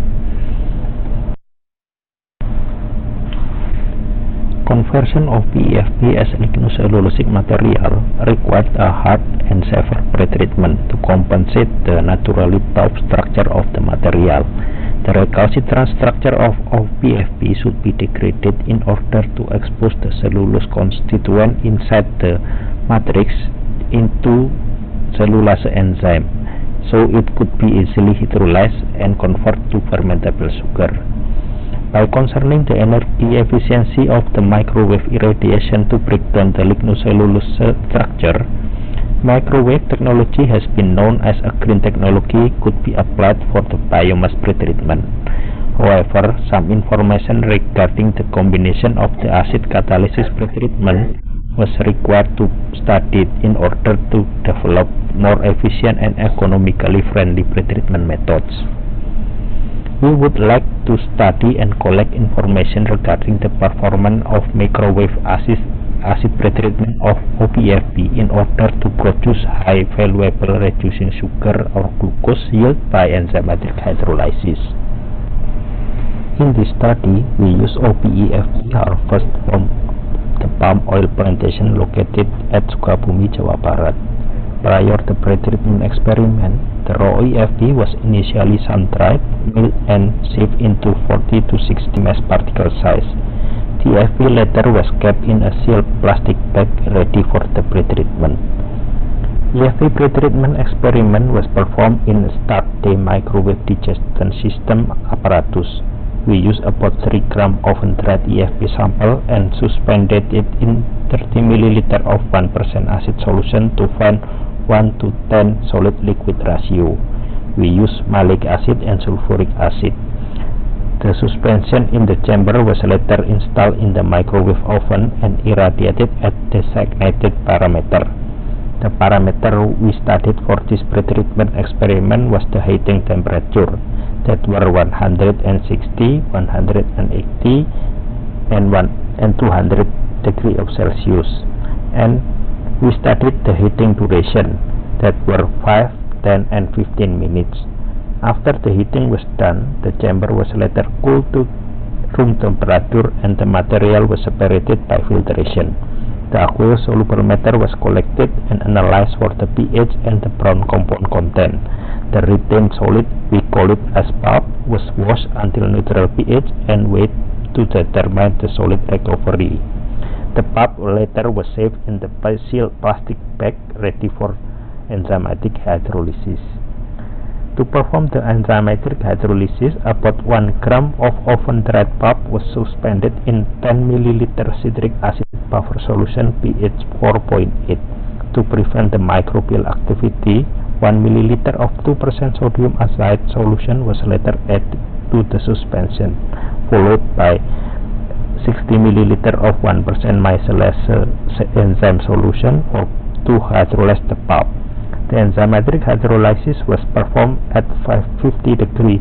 Conversion of PEFP as lignocellulosic material required a hard and severe pretreatment to compensate the naturally tough structure of the material. The recalcitrant structure of PEFP should be degraded in order to expose the cellulose constituent inside the matrix into cellulase enzyme, so it could be easily hydrolyzed and converted to fermentable sugar. By concerning the energy efficiency of the microwave irradiation to break down the lignocellulose structure, microwave technology has been known as a green technology could be applied for the biomass pretreatment. However, some information regarding the combination of the acid catalysis pretreatment was required to study in order to develop more efficient and economically friendly pretreatment methods. We would like to study and collect information regarding the performance of microwave acid pretreatment of OPEFP in order to produce high valuable reducing sugar or glucose yield by enzymatic hydrolysis. In this study, we use OPEFP harvest from the palm oil plantation located at Sukabumi, Jawa Barat. Prior to the pretreatment experiment, the raw EFP was initially sun-dried, milled, and sieved into 40 to 60 mesh particle size. The EFP later was kept in a sealed plastic bag ready for the pretreatment. EFP pretreatment experiment was performed in a start-day microwave digestion system apparatus. We used about 3 gram oven-dried EFP sample and suspended it in 30 ml of 1% acid solution to find 1 to 10 solid liquid ratio. We use malic acid and sulfuric acid. The suspension in the chamber was later installed in the microwave oven and irradiated at designated parameter. The parameter we studied for this pretreatment experiment was the heating temperature, that were 160, 180, and 200 degrees of Celsius, and we studied the heating duration, that were 5, 10, and 15 minutes. After the heating was done, the chamber was later cooled to room temperature and the material was separated by filtration. The aqueous soluble matter was collected and analyzed for the pH and the brown compound content. The retained solid, we call it as pulp, was washed until neutral pH and weighed to determine the solid recovery. The pulp later was saved in the sealed plastic bag ready for enzymatic hydrolysis. To perform the enzymatic hydrolysis, about 1 gram of oven-dried pulp was suspended in 10 ml citric acid buffer solution pH 4.8. To prevent the microbial activity, 1 ml of 2% sodium azide solution was later added to the suspension, followed by 60 ml of 1% micellase enzyme solution to hydrolyze the pulp. The enzymatic hydrolysis was performed at 550 degrees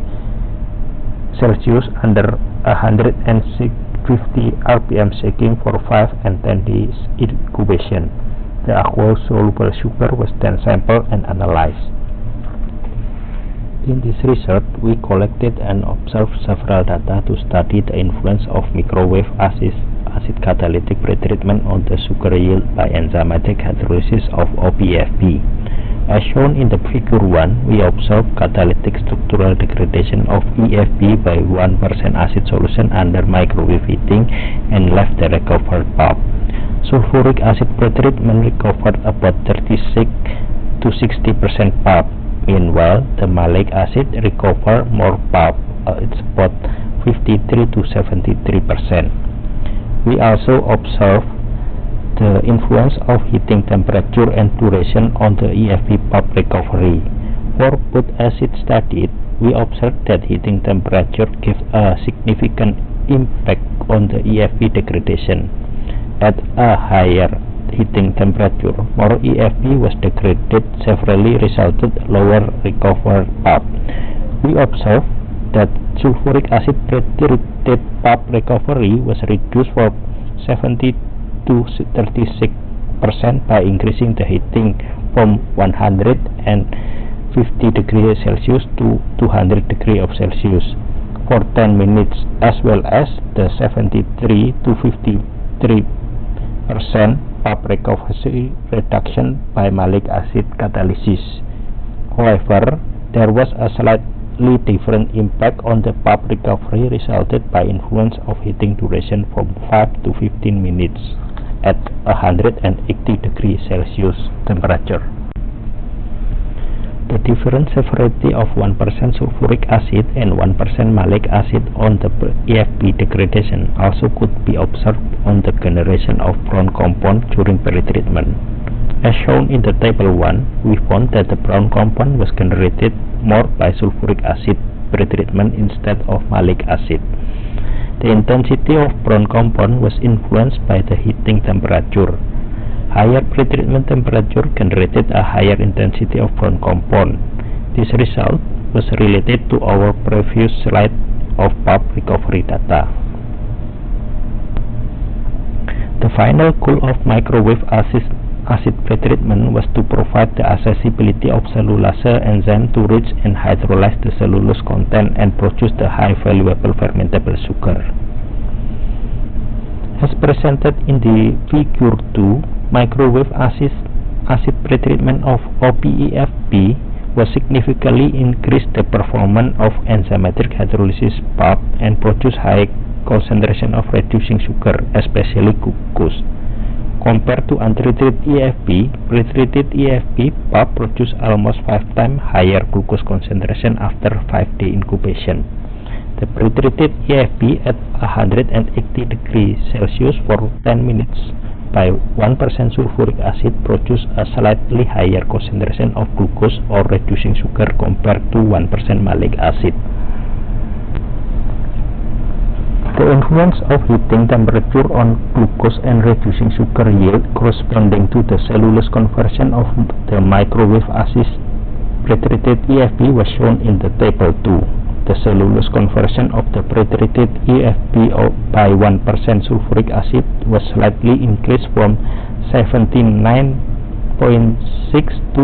Celsius under 150 rpm shaking for 5 and 10 days incubation. The aqueous soluble sugar was then sampled and analyzed. In this research, we collected and observed several data to study the influence of microwave acid catalytic pretreatment on the sugar yield by enzymatic hydrolysis of OPEFP. As shown in the figure 1, we observe catalytic structural degradation of EFB by 1% acid solution under microwave heating and left the recovered pulp. Sulfuric acid pretreatment recovered about 36 to 60% pulp. Meanwhile, the malic acid recovered more pulp. It's about 53 to 73%. We also observe the influence of heating temperature and duration on the EFB pulp recovery. For both acids studied, we observed that heating temperature gives a significant impact on the EFB degradation. At a higher heating temperature, more EFB was degraded, severely resulted lower recovered pulp. We observed that sulfuric acid pretreated pulp recovery was reduced from 70 to 36% by increasing the heating from 150 degrees Celsius to 200 degrees of Celsius for 10 minutes, as well as the 73 to 53% pulp recovery reduction by malic acid catalysis. However, there was a slightly different impact on the pulp recovery resulted by influence of heating duration from 5 to 15 minutes at 180 degrees Celsius temperature. The different severity of 1% sulfuric acid and 1% malic acid on the EFB degradation also could be observed on the generation of brown compound during pretreatment. As shown in the table 1, we found that the brown compound was generated more by sulfuric acid pretreatment instead of malic acid. The intensity of brown compound was influenced by the heating temperature. Higher pretreatment temperature generated a higher intensity of brown compound. This result was related to our previous slide of pulp recovery data. The final goal of microwave acid pretreatment was to provide the accessibility of cellulose enzyme to reach and hydrolyze the cellulose content and produce the high valuable fermentable sugar. As presented in the figure 2, microwave acid pretreatment of OPEFB was significantly increased the performance of enzymatic hydrolysis pulp and produced high concentration of reducing sugar, especially glucose. Compared to untreated EFB, pretreated EFB pulp produced almost 5 times higher glucose concentration after 5-day incubation. The pretreated EFB at 180 degrees Celsius for 10 minutes by 1% sulfuric acid produced a slightly higher concentration of glucose or reducing sugar compared to 1% malic acid. The influence of heating temperature on glucose and reducing sugar yield corresponding to the cellulose conversion of the microwave acid pretreated EFB was shown in the table 2. The cellulose conversion of the pretreated EFB by 1% sulfuric acid was slightly increased from 79.6 to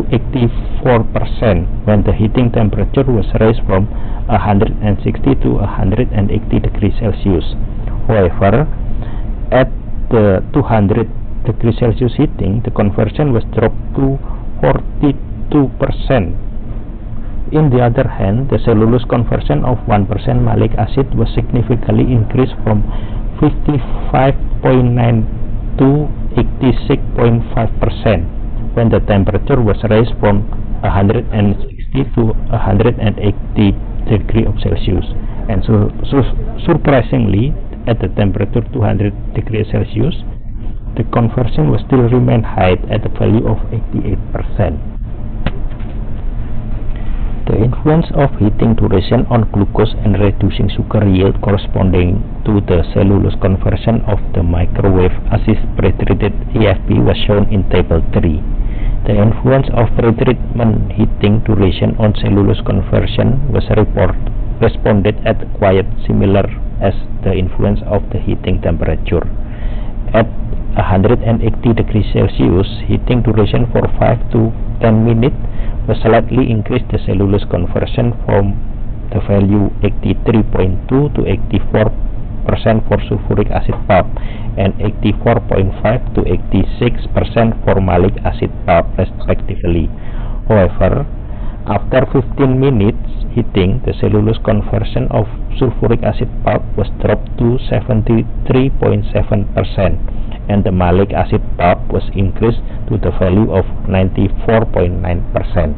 84% when the heating temperature was raised from 160 to 180 degrees Celsius. However, at the 200 degrees Celsius heating, the conversion was dropped to 42%. In the other hand, the cellulose conversion of 1% malic acid was significantly increased from 55.9 to 86.5% when the temperature was raised from 160 to 180 degrees of Celsius, and so surprisingly, at the temperature 200 degrees Celsius, the conversion was still remain high at a value of 88%. The influence of heating duration on glucose and reducing sugar yield corresponding to the cellulose conversion of the microwave acid pretreated EFB was shown in table 3. The influence of pretreatment heating duration on cellulose conversion was responded at quite similar as the influence of the heating temperature. At 180 degrees Celsius, heating duration for 5 to 10 minutes was slightly increased the cellulose conversion from the value 83.2 to 84% for sulfuric acid pulp and 84.5 to 86% for malic acid pulp respectively. However, after 15 minutes heating, the cellulose conversion of sulfuric acid pulp was dropped to 73.7%, and the malic acid pulp was increased to the value of 94.9%.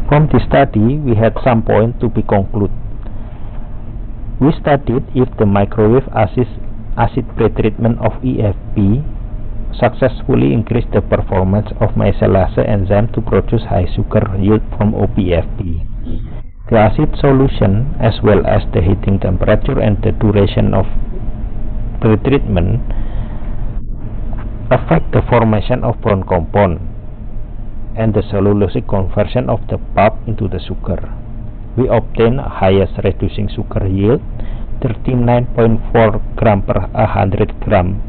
From this study, we had some points to be concluded. We studied if the microwave acid pretreatment of EFP successfully increased the performance of micellase enzyme to produce high sugar yield from OPFP. The acid solution, as well as the heating temperature and the duration of pretreatment, affect the formation of brown compound and the cellulosic conversion of the pulp into the sugar. We obtain highest reducing sugar yield, 39.4 gram per 100 gram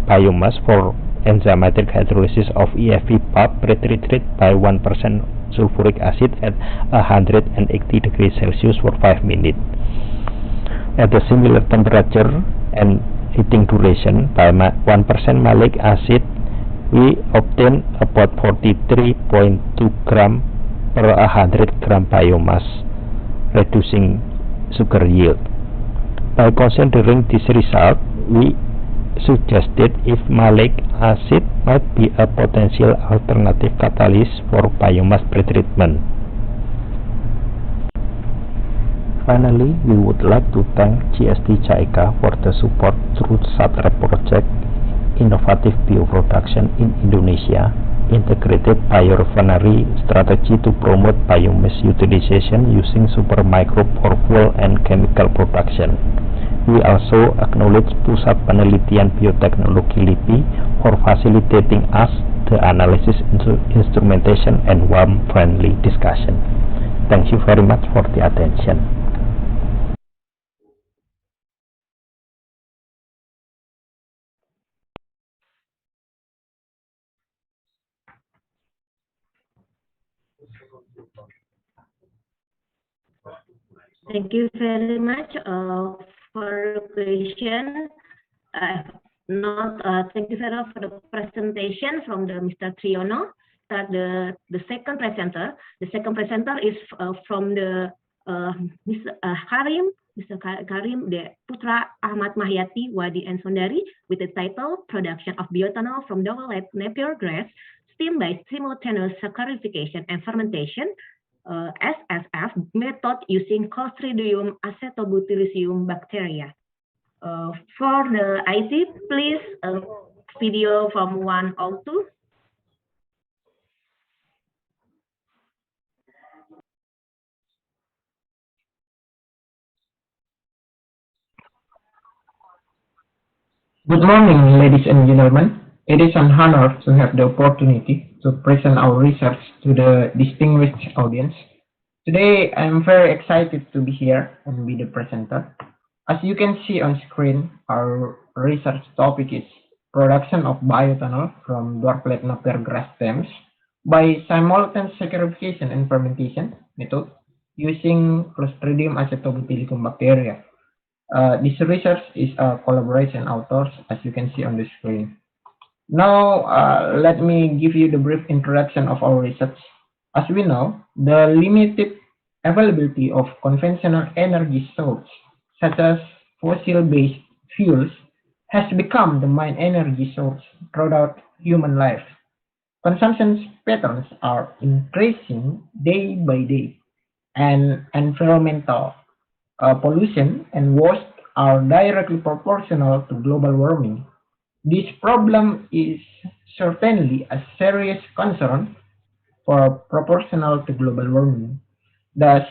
biomass for enzymatic hydrolysis of EFP pulp pretreated by 1% sulfuric acid at 180 degrees Celsius for 5 minutes. At a similar temperature and heating duration by 1% malic acid, we obtain about 43.2 gram per 100 gram biomass, reducing sugar yield. By considering this result, we suggested if malic acid might be a potential alternative catalyst for biomass pretreatment. Finally, we would like to thank GST JICA for the support through SATRE project, Innovative Bioproduction in Indonesia, Integrated Biorefinery Strategy to promote biomass utilization using supermicrobe for fuel and chemical production. We also acknowledge Pusat Penelitian Biotechnology LIPI for facilitating us the analysis instrumentation and warm friendly discussion. Thank you very much for the attention. Thank you very much for the question. Thank you very much for the presentation from Mr. Triyono. The second presenter. The second presenter is from the Mr. Karim, the Putra Ahmad Mahyati Wadi and Sondari, with the title Production of Bioethanol from Double Napier Grass, Steam by Simultaneous Saccharification and Fermentation, SSF method using Clostridium acetobutyrrhizium bacteria. For the IT, please video from 102. Good morning, ladies and gentlemen. It is an honor to have the opportunity to present our research to the distinguished audience. Today, I am very excited to be here and be the presenter. As you can see on screen, our research topic is production of bioethanol from dwarflet napier grass stems by simultaneous saccharification and fermentation method using Clostridium acetobutyrrhizum bacteria. This research is a collaboration authors, as you can see on the screen. Now, let me give you the brief introduction of our research. As we know, the limited availability of conventional energy sources, such as fossil-based fuels, has become the main energy source throughout human life. Consumption patterns are increasing day by day, and environmental pollution and waste are directly proportional to global warming. This problem is certainly a serious concern for proportional to global warming. Thus,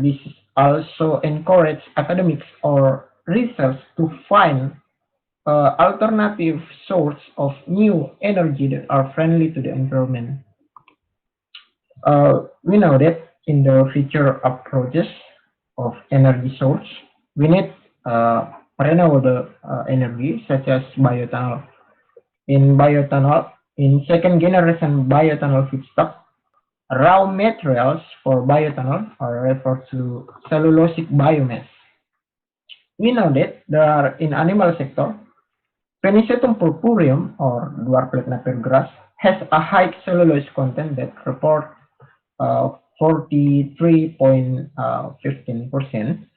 this also encourages academics or research to find alternative source of new energy that are friendly to the environment. We know that in the future approaches of energy source, we need renewable energy such as bioethanol. In second generation bioethanol feedstock, raw materials for bioethanol are referred to cellulosic biomass. We know that there are in animal sector, Penicetum purpureum, or dwarflet napier grass, has a high cellulose content that report 43.15%.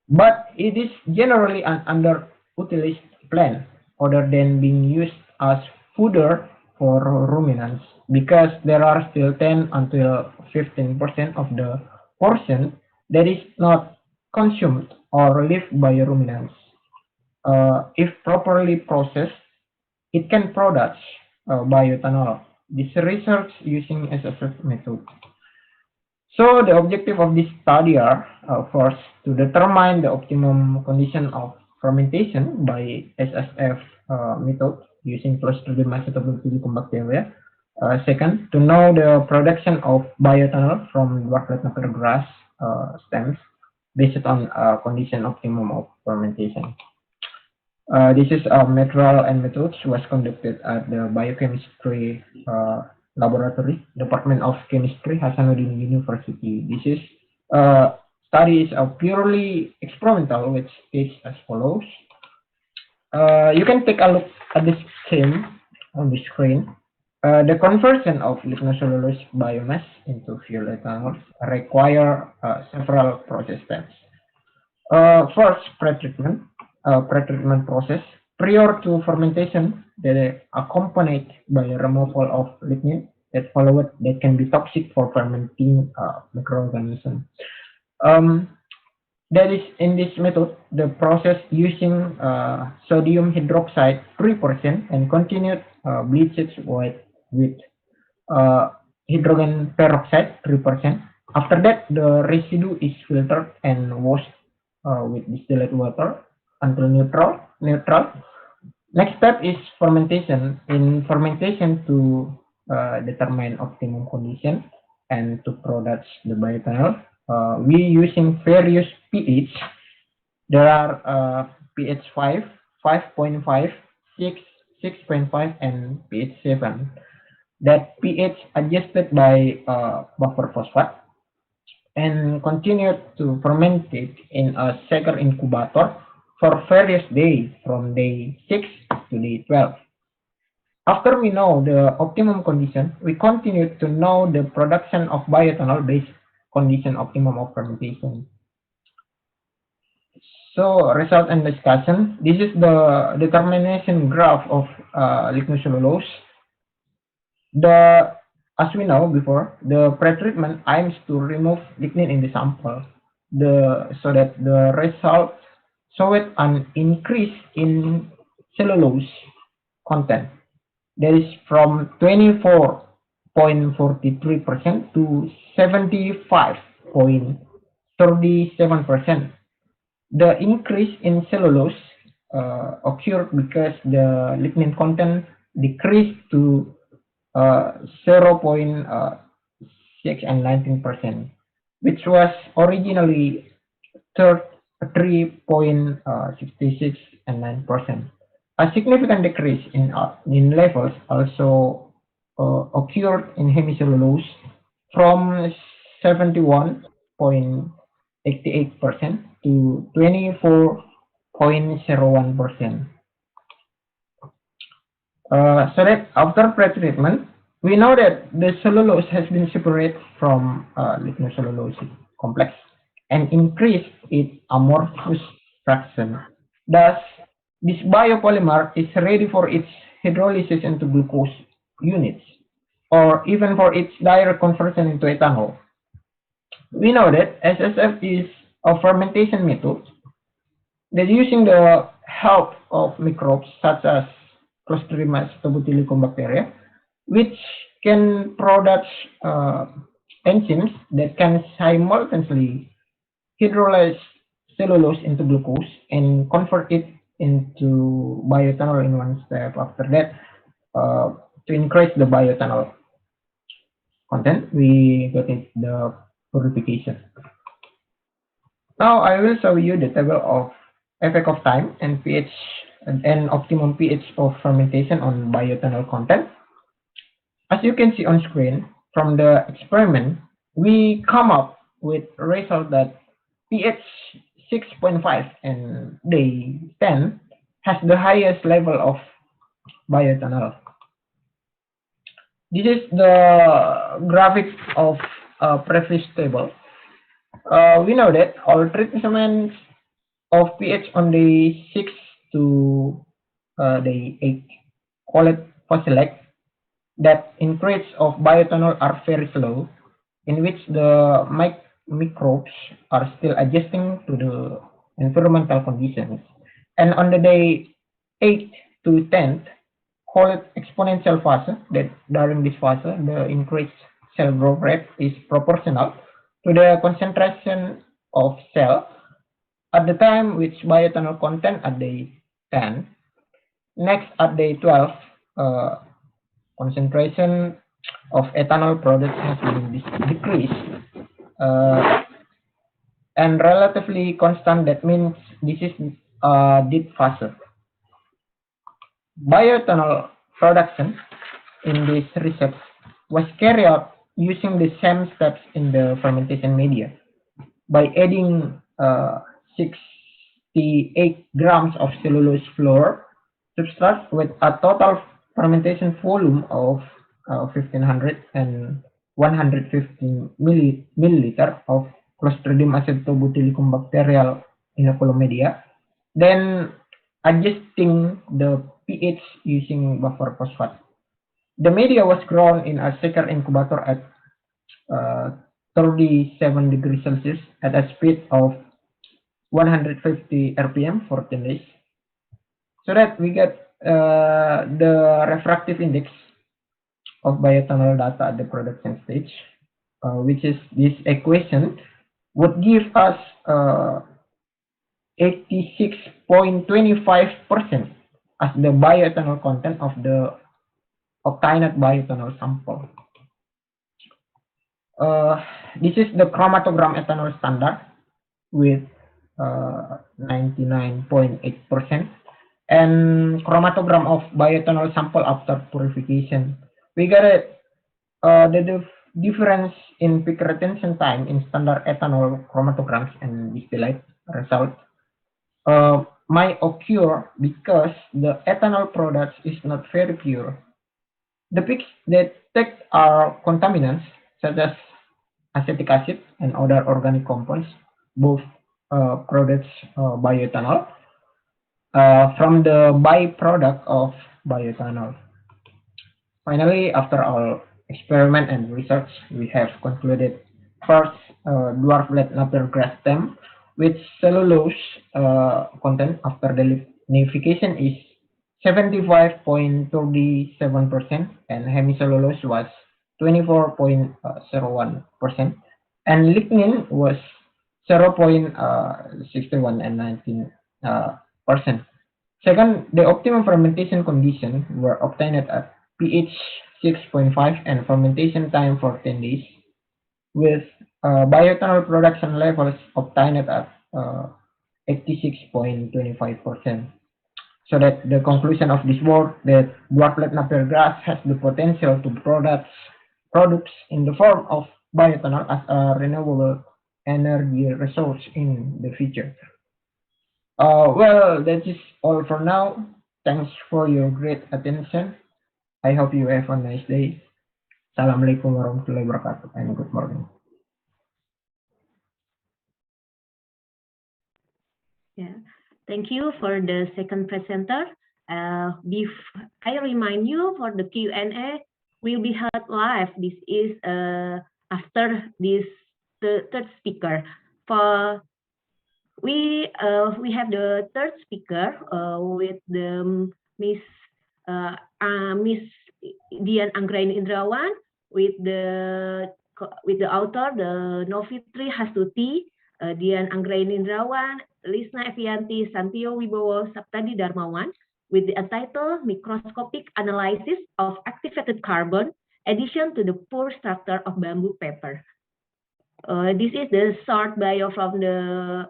But it is generally an underutilized plant, other than being used as fodder for ruminants, because there are still 10 until 15% of the portion that is not consumed or lived by ruminants. If properly processed, it can produce bioethanol. This research using SSF method. So the objective of this study are first to determine the optimum condition of fermentation by SSF method using Clostridium acetobacterium bacteria. Second, to know the production of bioethanol from dwarflet napier grass stems based on condition optimum of fermentation. This is material and methods was conducted at the biochemistry laboratory, Department of Chemistry, Hasanuddin University. This is study is purely experimental, which is as follows. You can take a look at this scheme on the screen. The conversion of lignocellulose biomass into fuel ethanol require several process steps. First, pretreatment. Pretreatment process prior to fermentation that is accompanied by removal of lignin that followed that can be toxic for fermenting microorganisms. That is in this method, the process using sodium hydroxide 3% and continued bleached with hydrogen peroxide 3%. After that, the residue is filtered and washed with distilled water until neutral. Next step is fermentation. In fermentation to determine optimum condition and to produce the bioethanol, we using various pH. There are pH 5, 5.5, 6, 6.5, and pH 7. That pH adjusted by buffer phosphate and continued to ferment it in a Sager incubator for various days from day 6 to day 12. After we know the optimum condition, we continue to know the production of bioethanol based condition optimum of fermentation. So result and discussion. This is the determination graph of lignocellulose. As we know before, the pretreatment aims to remove lignin in the sample, so that the result showed an increase in cellulose content. That is from 24.43% to 75.37%. The increase in cellulose occurred because the lignin content decreased to 0.6 and 19%, which was originally 3.66 and 9%. A significant decrease in levels also occurred in hemicellulose from 71.88% to 24.01%. So that after pretreatment, we know that the cellulose has been separated from lignocellulose complex and increased its amorphous fraction. Thus, this biopolymer is ready for its hydrolysis into glucose units, or even for its direct conversion into ethanol. We know that SSF is a fermentation method that using the help of microbes such as Clostridium acetobacterium bacteria, which can produce enzymes that can simultaneously hydrolyze cellulose into glucose and convert it into bioethanol in one step. After that, to increase the bioethanol content, we got it the purification. Now I will show you the table of effect of time and pH and optimum pH of fermentation on bioethanol content. As you can see on screen, from the experiment, we come up with a result that pH 6.5 and day 10 has the highest level of bioethanol. This is the graphic of previous table. We know that all treatments of pH on day 6 to day 8 call it fossilized, that increase of bioethanol are very slow, in which the microbes are still adjusting to the environmental conditions. And on the day 8 to 10th, call it exponential phase, that during this phase, the increased cell growth rate is proportional to the concentration of cell at the time which bioethanol content at day 10. Next, at day 12, concentration of ethanol products has been decreased and relatively constant. That means this is deep phase. Bioethanol production in this research was carried out using the same steps in the fermentation media by adding 68 grams of cellulose flour substrate with a total fermentation volume of 1500 and 115 milliliter of Clostridium acetobutylicum bacterial inoculum media, then adjusting the pH using buffer phosphate. The media was grown in a shaker incubator at 37 degrees Celsius at a speed of 150 RPM for 10 days. So that we get the refractive index of bioethanol data at the production stage, which is this equation would give us 86.25% as the bioethanol content of the obtained bioethanol sample. This is the chromatogram ethanol standard with 99.8%, and chromatogram of bioethanol sample after purification. We got the difference in peak retention time in standard ethanol chromatograms and distillate result might occur because the ethanol product is not very pure. The peaks that detect are contaminants such as acetic acid and other organic compounds, both products bioethanol from the byproduct of bioethanol. Finally, after our experiment and research, we have concluded first dwarf red Napier grass stem with cellulose content after the lignification is 75.37% and hemicellulose was 24.01% and lignin was 0.61 and 19%. Second, the optimum fermentation conditions were obtained at pH 6.5 and fermentation time for 10 days, with bioethanol production levels obtained at 86.25%. So that the conclusion of this work that dwarflet Napier grass has the potential to products in the form of bioethanol as a renewable energy resource in the future. Well, that is all for now. Thanks for your great attention. I hope you have a nice day. Assalamualaikum warahmatullahi wabarakatuh and good morning. Yeah, thank you for the second presenter. I remind you for the Q&A will be held live. This is after this third speaker. We have the third speaker with the Miss Dian Anggraini Indrawan with the author, the Novitri Hastuti, Dian Anggraini Indrawan, Lisna Evianti, Santio Wibowo, Saptadi Darmawan, with the title Microscopic Analysis of Activated Carbon, addition to the poor structure of bamboo paper. This is the short bio from the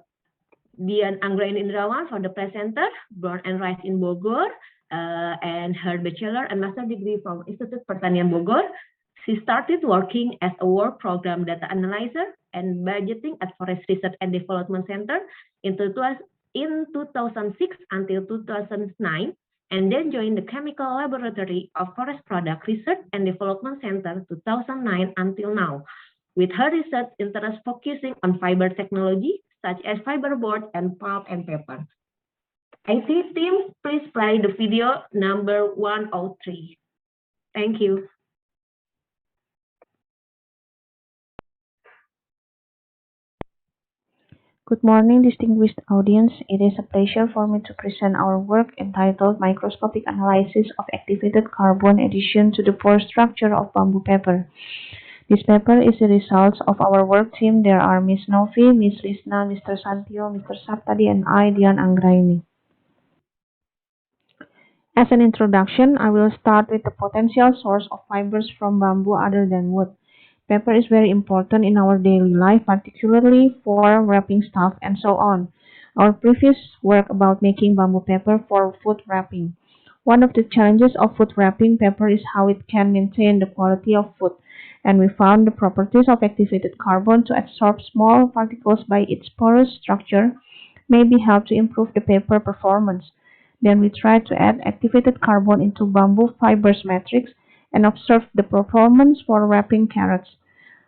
Dian Anggraini Indrawan for the presenter, born and raised in Bogor, and her bachelor and master degree from Institut Pertanian Bogor. She started working as a work program data analyzer and budgeting at Forest Research and Development Center in 2006 until 2009, and then joined the Chemical Laboratory of Forest Product Research and Development Center 2009 until now, with her research interests focusing on fiber technology such as fiberboard and pulp and paper. IT team, please play the video number 103. Thank you. Good morning, distinguished audience. It is a pleasure for me to present our work entitled Microscopic Analysis of Activated Carbon Addition to the Pore Structure of Bamboo Paper. This paper is the result of our work team. There are Ms. Novi, Ms. Lisna, Mr. Santio, Mr. Saptadi, and I, Dian Anggraini. As an introduction, I will start with the potential source of fibers from bamboo other than wood. Paper is very important in our daily life, particularly for wrapping stuff and so on. Our previous work about making bamboo paper for food wrapping. One of the challenges of food wrapping paper is how it can maintain the quality of food, and we found the properties of activated carbon to absorb small particles by its porous structure may be helped to improve the paper performance. Then we tried to add activated carbon into bamboo fibers matrix and observed the performance for wrapping carrots.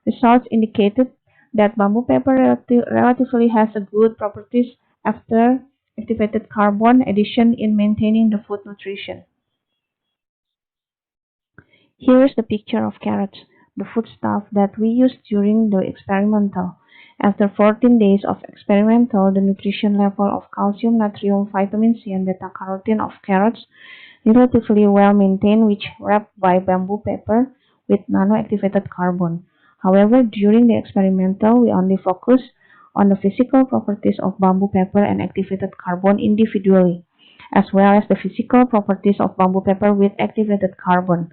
Results indicated that bamboo paper relatively has a good properties after activated carbon addition in maintaining the food nutrition. Here is the picture of carrots, the foodstuff that we used during the experimental. After 14 days of experimental, the nutrition level of calcium, natrium, vitamin C, and beta-carotene of carrots relatively well maintained, which wrapped by bamboo paper with nano-activated carbon. However, during the experimental, we only focus on the physical properties of bamboo paper and activated carbon individually, as well as the physical properties of bamboo paper with activated carbon.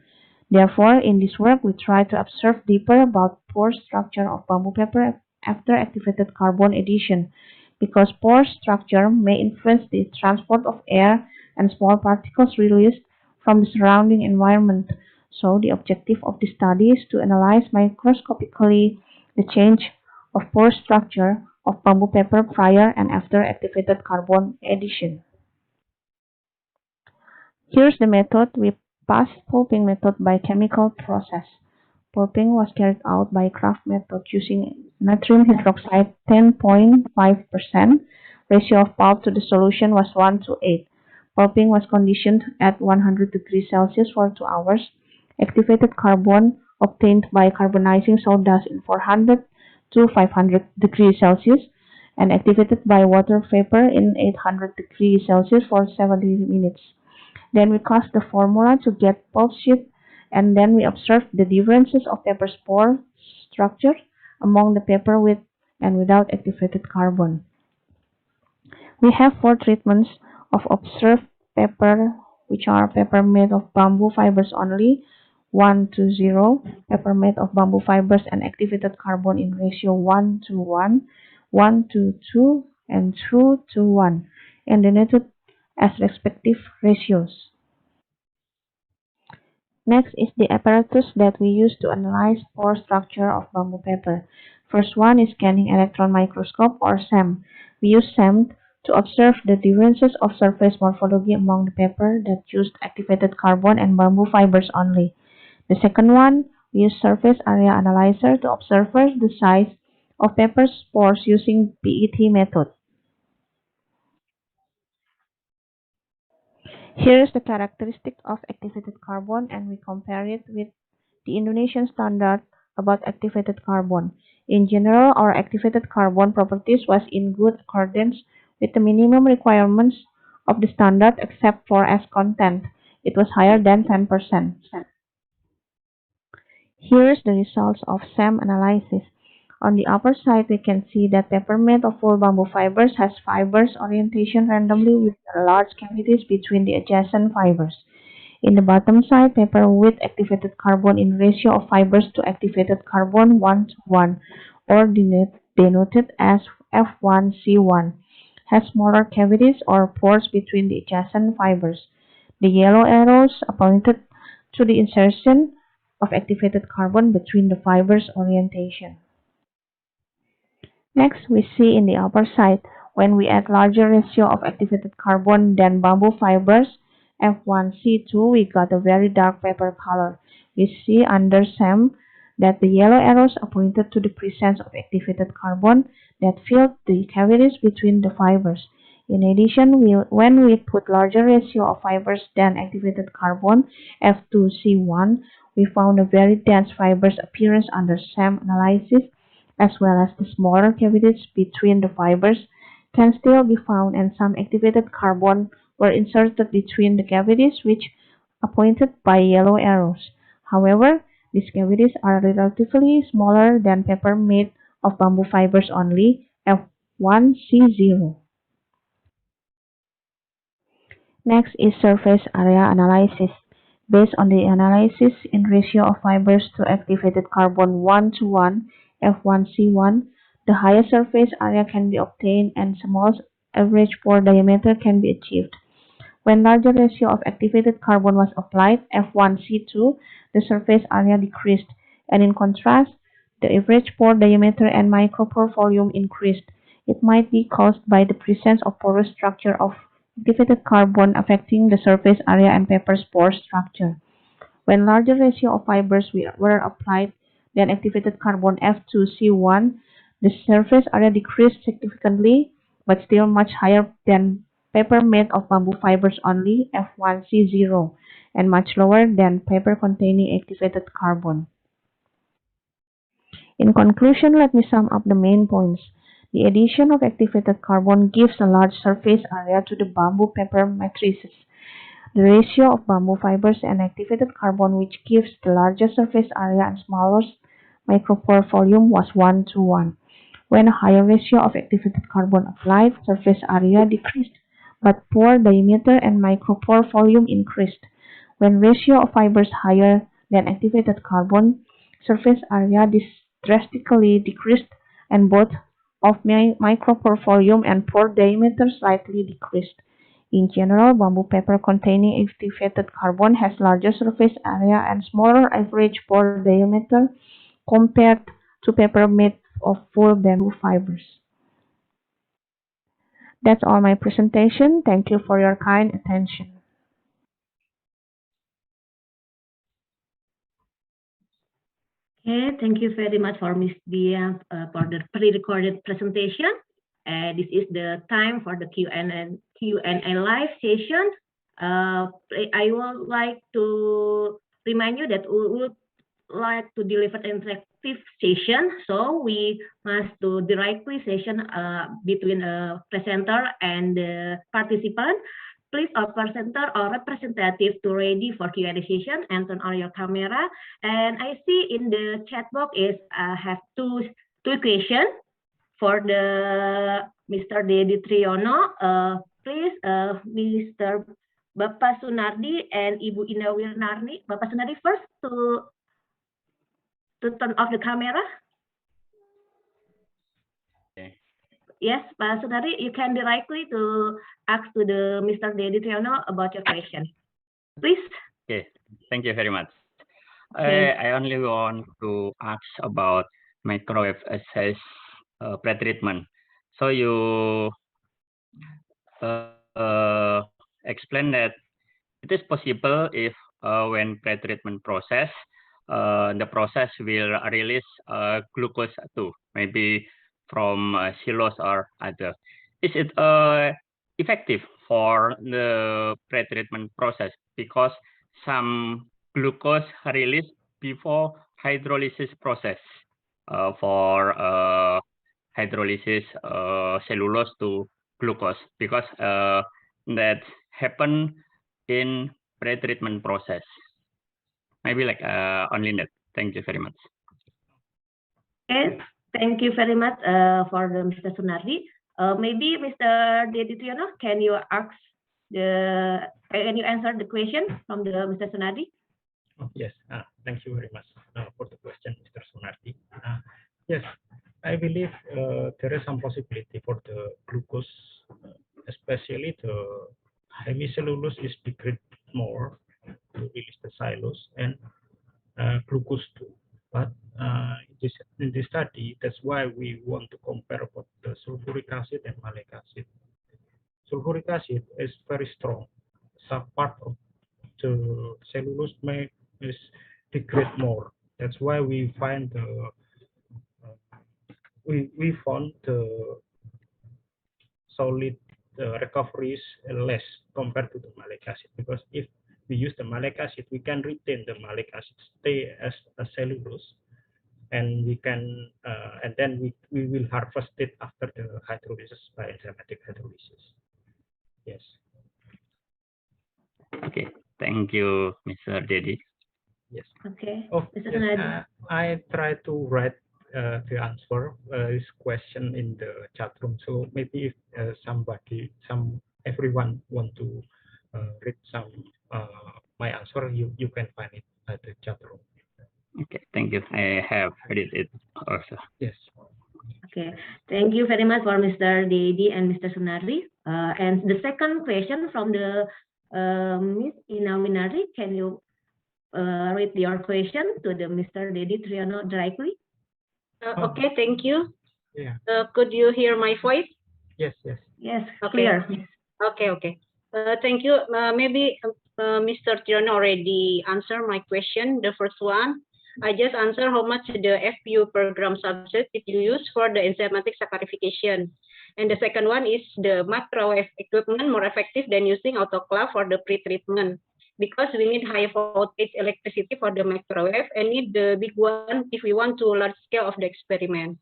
Therefore, in this work, we try to observe deeper about pore structure of bamboo paper after activated carbon addition, because pore structure may influence the transport of air and small particles released from the surrounding environment. So the objective of the study is to analyze microscopically the change of pore structure of bamboo paper prior and after activated carbon addition. Here's the method. We passed pulping method by chemical process. Pulping was carried out by Kraft method using natrium hydroxide 10.5%. Ratio of pulp to the solution was 1:8. Pulping was conditioned at 100 degrees Celsius for 2 hours. Activated carbon obtained by carbonizing sawdust in 400 to 500 degrees Celsius and activated by water vapor in 800 degrees Celsius for 70 minutes. Then we cast the formula to get pulp sheet, and then we observed the differences of paper spore structure among the paper with and without activated carbon. We have 4 treatments of observed paper, which are paper made of bamboo fibers only, 1:0, paper made of bamboo fibers and activated carbon in ratio 1:1, 1:2, and 2:1, and denoted as respective ratios. Next is the apparatus that we use to analyze pore structure of bamboo paper. First one is scanning electron microscope, or SEM. We use SEM to observe the differences of surface morphology among the paper that used activated carbon and bamboo fibers only. The second one, we use surface area analyzer to observe the size of paper spores using PET method. Here is the characteristic of activated carbon, and we compare it with the Indonesian standard about activated carbon. In general, our activated carbon properties was in good accordance with the minimum requirements of the standard except for S content. It was higher than 10%. Here is the results of SEM analysis. On the upper side, we can see that paper made of full bamboo fibers has fibers orientation randomly with large cavities between the adjacent fibers. In the bottom side, paper with activated carbon in ratio of fibers to activated carbon 1:1, or denoted as F1C1, has smaller cavities or pores between the adjacent fibers. The yellow arrows pointed to the insertion of activated carbon between the fibers orientation. Next, we see in the upper side, when we add larger ratio of activated carbon than bamboo fibers, F1C2, we got a very dark paper color. We see under SEM that the yellow arrows are pointed to the presence of activated carbon that filled the cavities between the fibers. In addition, when we put larger ratio of fibers than activated carbon, F2C1, we found a very dense fibers appearance under SEM analysis, as well as the smaller cavities between the fibers can still be found, and some activated carbon were inserted between the cavities, which are pointed by yellow arrows. However, these cavities are relatively smaller than paper made of bamboo fibers only, F1C0. Next is surface area analysis. Based on the analysis in ratio of fibers to activated carbon 1:1, F1C1, the highest surface area can be obtained and smallest average pore diameter can be achieved. When larger ratio of activated carbon was applied, F1C2, the surface area decreased, and in contrast, the average pore diameter and micropore volume increased. It might be caused by the presence of porous structure of activated carbon affecting the surface area and paper's pore structure. When larger ratio of fibers were applied than activated carbon F2C1, the surface area decreased significantly, but still much higher than paper made of bamboo fibers only, F1C0, and much lower than paper containing activated carbon. In conclusion, let me sum up the main points. The addition of activated carbon gives a large surface area to the bamboo paper matrices. The ratio of bamboo fibers and activated carbon, which gives the largest surface area and smallest micropore volume, was 1:1. When a higher ratio of activated carbon applied, surface area decreased, but pore diameter and micropore volume increased. When ratio of fibers higher than activated carbon, surface area drastically decreased, and both of micropore volume and pore diameter slightly decreased. In general, bamboo paper containing activated carbon has larger surface area and smaller average pore diameter compared to paper made of full bamboo fibers. That's all my presentation. Thank you for your kind attention. Okay, thank you very much for Ms. Dia for the pre-recorded presentation. This is the time for the Q&A live session. I would like to remind you that we would like to deliver an interactive session, so we must do directly session between a presenter and the participant. Please, our presenter or representative to ready for Q&A session and turn on your camera. And I see in the chat box is have two questions for the Mr. Dedi Triyono. Please, Mr. Bapak Sunardi and Ibu Ina Wirnarni. Bapak Sunardi first to turn off the camera. Okay. Yes, Pak Sunardi, you can directly to ask to the Mr. Dedi Triyono about your question. Please. Okay, thank you very much. Okay. I only want to ask about microwave assess pretreatment. So you explain that it is possible if when pretreatment process, the process will release glucose too, maybe from cellulose or other. Is it effective for the pretreatment process because some glucose released before hydrolysis process for hydrolysis cellulose to glucose, because that happen in pretreatment process. Maybe like only that. Thank you very much. Okay, thank you very much for the Mr. Sunardi. Maybe Mr. Dedi Triyono, can you answer the question from the Mr. Sunardi? Oh, yes, thank you very much for the question, Mr. Sunardi. Yes, I believe there is some possibility for the glucose, especially the hemicellulose is degraded more to release the cellulose, and glucose too. But in this study, that's why we want to compare both the sulfuric acid and malic acid. Sulfuric acid is very strong. Some part of the cellulose is degrade more. That's why we find we found the solid recovery is less compared to the malic acid, because if we use the malic acid, we can retain the malic acid stay as a cellulose, and we can and then we will harvest it after the hydrolysis by enzymatic hydrolysis. Yes. Okay, thank you, Mr. Dedi. Yes. Okay. Oh, Mr. yes. Sunardi. I try to write the answer this question in the chat room. So maybe if everyone want to read some my answer, you can find it at the chat room. Okay, thank you. I have read it also. Yes. Okay, thank you very much for Mr. Dedi and Mr. Sunardi. And the second question from the Ms. Inawinari, can you read your question to the Mr. Dedi Triano directly? Okay, thank you. Yeah. Could you hear my voice? Yes, yes. Yes, Okay. clear. Okay. Thank you. Maybe Mr. Tirano already answered my question. The first one, I just answer how much the FPU per gram substrate did you use for the enzymatic saccharification. And the second one is the microwave equipment more effective than using autoclave for the pre-treatment, because we need high voltage electricity for the microwave and need the big one if we want to large scale of the experiment.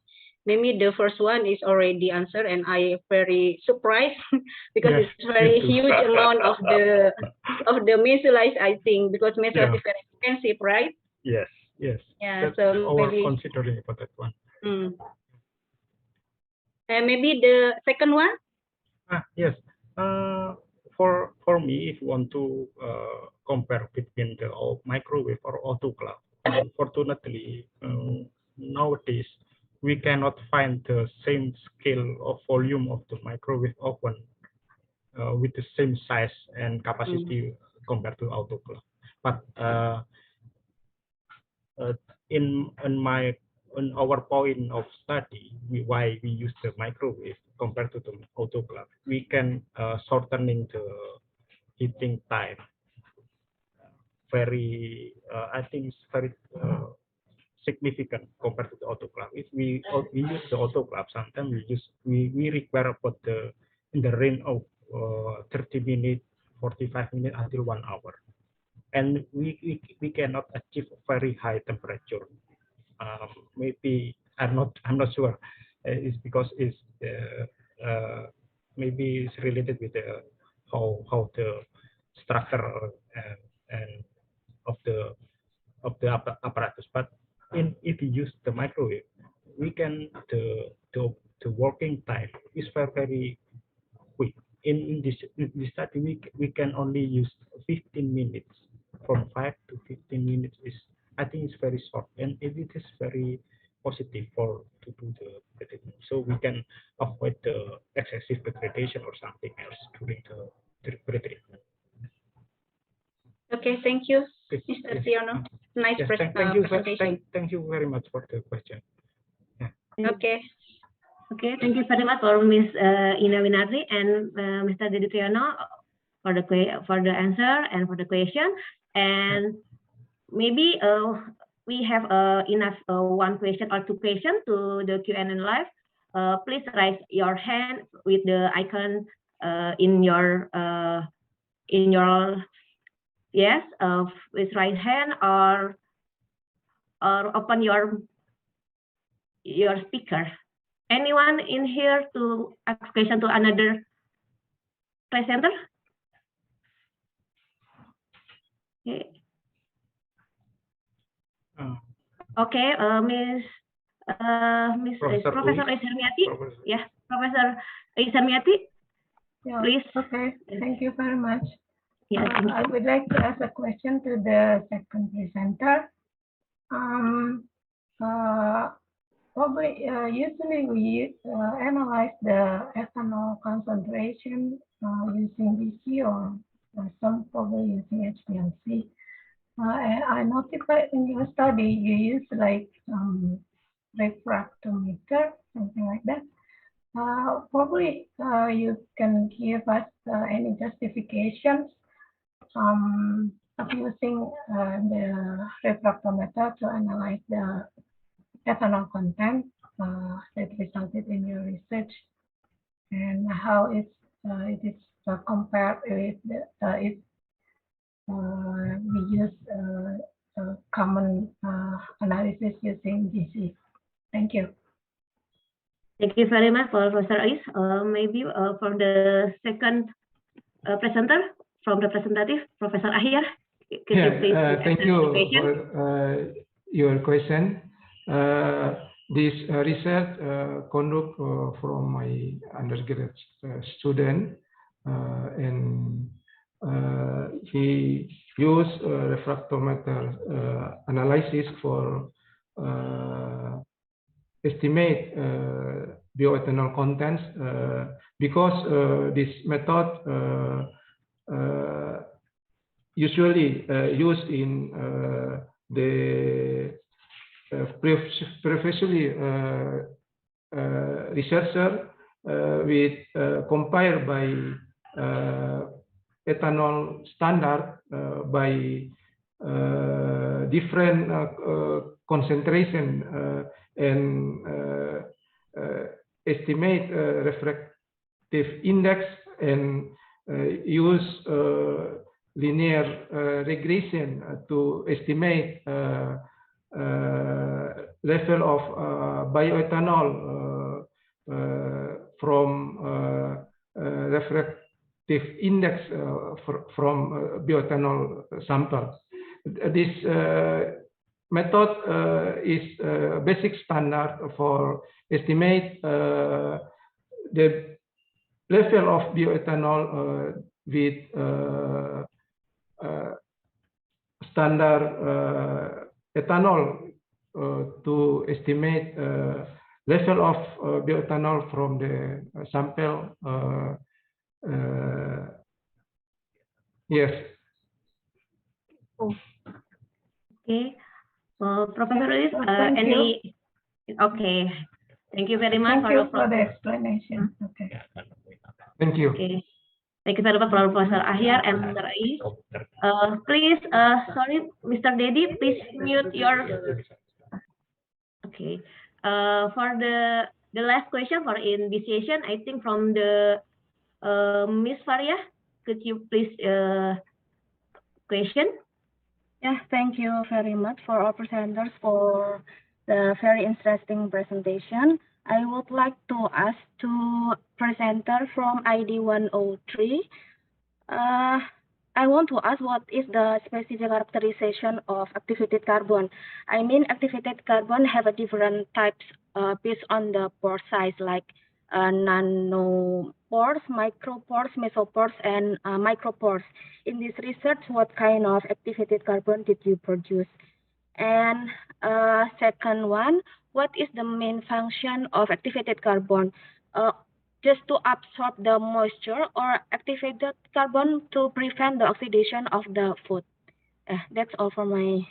Maybe the first one is already answered, and I very surprised because Yes, it's very me too. huge amount of the mesolyze, I think, because mesolyze is very expensive, right? Yes, yes. Yeah, That's so our maybe considering for that one. And maybe the second one. Yes. For me, if you want to compare between the microwave or autoclave, unfortunately, nowadays we cannot find the same scale of volume of the microwave oven with the same size and capacity compared to autoclave. But in our point of study, why we use the microwave compared to the autoclave, we can shortening the heating time very, I think it's very significant compared to the autoclave. If we use the autoclave, sometimes we require about in the range of 30 minutes, 45 minutes until 1 hour, and we cannot achieve very high temperature. Maybe I'm not sure. It's because it's maybe it's related with the how the structure and of the apparatus. But if you use the microwave, we can the working time is very quick. In this study, we can only use 15 minutes. From 5 to 15 minutes is, I think it's very short, and it is very positive to do the treatment. So we can avoid the excessive degradation or something else during the pre-treatment. Okay, thank you, Mr. Tiono. Nice Yes, presentation. thank you very much for the question. Yeah. Okay. Okay, thank you very much for Ms. Inawinari and Mr. Dedi Triano for the answer and for the question. And maybe we have enough one question or two questions to the Q&A live. Please raise your hand with the icon in your yes, with right hand or open your speaker. Anyone in here to ask question to another presenter? Okay. Okay, Professor Ishermiati. Yeah, Professor Ishermiati. Yeah, please. Okay, thank you very much. Yeah, I would like to ask a question to the second presenter. Usually we analyze the ethanol concentration using DC or some probably using HPLC. I noticed that in your study you use like refractometer, something like that. Probably you can give us any justifications of using the refractometer to analyze the ethanol content that resulted in your research, and how it is compared with if we use common analysis using GC. Thank you. Thank you very much, Professor Ais. Maybe for the second presenter from representative, Professor Ahyar, could you please thank answer you the question? for your question. This research conduct from my undergraduate student, and he used refractometer analysis for estimate bioethanol contents, because this method usually used in the previously researcher with compare by ethanol standard by different concentration and estimate refractive index and use linear regression to estimate level of bioethanol from refractive index from bioethanol sample. This method is basic standard for estimate the level of bioethanol with standard ethanol to estimate level of bioethanol from the sample. Yes. Okay. Professor Ais, Thank any? Okay. Thank you very much Thank you for the explanation. Okay. Thank you. Okay. Thank you very much, Professor Ahyar and Mr. Ais. Please, sorry, Mr. Dedi, please mute your. Okay. For the last question for in this session, I think from the Miss Faria, could you please question? Yeah, thank you very much for our presenters for the very interesting presentation. I would like to ask to presenter from ID 103. I want to ask what is the specific characterization of activated carbon. I mean, activated carbon have a different types based on the pore size, like nanopores, micropores, mesopores, and micropores. In this research, what kind of activated carbon did you produce? And second one, what is the main function of activated carbon? Just to absorb the moisture, or activated carbon to prevent the oxidation of the food? That's all for my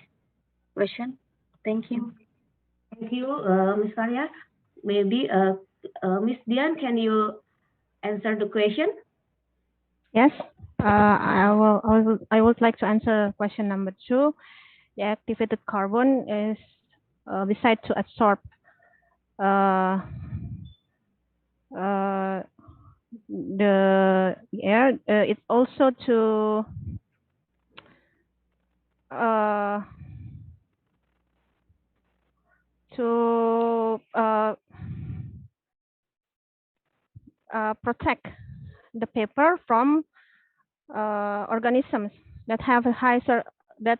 question. Thank you. Thank you, Ms. Faria. Maybe Ms. Dian, can you answer the question? Yes, I would like to answer question number 2. The activated carbon is besides to absorb the air, it's also to protect the paper from organisms that have a high that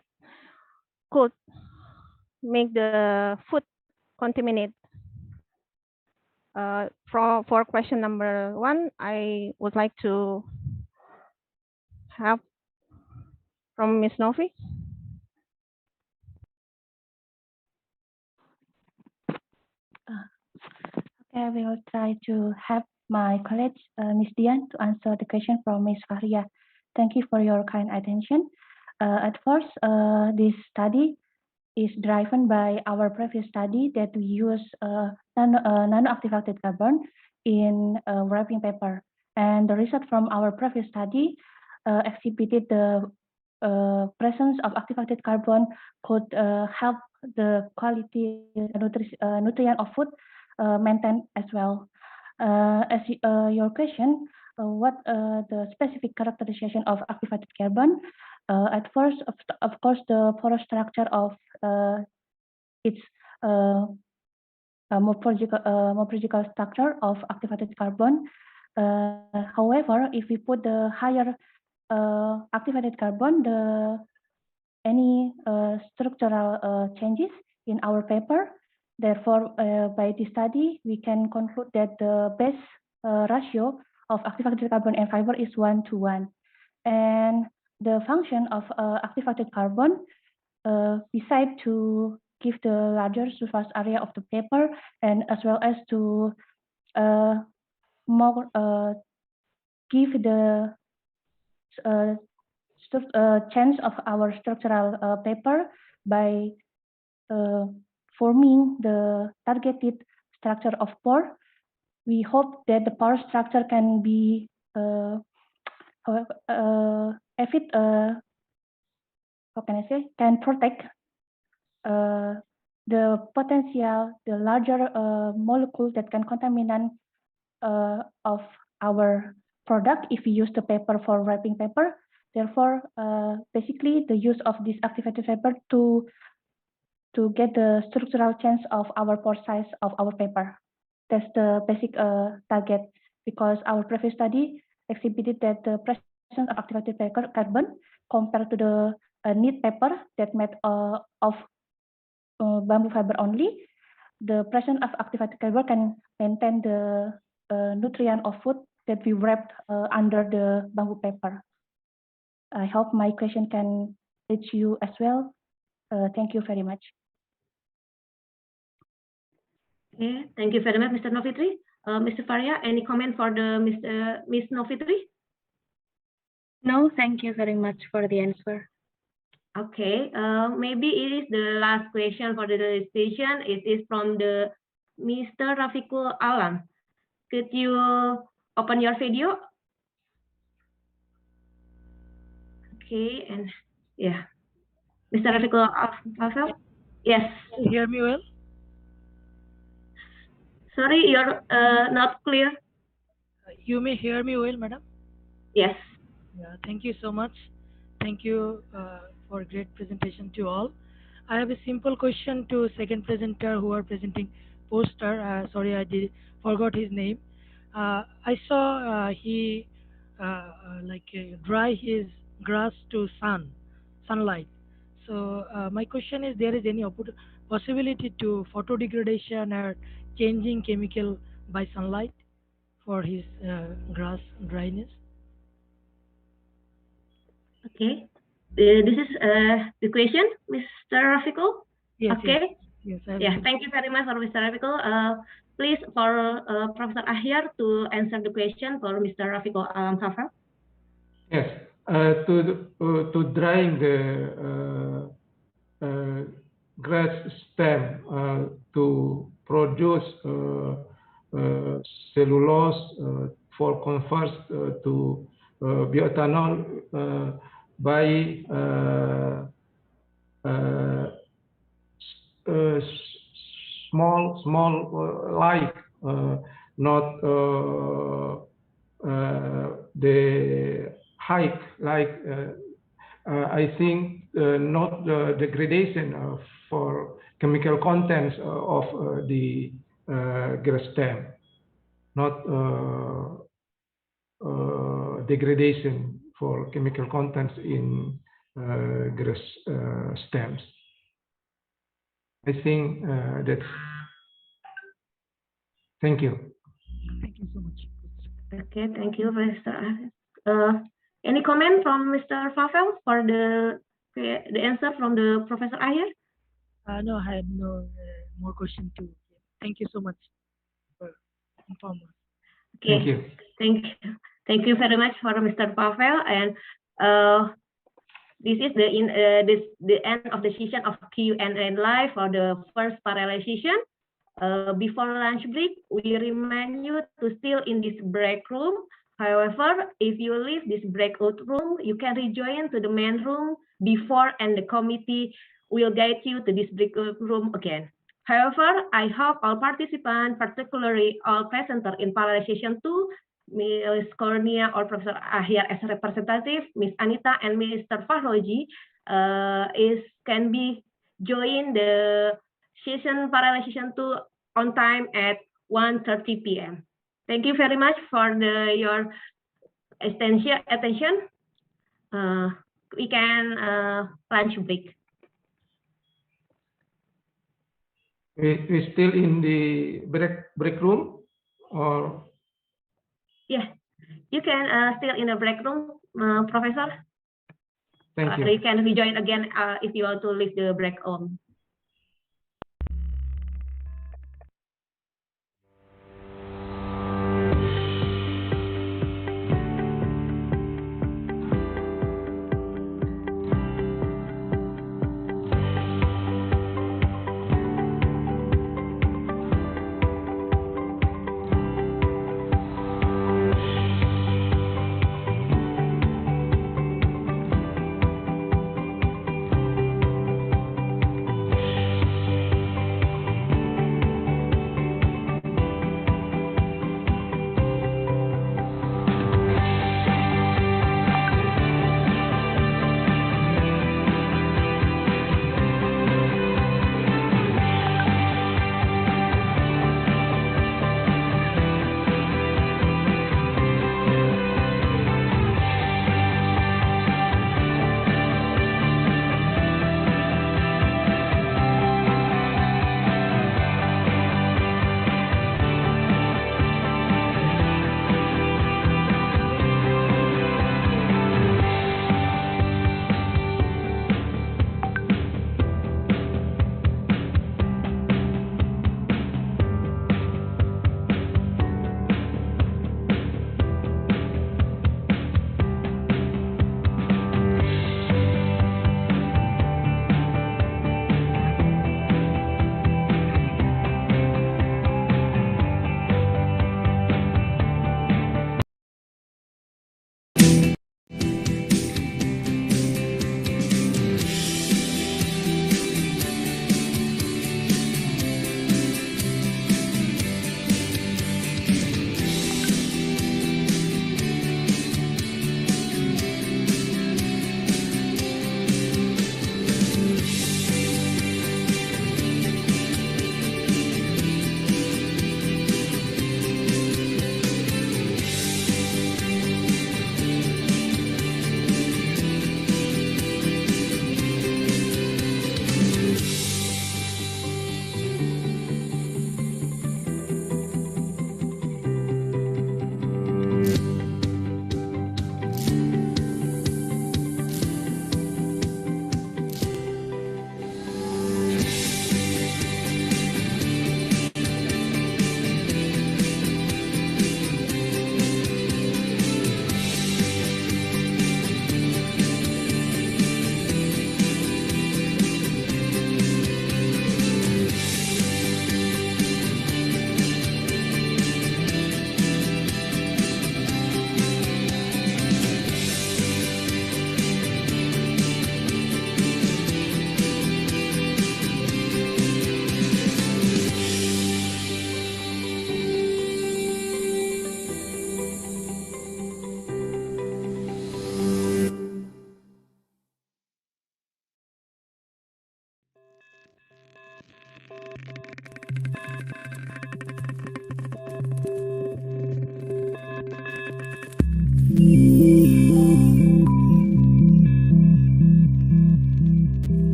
could make the food contaminate. For question number 1, I would like to have from Ms. Novi. Okay, I will try to have my colleague, Ms. Dian, to answer the question from Ms. Faria. Thank you for your kind attention. At first, this study is driven by our previous study that we use nano-active activated carbon in wrapping paper. And the result from our previous study exhibited the presence of activated carbon could help the quality nutrient of food maintain as well. As your question, what the specific characterization of activated carbon? At first, of course, the porous structure of its morphological structure of activated carbon. However, if we put the higher activated carbon, any structural changes in our paper. Therefore, by this study, we can conclude that the base ratio of activated carbon and fiber is 1:1. And the function of activated carbon, besides to give the larger surface area of the paper and as well as to give the change of our structural paper by forming the targeted structure of pore. We hope that the pore structure can be can protect the potential, the larger molecule that can contaminate of our product if we use the paper for wrapping paper. Therefore, basically the use of this activated paper to get the structural change of our pore size of our paper. That's the basic target, because our previous study exhibited that the presence of activated carbon compared to the neat paper that made of bamboo fiber only, the presence of activated carbon can maintain the nutrient of food that we wrapped under the bamboo paper. I hope my question can reach you as well. Thank you very much. Okay, thank you very much, Mr. Novitri. Mr. Faria, any comment for the Ms. Novitri? No, thank you very much for the answer. Okay, maybe it is the last question for the station. It is from the Mr. Rafiqul Alam. Could you open your video? Okay, and yeah, Mr. Rafiqul Alam. Yes. Can you hear me well? Sorry, you're not clear. You may hear me well, madam? Yes. Yeah, thank you so much. Thank you for a great presentation to all. I have a simple question to second presenter who are presenting poster. Sorry, I forgot his name. I saw he dry his grass to sunlight. So my question is, there is any possibility to photo degradation or changing chemical by sunlight for his grass dryness? Okay, this is the question, Mr. Rafiqul. Yes. Okay. Yes. Yeah. Thank you very much for Mr. Rafiqul. Please, for Professor Ahyar to answer the question for Mr. Rafiqul Alam Safar. Yes. To drying the grass stem to produce cellulose for convert to bioethanol by small light, not the height, like I think not the degradation for chemical contents of the grass stem, not degradation for chemical contents in grass stems. I think that's. Thank you. Thank you so much. Okay, thank you, Mr. Ahyar. Any comment from Mr. Favel for the answer from the Professor Ahyar? No, I have no more question to. Thank you so much for informing. Okay. Thank you very much for Mr. Pavel. And This is the end of the session of Q&A live for the first parallel session. Before lunch break, we remind you to still in this break room. However, if you leave this breakout room, you can rejoin to the main room before, and the committee will guide you to this breakout room again. However, I hope all participants, particularly all presenters in parallel session 2, Ms. Cornia or Professor Ahyar as representative, Ms. Anita and Mr. Fahroji can be join the session parallel session 2 on time at 1:30 p.m. Thank you very much for your attention. We can lunch break. We still in the break room, or? Yeah, you can still in the break room, Professor. Thank you. You can rejoin again if you want to leave the break room.